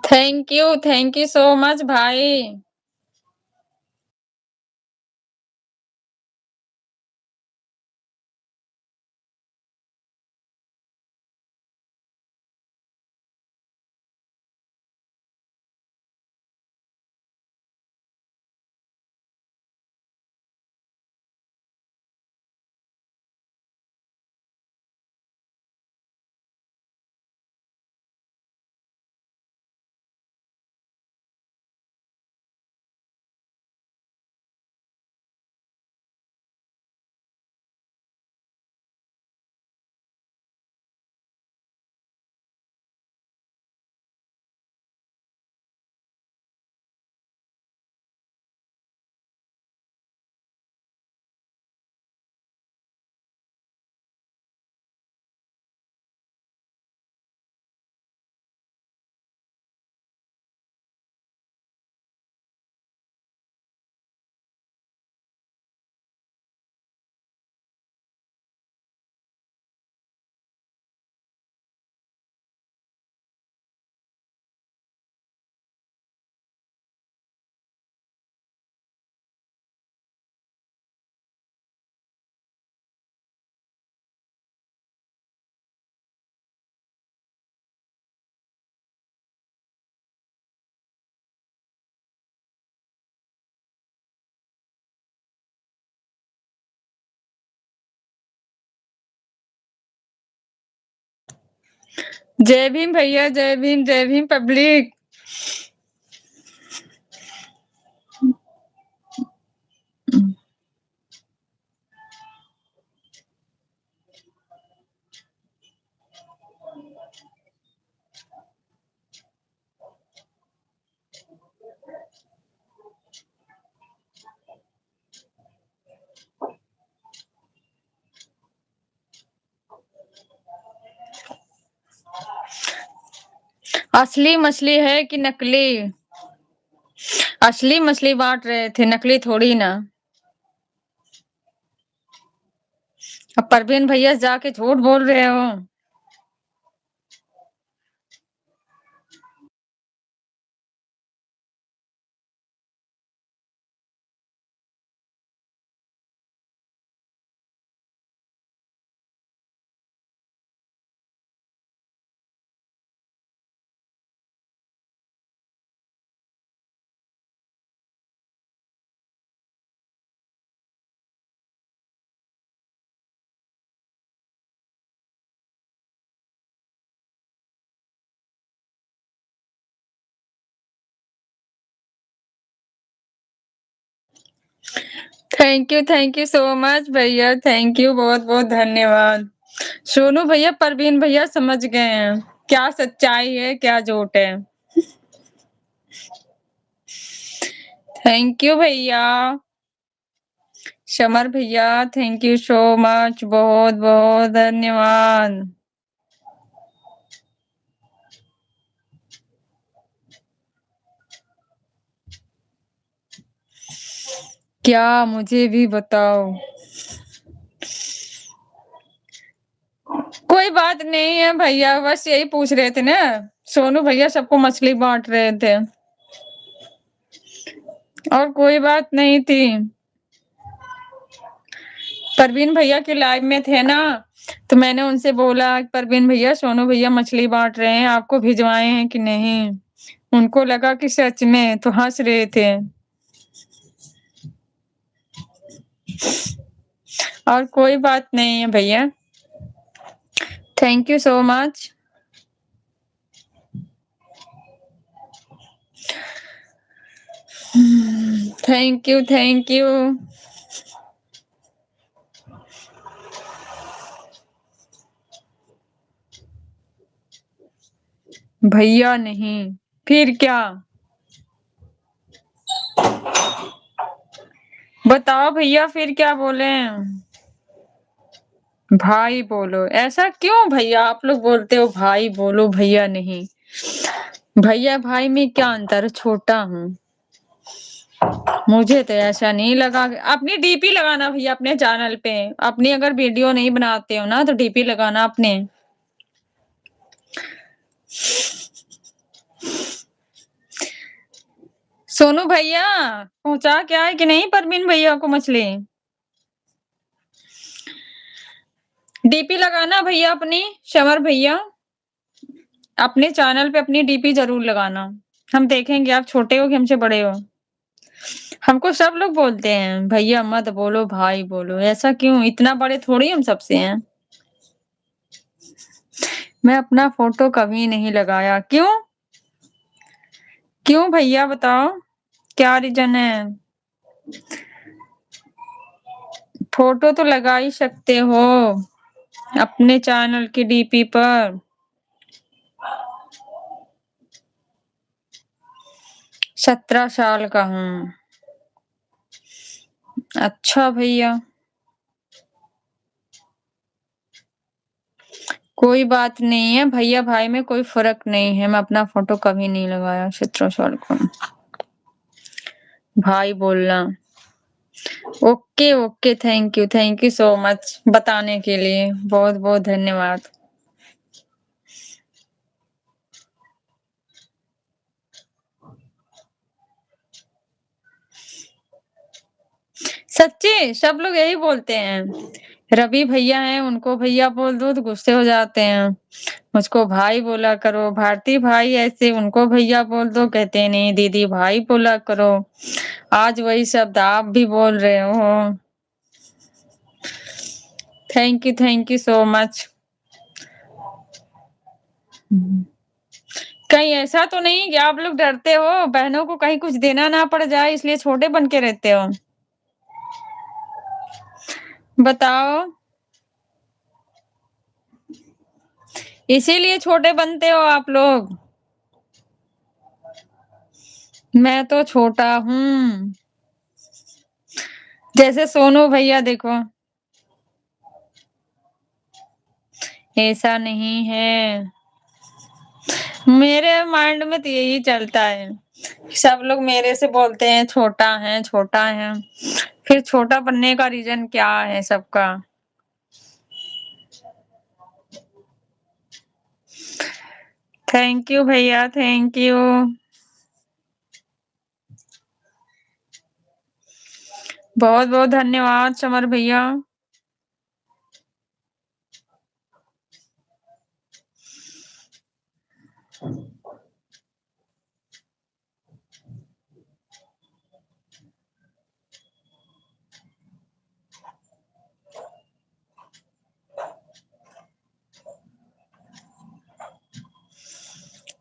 [SPEAKER 1] थैंक यू सो मच भाई। जय भीम भैया, जय भीम पब्लिक। असली मछली है कि नकली? असली मछली बांट रहे थे, नकली थोड़ी ना। अब परवीन भैया जाके झूठ बोल रहे हो। थैंक यू सो मच भैया, थैंक यू, बहुत बहुत धन्यवाद। सोनू भैया, परवीन भैया समझ गए हैं क्या सच्चाई है क्या झूठ है। थैंक यू भैया। समर भैया, थैंक यू सो मच, बहुत बहुत धन्यवाद। क्या मुझे भी बताओ। बात नहीं है भैया, बस यही पूछ रहे थे ना, सोनू भैया सबको मछली बांट रहे थे और कोई बात नहीं थी। परवीन भैया के लाइव में थे ना, तो मैंने उनसे बोला परवीन भैया सोनू भैया मछली बांट रहे हैं, आपको भिजवाए हैं कि नहीं। उनको लगा कि सच में, तो हंस रहे थे। और कोई बात नहीं है भैया, thank you so much. Thank you thank you. भैया नहीं, फिर क्या? बताओ भैया, फिर क्या बोले? भाई बोलो, ऐसा क्यों भैया आप लोग बोलते हो भाई बोलो भैया नहीं? भैया भाई में क्या अंतर है? छोटा हूँ, मुझे तो ऐसा नहीं लगा। अपनी डीपी लगाना भैया अपने चैनल पे, अपनी अगर वीडियो नहीं बनाते हो ना तो डीपी लगाना अपने। सोनू भैया पहुंचा क्या है कि नहीं परवीन भैया को मछली? डीपी लगाना भैया अपनी, शमर भैया अपने चैनल पे अपनी डीपी जरूर लगाना। हम देखेंगे आप छोटे हो कि हमसे बड़े हो। हमको सब लोग बोलते हैं भैया मत बोलो भाई बोलो, ऐसा क्यों? इतना बड़े थोड़ी हम सबसे हैं। मैं अपना फोटो कभी नहीं लगाया, क्यों? क्यों भैया बताओ, क्या रीजन है? फोटो तो लगा ही सकते हो अपने चैनल की डीपी पर। 17 साल का हूँ। अच्छा भैया, कोई बात नहीं है भैया भाई में कोई फर्क नहीं है। मैं अपना फोटो कभी नहीं लगाया 17 साल का। भाई बोलना। Okay okay, thank you so much बताने के लिए, बहुत बहुत धन्यवाद। सच्ची सब लोग यही बोलते हैं। रवि भैया हैं, उनको भैया बोल दो तो गुस्से हो जाते हैं। मुझको भाई बोला करो। भारती भाई ऐसे, उनको भैया बोल दो, कहते हैं नहीं दीदी भाई बोला करो। आज वही शब्द आप भी बोल रहे हो। Thank you so much. कहीं ऐसा तो नहीं कि आप लोग डरते हो बहनों को कहीं कुछ देना ना पड़ जाए, इसलिए छोटे बन के रहते हो? बताओ, इसीलिए छोटे बनते हो आप लोग? मैं तो छोटा हूँ, जैसे सोनू भैया देखो। ऐसा नहीं है, मेरे माइंड में तो यही चलता है। सब लोग मेरे से बोलते हैं छोटा है छोटा है, फिर छोटा बनने का रीजन क्या है सबका? थैंक यू भैया, थैंक यू। बहुत बहुत धन्यवाद समर भैया।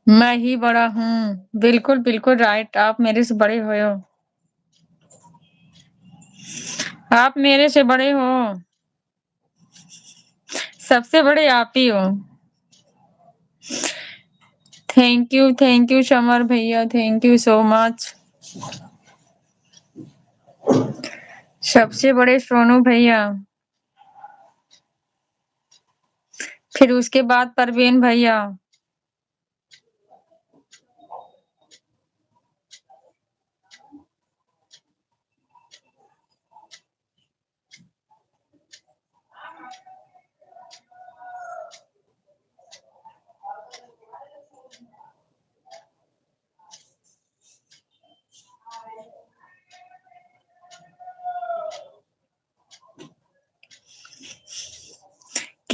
[SPEAKER 1] मैं ही बड़ा हूँ, बिल्कुल बिल्कुल राइट, आप मेरे से बड़े हो। आप मेरे से बड़े हो, सबसे बड़े आप ही हो। थैंक यू समर भैया, थैंक यू सो मच। सबसे बड़े सोनू भैया, फिर उसके बाद परवीन भैया।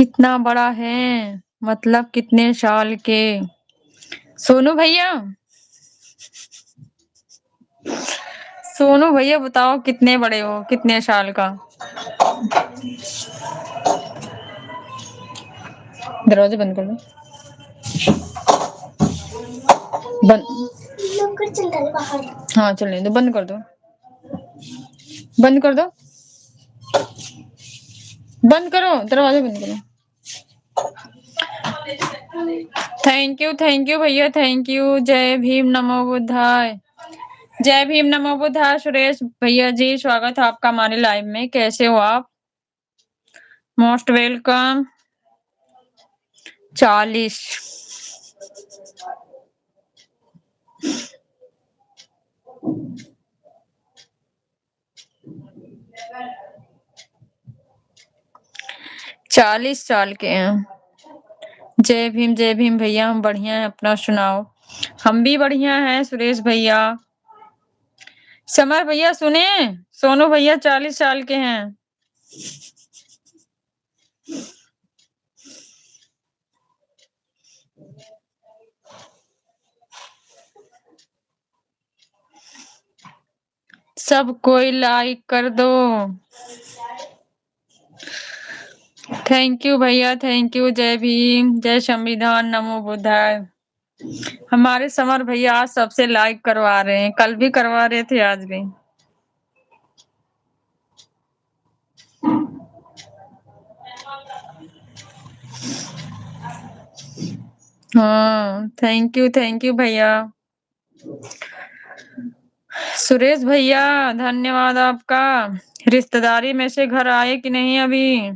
[SPEAKER 1] कितना बड़ा है, मतलब कितने साल के? सोनू भैया, सोनू भैया बताओ कितने बड़े हो, कितने साल का? दरवाजा बंद कर दो। बंद।
[SPEAKER 2] लोग कर चल रहे बाहर।
[SPEAKER 1] हाँ चलने दो, बंद कर दो, बंद कर दो, बंद करो, दरवाजा बंद करो। थैंक यू भैया, थैंक यू। जय भीम नमो बुद्धाय, जय भीम नमो बुद्धाय। सुरेश भैया जी, स्वागत है आपका हमारे लाइव में। कैसे हो आप? Most welcome. 40। चालीस साल के हैं। जय भीम भैया। हम बढ़िया हैं, अपना सुनाओ। हम भी बढ़िया हैं सुरेश भैया। समर भैया सुने, सोनू भैया 40 साल के हैं। सब कोई लाइक कर दो। थैंक यू भैया, थैंक यू। जय भीम, जय संविधान, नमो बुद्धाय। हमारे समर भैया आज सबसे लाइक करवा रहे हैं, कल भी करवा रहे थे, आज भी। हाँ थैंक यू भैया। सुरेश भैया धन्यवाद आपका। रिश्तेदारी में से घर आए कि नहीं अभी?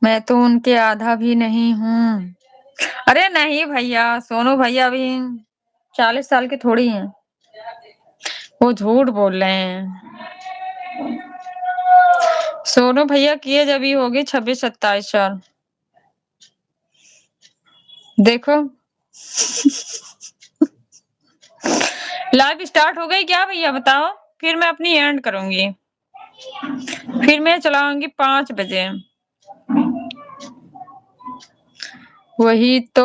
[SPEAKER 1] मैं तो उनके आधा भी नहीं हूँ। अरे नहीं भैया, सोनू भैया भी 40 साल के थोड़ी हैं, वो झूठ बोल रहे हैं। सोनू भैया किए जब ही होगी 26-27 साल। देखो लाइव स्टार्ट हो गई क्या भैया बताओ, फिर मैं अपनी एंड करूंगी, फिर मैं चलाऊंगी 5 बजे। वही तो।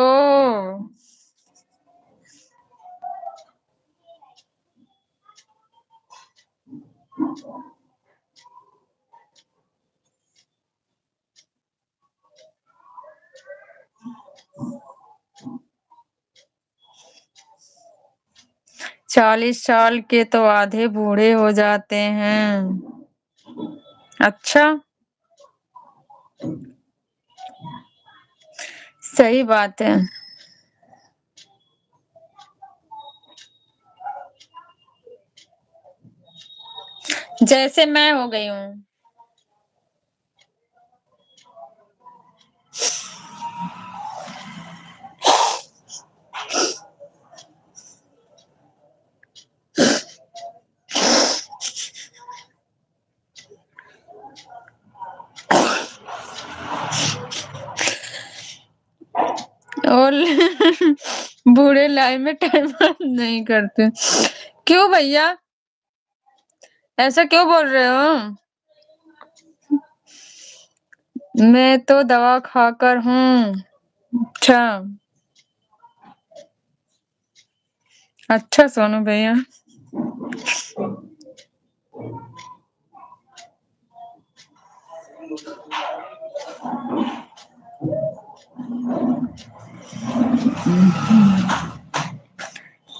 [SPEAKER 1] 40 साल के तो आधे बूढ़े हो जाते हैं। अच्छा, सही बात है। जैसे मैं हो गई हूँ। और बूढ़े लाइफ में टाइम पास नहीं करते। क्यों भैया, ऐसा क्यों बोल रहे हो? मैं तो दवा खाकर हूँ। अच्छा अच्छा सोनू भैया।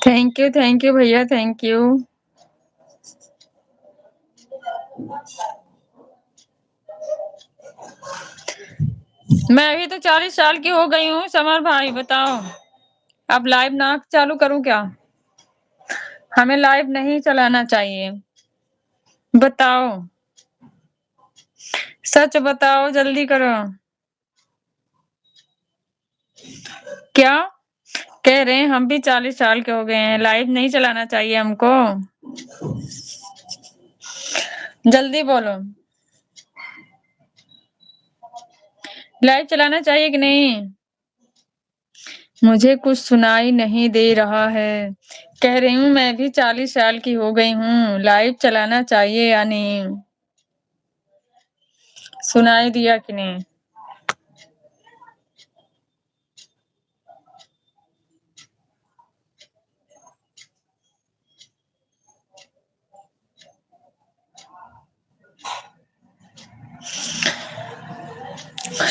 [SPEAKER 1] थैंक यू भैया, थैंक यू। मैं अभी तो 40 साल की हो गई हूँ। समर भाई बताओ, अब लाइव ना चालू करूँ क्या? हमें लाइव नहीं चलाना चाहिए। बताओ, सच बताओ, जल्दी करो। क्या कह रहे हैं? हम भी 40 साल के हो गए हैं, लाइव नहीं चलाना चाहिए हमको? जल्दी बोलो, लाइव चलाना चाहिए कि नहीं? मुझे कुछ सुनाई नहीं दे रहा है। कह रही हूँ मैं भी 40 साल की हो गई हूँ, लाइव चलाना चाहिए या नहीं? सुनाई दिया कि नहीं?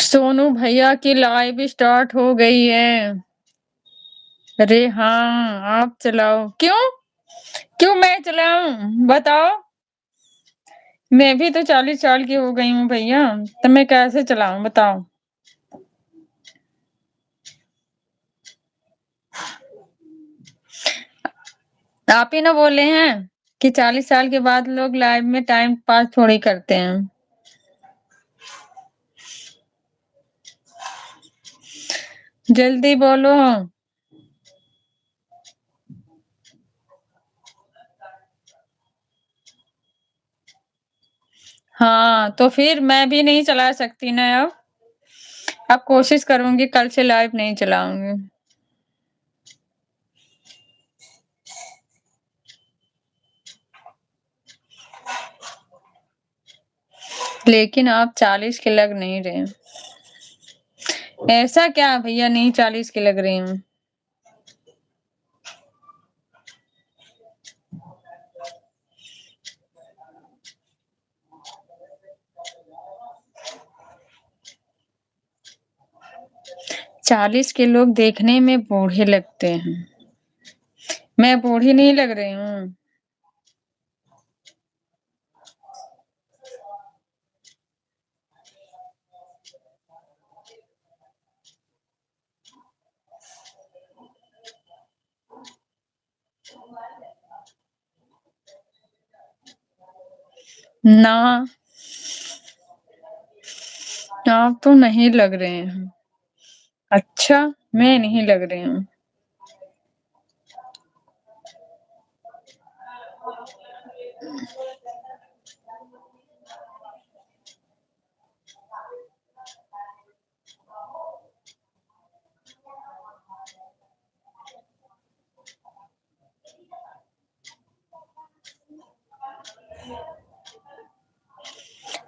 [SPEAKER 1] सोनू भैया की लाइव स्टार्ट हो गई है। अरे हाँ, आप चलाओ। क्यों क्यों मैं चलाऊं, बताओ। मैं भी तो 40 साल की हो गई हूँ भैया, तो मैं कैसे चलाऊं, बताओ। आप ही ना बोले हैं कि 40 साल के बाद लोग लाइव में टाइम पास थोड़ी करते हैं। जल्दी बोलो। हाँ, तो फिर मैं भी नहीं चला सकती ना अब कोशिश करूंगी, कल से लाइव नहीं चलाऊंगी। लेकिन आप 40 के लग नहीं रहे। ऐसा क्या भैया, नहीं 40 की लग रही हूँ। चालीस के लोग देखने में बूढ़े लगते हैं। मैं बूढ़ी नहीं लग रही हूँ। ना, आप तो नहीं लग रहे हैं। अच्छा, मैं नहीं लग रही हूँ।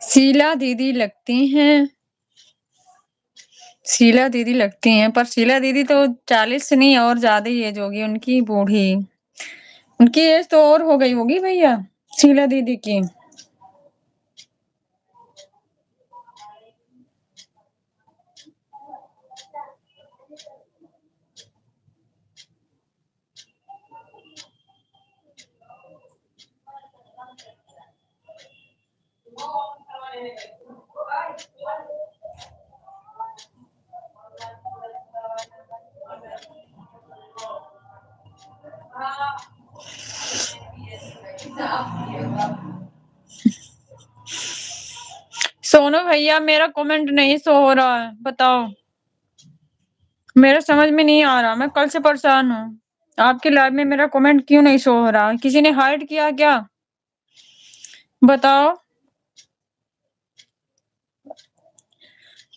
[SPEAKER 1] शीला दीदी लगती हैं। शीला दीदी लगती हैं, पर शीला दीदी तो 40 से नहीं और ज्यादा ही एज होगी उनकी, बूढ़ी। उनकी एज तो और हो गई होगी भैया, शीला दीदी की। सोनू भैया, मेरा कमेंट नहीं शो हो रहा है, बताओ। मेरा समझ में नहीं आ रहा, मैं कल से परेशान हूँ। आपके लाइव में मेरा कमेंट क्यों नहीं शो हो रहा? किसी ने हाइड किया क्या, बताओ।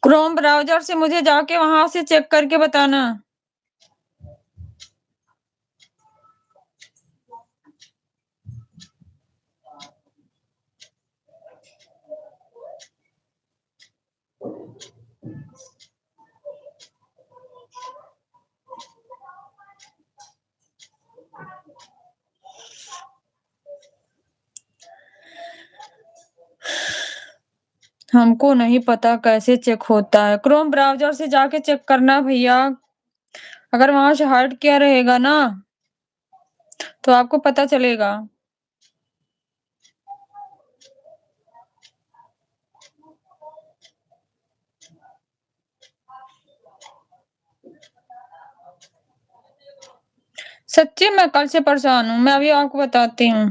[SPEAKER 1] क्रोम ब्राउजर से मुझे जाके वहां से चेक करके बताना। हमको नहीं पता कैसे चेक होता है। क्रोम ब्राउजर से जाके चेक करना भैया। अगर वहां से हाइड किया रहेगा ना तो आपको पता चलेगा। सच्ची मैं कल से परेशान हूँ, मैं अभी आपको बताती हूँ।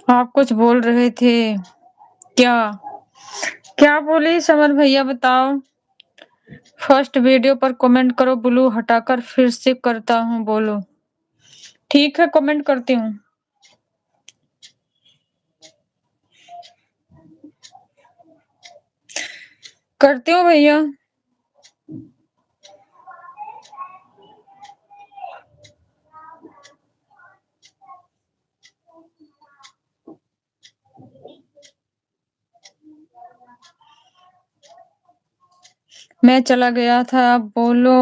[SPEAKER 1] आप कुछ बोल रहे थे क्या? क्या बोली समर भैया बताओ? फर्स्ट वीडियो पर कमेंट करो, ब्लू हटाकर फिर से करता हूँ, बोलो। ठीक है, कमेंट करती हूँ। करती हूँ भैया। मैं चला गया था, अब बोलो।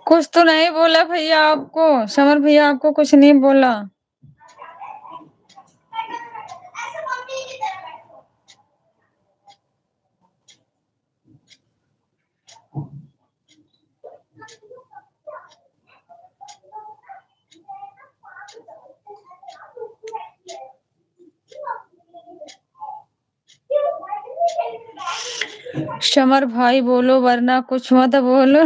[SPEAKER 1] कुछ तो नहीं बोला भैया आपको, समर भैया आपको कुछ नहीं बोला। समर भाई बोलो, वरना कुछ मत बोलो।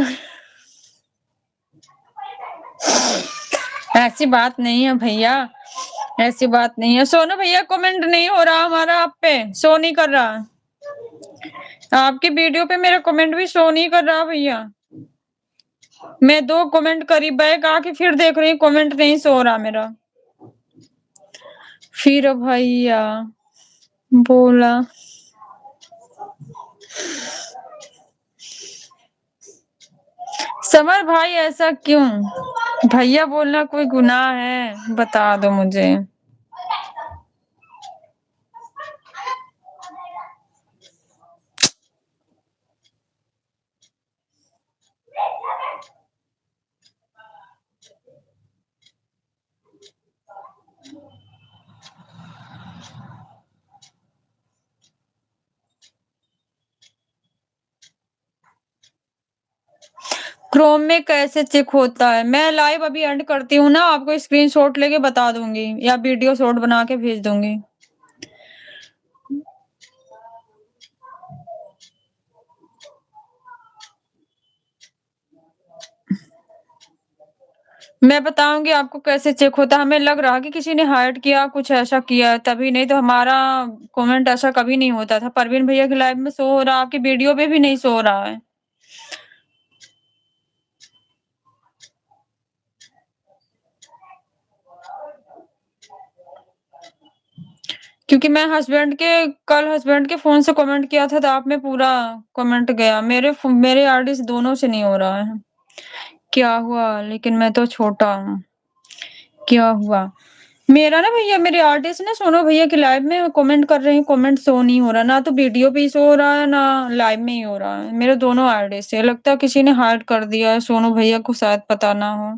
[SPEAKER 1] ऐसी बात नहीं है भैया, ऐसी बात नहीं है। सोनू भैया कमेंट नहीं हो रहा हमारा, आप पे शो नहीं कर रहा। आपकी वीडियो पे मेरा कमेंट भी शो नहीं कर रहा भैया। मैं 2 कमेंट करी, बैक आके फिर देख रही हूँ, कमेंट नहीं शो हो रहा मेरा। फिर भैया बोला समर भाई ऐसा क्यों? भैया बोलना कोई गुनाह है? बता दो मुझे। क्रोम में कैसे चेक होता है? मैं लाइव अभी एंड करती हूँ ना, आपको स्क्रीनशॉट लेके बता दूंगी या वीडियो शॉट बना के भेज दूंगी। मैं बताऊंगी आपको कैसे चेक होता है। हमें लग रहा कि किसी ने हाइड किया, कुछ ऐसा किया तभी, नहीं तो हमारा कमेंट ऐसा कभी नहीं होता था। परवीन भैया के लाइव में शो हो रहा, आपकी वीडियो पे भी नहीं शो हो रहा है। क्योंकि मैं कल हस्बैंड के फोन से कमेंट किया था, तो आप में पूरा कमेंट गया। मेरे आईडी दोनों से नहीं हो रहा है, क्या हुआ? लेकिन मैं तो छोटा हूँ, क्या हुआ? मेरा ना भैया, मेरे आर्टिस्ट ना सोनू भैया के लाइव में कमेंट कर रही हूँ, कमेंट शो नहीं हो रहा, ना तो वीडियो पे शो हो रहा है ना लाइव में ही हो रहा है। मेरे दोनों आर्टिस्ट से लगता है किसी ने हाइड कर दिया है, सोनू भैया को शायद पता ना हो।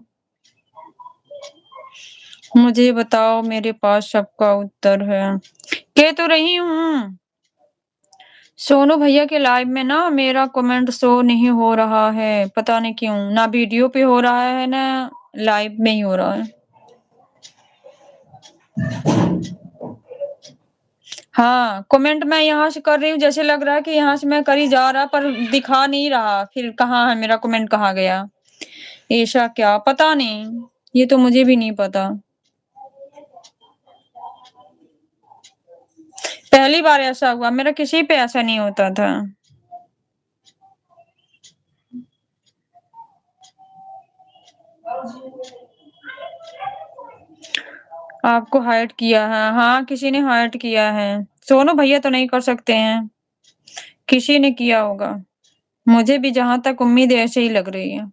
[SPEAKER 1] मुझे बताओ, मेरे पास सबका उत्तर है। कह तो रही हूँ, सोनू भैया के लाइव में ना मेरा कमेंट शो नहीं हो रहा है, पता नहीं क्यों। ना वीडियो पे हो रहा है ना लाइव में ही हो रहा है। हाँ, कमेंट मैं यहाँ से कर रही हूँ, जैसे लग रहा है कि यहाँ से मैं करी जा रहा, पर दिखा नहीं रहा। फिर कहाँ है मेरा कमेंट, कहाँ गया? ऐसा क्या, पता नहीं, ये तो मुझे भी नहीं पता। पहली बार ऐसा हुआ, मेरा किसी पे ऐसा नहीं होता था। आपको हाइड किया है? हाँ, किसी ने हाइड किया है। सोनू भैया तो नहीं कर सकते हैं, किसी ने किया होगा। मुझे भी जहां तक उम्मीद है ऐसे ही लग रही है।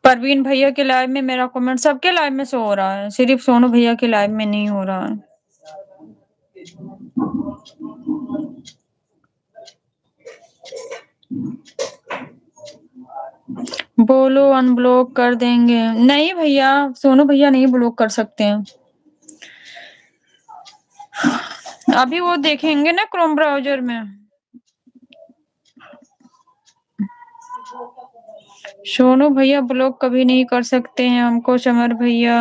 [SPEAKER 1] परवीन भैया के लाइव में मेरा कमेंट सबके लाइव में शो हो रहा है, सिर्फ सोनू भैया के लाइव में नहीं हो रहा है। बोलो, अनब्लॉक कर देंगे? नहीं भैया, सोनू भैया नहीं ब्लॉक कर सकते हैं। अभी वो देखेंगे ना क्रोम ब्राउजर में। सोनू भैया ब्लॉक कभी नहीं कर सकते हैं हमको समर भैया।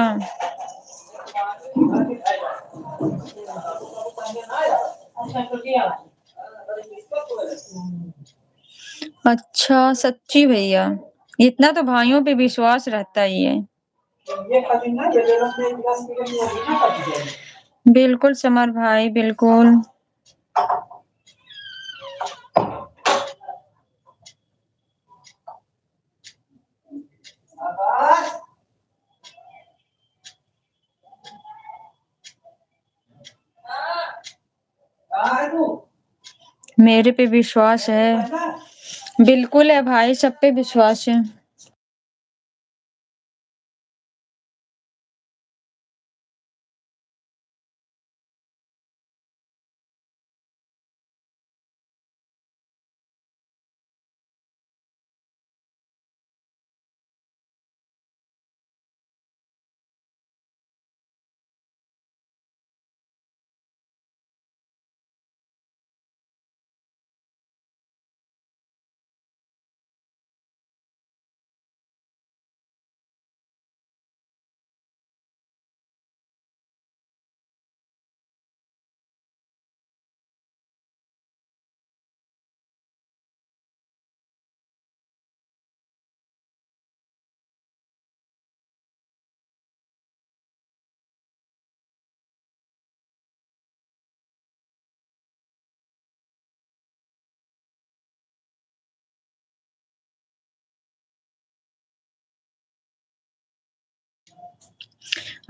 [SPEAKER 1] अच्छा सच्ची भैया, इतना तो भाइयों पे विश्वास रहता ही है। बिल्कुल समर भाई बिल्कुल। मेरे पे विश्वास है, बिल्कुल है भाई, सब पे विश्वास है।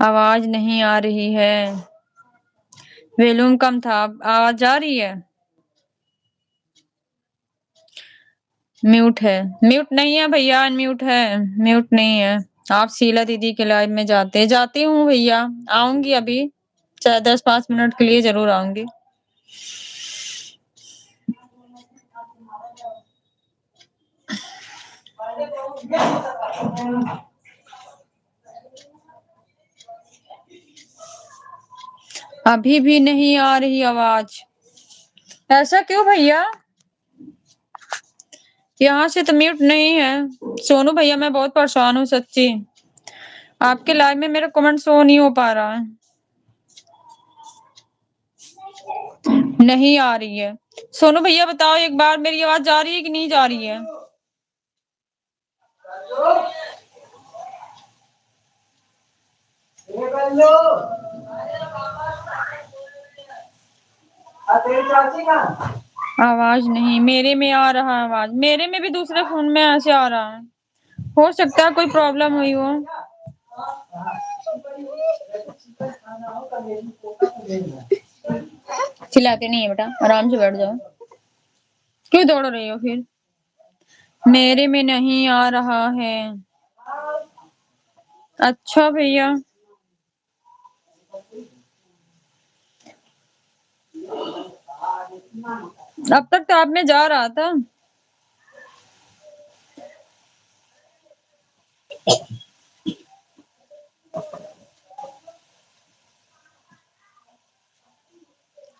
[SPEAKER 1] आवाज नहीं आ रही है, वॉल्यूम कम था, आवाज आ रही है। म्यूट है, म्यूट नहीं है भैया, अनम्यूट है, म्यूट नहीं है। आप शीला दीदी के लाइव में जाती हूँ भैया, आऊंगी अभी, चाहे 10-5 मिनट के लिए जरूर आऊंगी। अभी भी नहीं आ रही आवाज, ऐसा क्यों भैया? यहाँ से तो म्यूट नहीं है। सोनू भैया मैं बहुत परेशान हूँ सच्ची, आपके लाइव में मेरा कमेंट शो नहीं हो पा रहा है, नहीं आ रही है। सोनू भैया बताओ एक बार, मेरी आवाज जा रही है कि नहीं जा रही है? आवाज नहीं, मेरे में आ रहा है आवाज, मेरे में भी दूसरे फोन में ऐसे आ रहा है, हो सकता है कोई प्रॉब्लम हुई हो। चिल्लाते नहीं है बेटा, आराम से बैठ जाओ, क्यों दौड़ रही हो फिर? मेरे में नहीं आ रहा है। अच्छा भैया, अब तक तो आप में जा रहा था।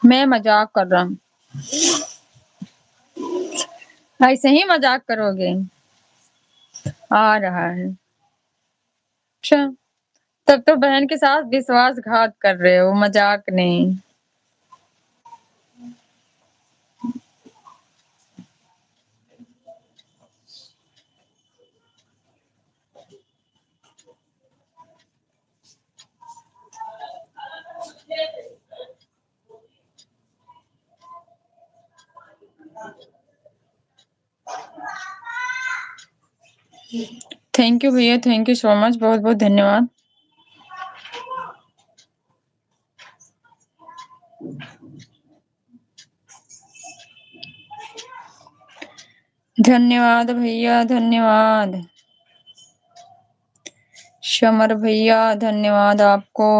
[SPEAKER 1] मैं मजाक कर रहा हूँ, ऐसे ही मजाक करोगे? आ रहा है, अच्छा, तब तो बहन के साथ विश्वासघात कर रहे हो, मजाक नहीं। थैंक यू भैया, थैंक यू सो मच, बहुत बहुत धन्यवाद। धन्यवाद भैया, धन्यवाद समर भैया, धन्यवाद आपको।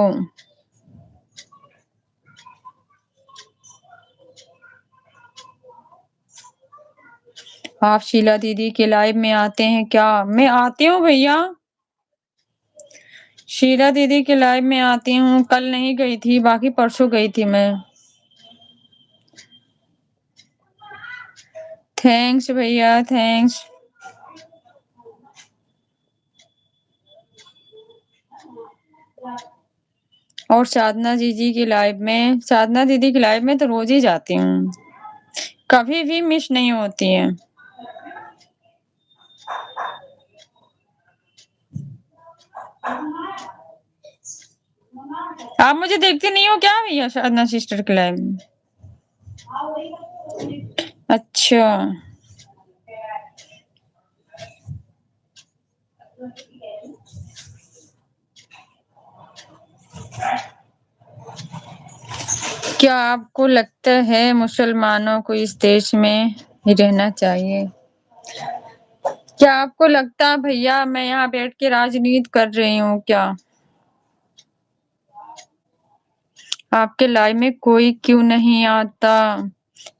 [SPEAKER 1] आप शीला दीदी के लाइव में आते हैं क्या? मैं आती हूँ भैया, शीला दीदी के लाइव में आती हूँ, कल नहीं गई थी, बाकी परसों गई थी मैं। थैंक्स भैया, थैंक्स। और साधना दीदी की लाइव में तो रोज ही जाती हूँ, कभी भी मिस नहीं होती है। आप मुझे देखते नहीं हो क्या भैया साधना सिस्टर के लाइव में? अच्छा, क्या आपको लगता है मुसलमानों को इस देश में ही रहना चाहिए? क्या आपको लगता है भैया मैं यहाँ बैठ के राजनीति कर रही हूँ क्या? आपके लाइव में कोई क्यों नहीं आता?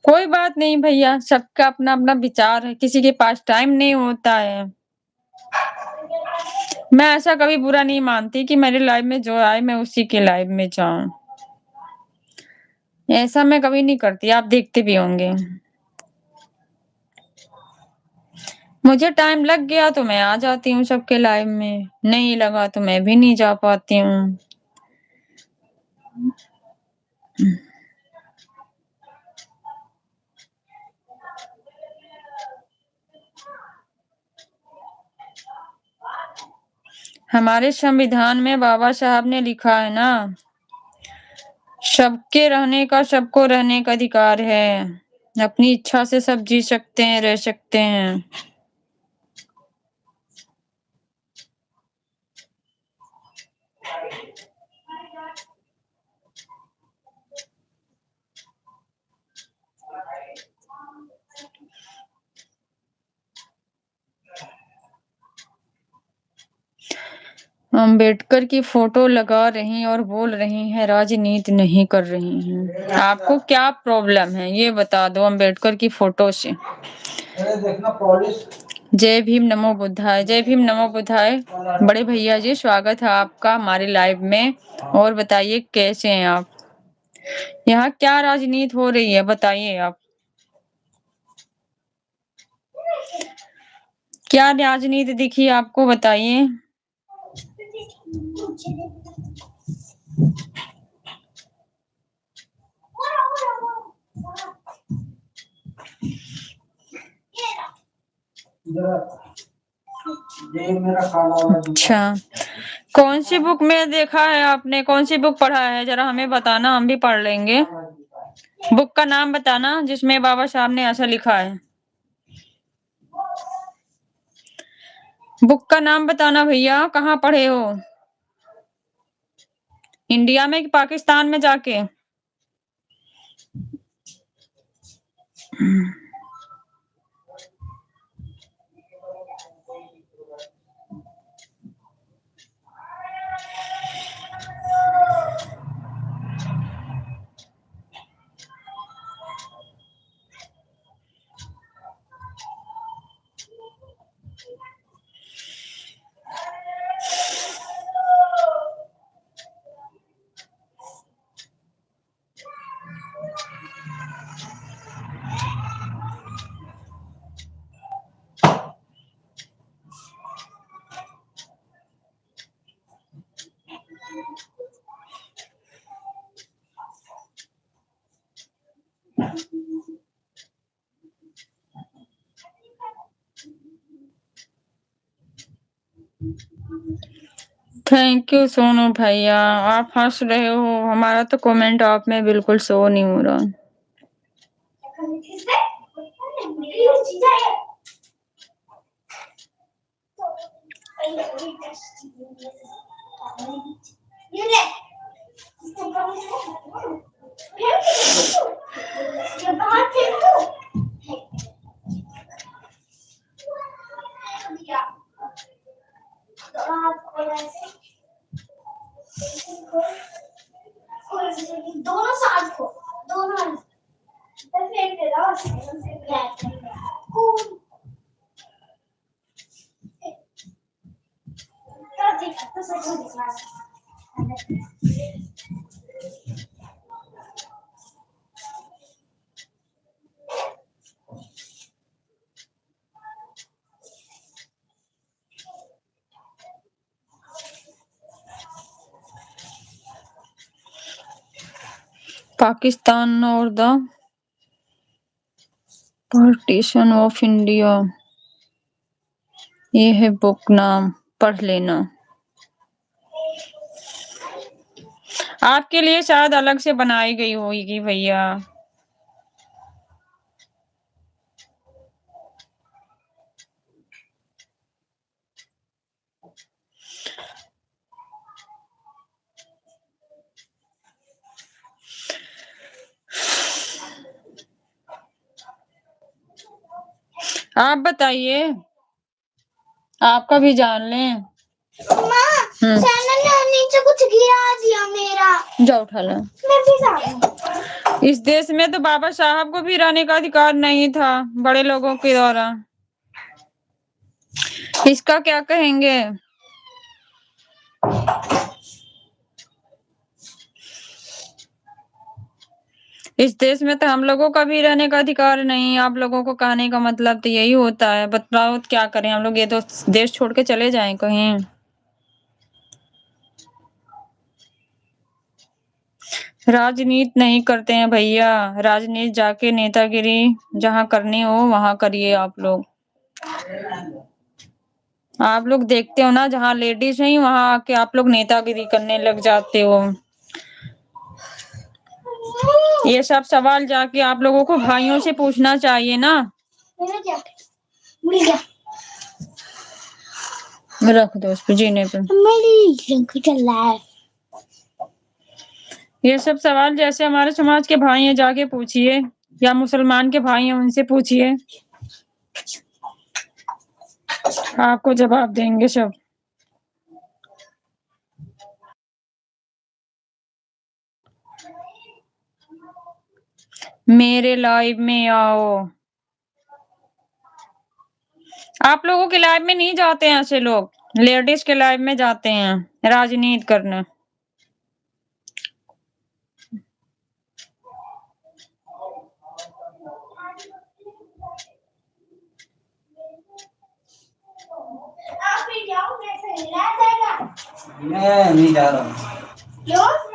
[SPEAKER 1] कोई बात नहीं भैया, सबका अपना अपना विचार है, किसी के पास टाइम नहीं होता है। मैं ऐसा कभी बुरा नहीं मानती कि मेरे लाइव में जो आए मैं उसी के लाइव में जाऊं, ऐसा मैं कभी नहीं करती, आप देखते भी होंगे। मुझे टाइम लग गया तो मैं आ जाती हूँ सबके लाइव में, नहीं लगा तो मैं भी नहीं जा पाती हूँ। हमारे संविधान में बाबा साहब ने लिखा है ना, सबको रहने का अधिकार है, अपनी इच्छा से सब जी सकते हैं, रह सकते हैं। अम्बेडकर की फोटो लगा रही और बोल रही हैं राजनीति नहीं कर रही हैं। आपको क्या प्रॉब्लम है ये बता दो अम्बेडकर की फोटो से।
[SPEAKER 4] देखना पॉलिश।
[SPEAKER 1] जय भीम नमो बुद्धाय, जय भीम नमो बुद्धाय। बड़े भैया जी स्वागत है आपका हमारे लाइव में, और बताइए कैसे हैं आप? यहाँ क्या राजनीति हो रही है बताइए आप, क्या राजनीति दिखी आपको बताइए।
[SPEAKER 4] ये मेरा काला वाला जूता।
[SPEAKER 1] अच्छा, कौन सी बुक में देखा है आपने, कौन सी बुक पढ़ा है जरा हमें बताना, हम भी पढ़ लेंगे। बुक का नाम बताना जिसमें बाबा साहब ने ऐसा लिखा है। बुक का नाम बताना भैया, कहाँ पढ़े हो? इंडिया में कि पाकिस्तान में जाके? थैंक यू सोनू भैया, आप हंस रहे हो, हमारा तो कमेंट आप में बिल्कुल शो नहीं हो रहा।
[SPEAKER 2] दोनों साथ को, दोनों
[SPEAKER 1] पाकिस्तान और द पार्टीशन ऑफ इंडिया, ये है बुक, नाम पढ़ लेना। आपके लिए शायद अलग से बनाई गई होगी भैया। आप बताइए, आपका भी जान लें।
[SPEAKER 2] सैनन ने नीचे कुछ गिरा दिया मेरा।
[SPEAKER 1] जाओ उठा लो।
[SPEAKER 2] मैं भी जाऊँ।
[SPEAKER 1] इस देश में तो बाबा साहब को भी रहने का अधिकार नहीं था बड़े लोगों के द्वारा। इसका क्या कहेंगे? इस देश में तो हम लोगों का भी रहने का अधिकार नहीं। आप लोगों को कहने का मतलब तो यही होता है। बताओ क्या करें हम लोग? ये तो देश छोड़ के चले जाएं कहीं। राजनीति नहीं करते हैं भैया। राजनीति जाके नेतागिरी जहां करनी हो वहां करिए। आप लोग देखते हो ना, जहां लेडीज नहीं वहां आके आप लोग नेतागिरी करने लग जाते हो। ये सब सवाल जाके आप लोगों को भाइयों से पूछना चाहिए ना।
[SPEAKER 2] मेरा क्या? मिल गया।
[SPEAKER 1] रख दो उस पे, जीने पे।
[SPEAKER 2] मेरी रंग चल रहा है।
[SPEAKER 1] ये सब सवाल जैसे हमारे समाज के भाई हैं जाके पूछिए, या मुसलमान के भाई हैं उनसे पूछिए, आपको जवाब देंगे सब। मेरे लाइव में आओ। आप लोगों के लाइव में नहीं जाते हैं ऐसे लोग, लेडीज के लाइव में जाते हैं राजनीति करने।
[SPEAKER 2] आप भी जाओ, मैं से मिला जाएगा।
[SPEAKER 4] मैं नहीं जा रहा हूँ।
[SPEAKER 2] क्यों?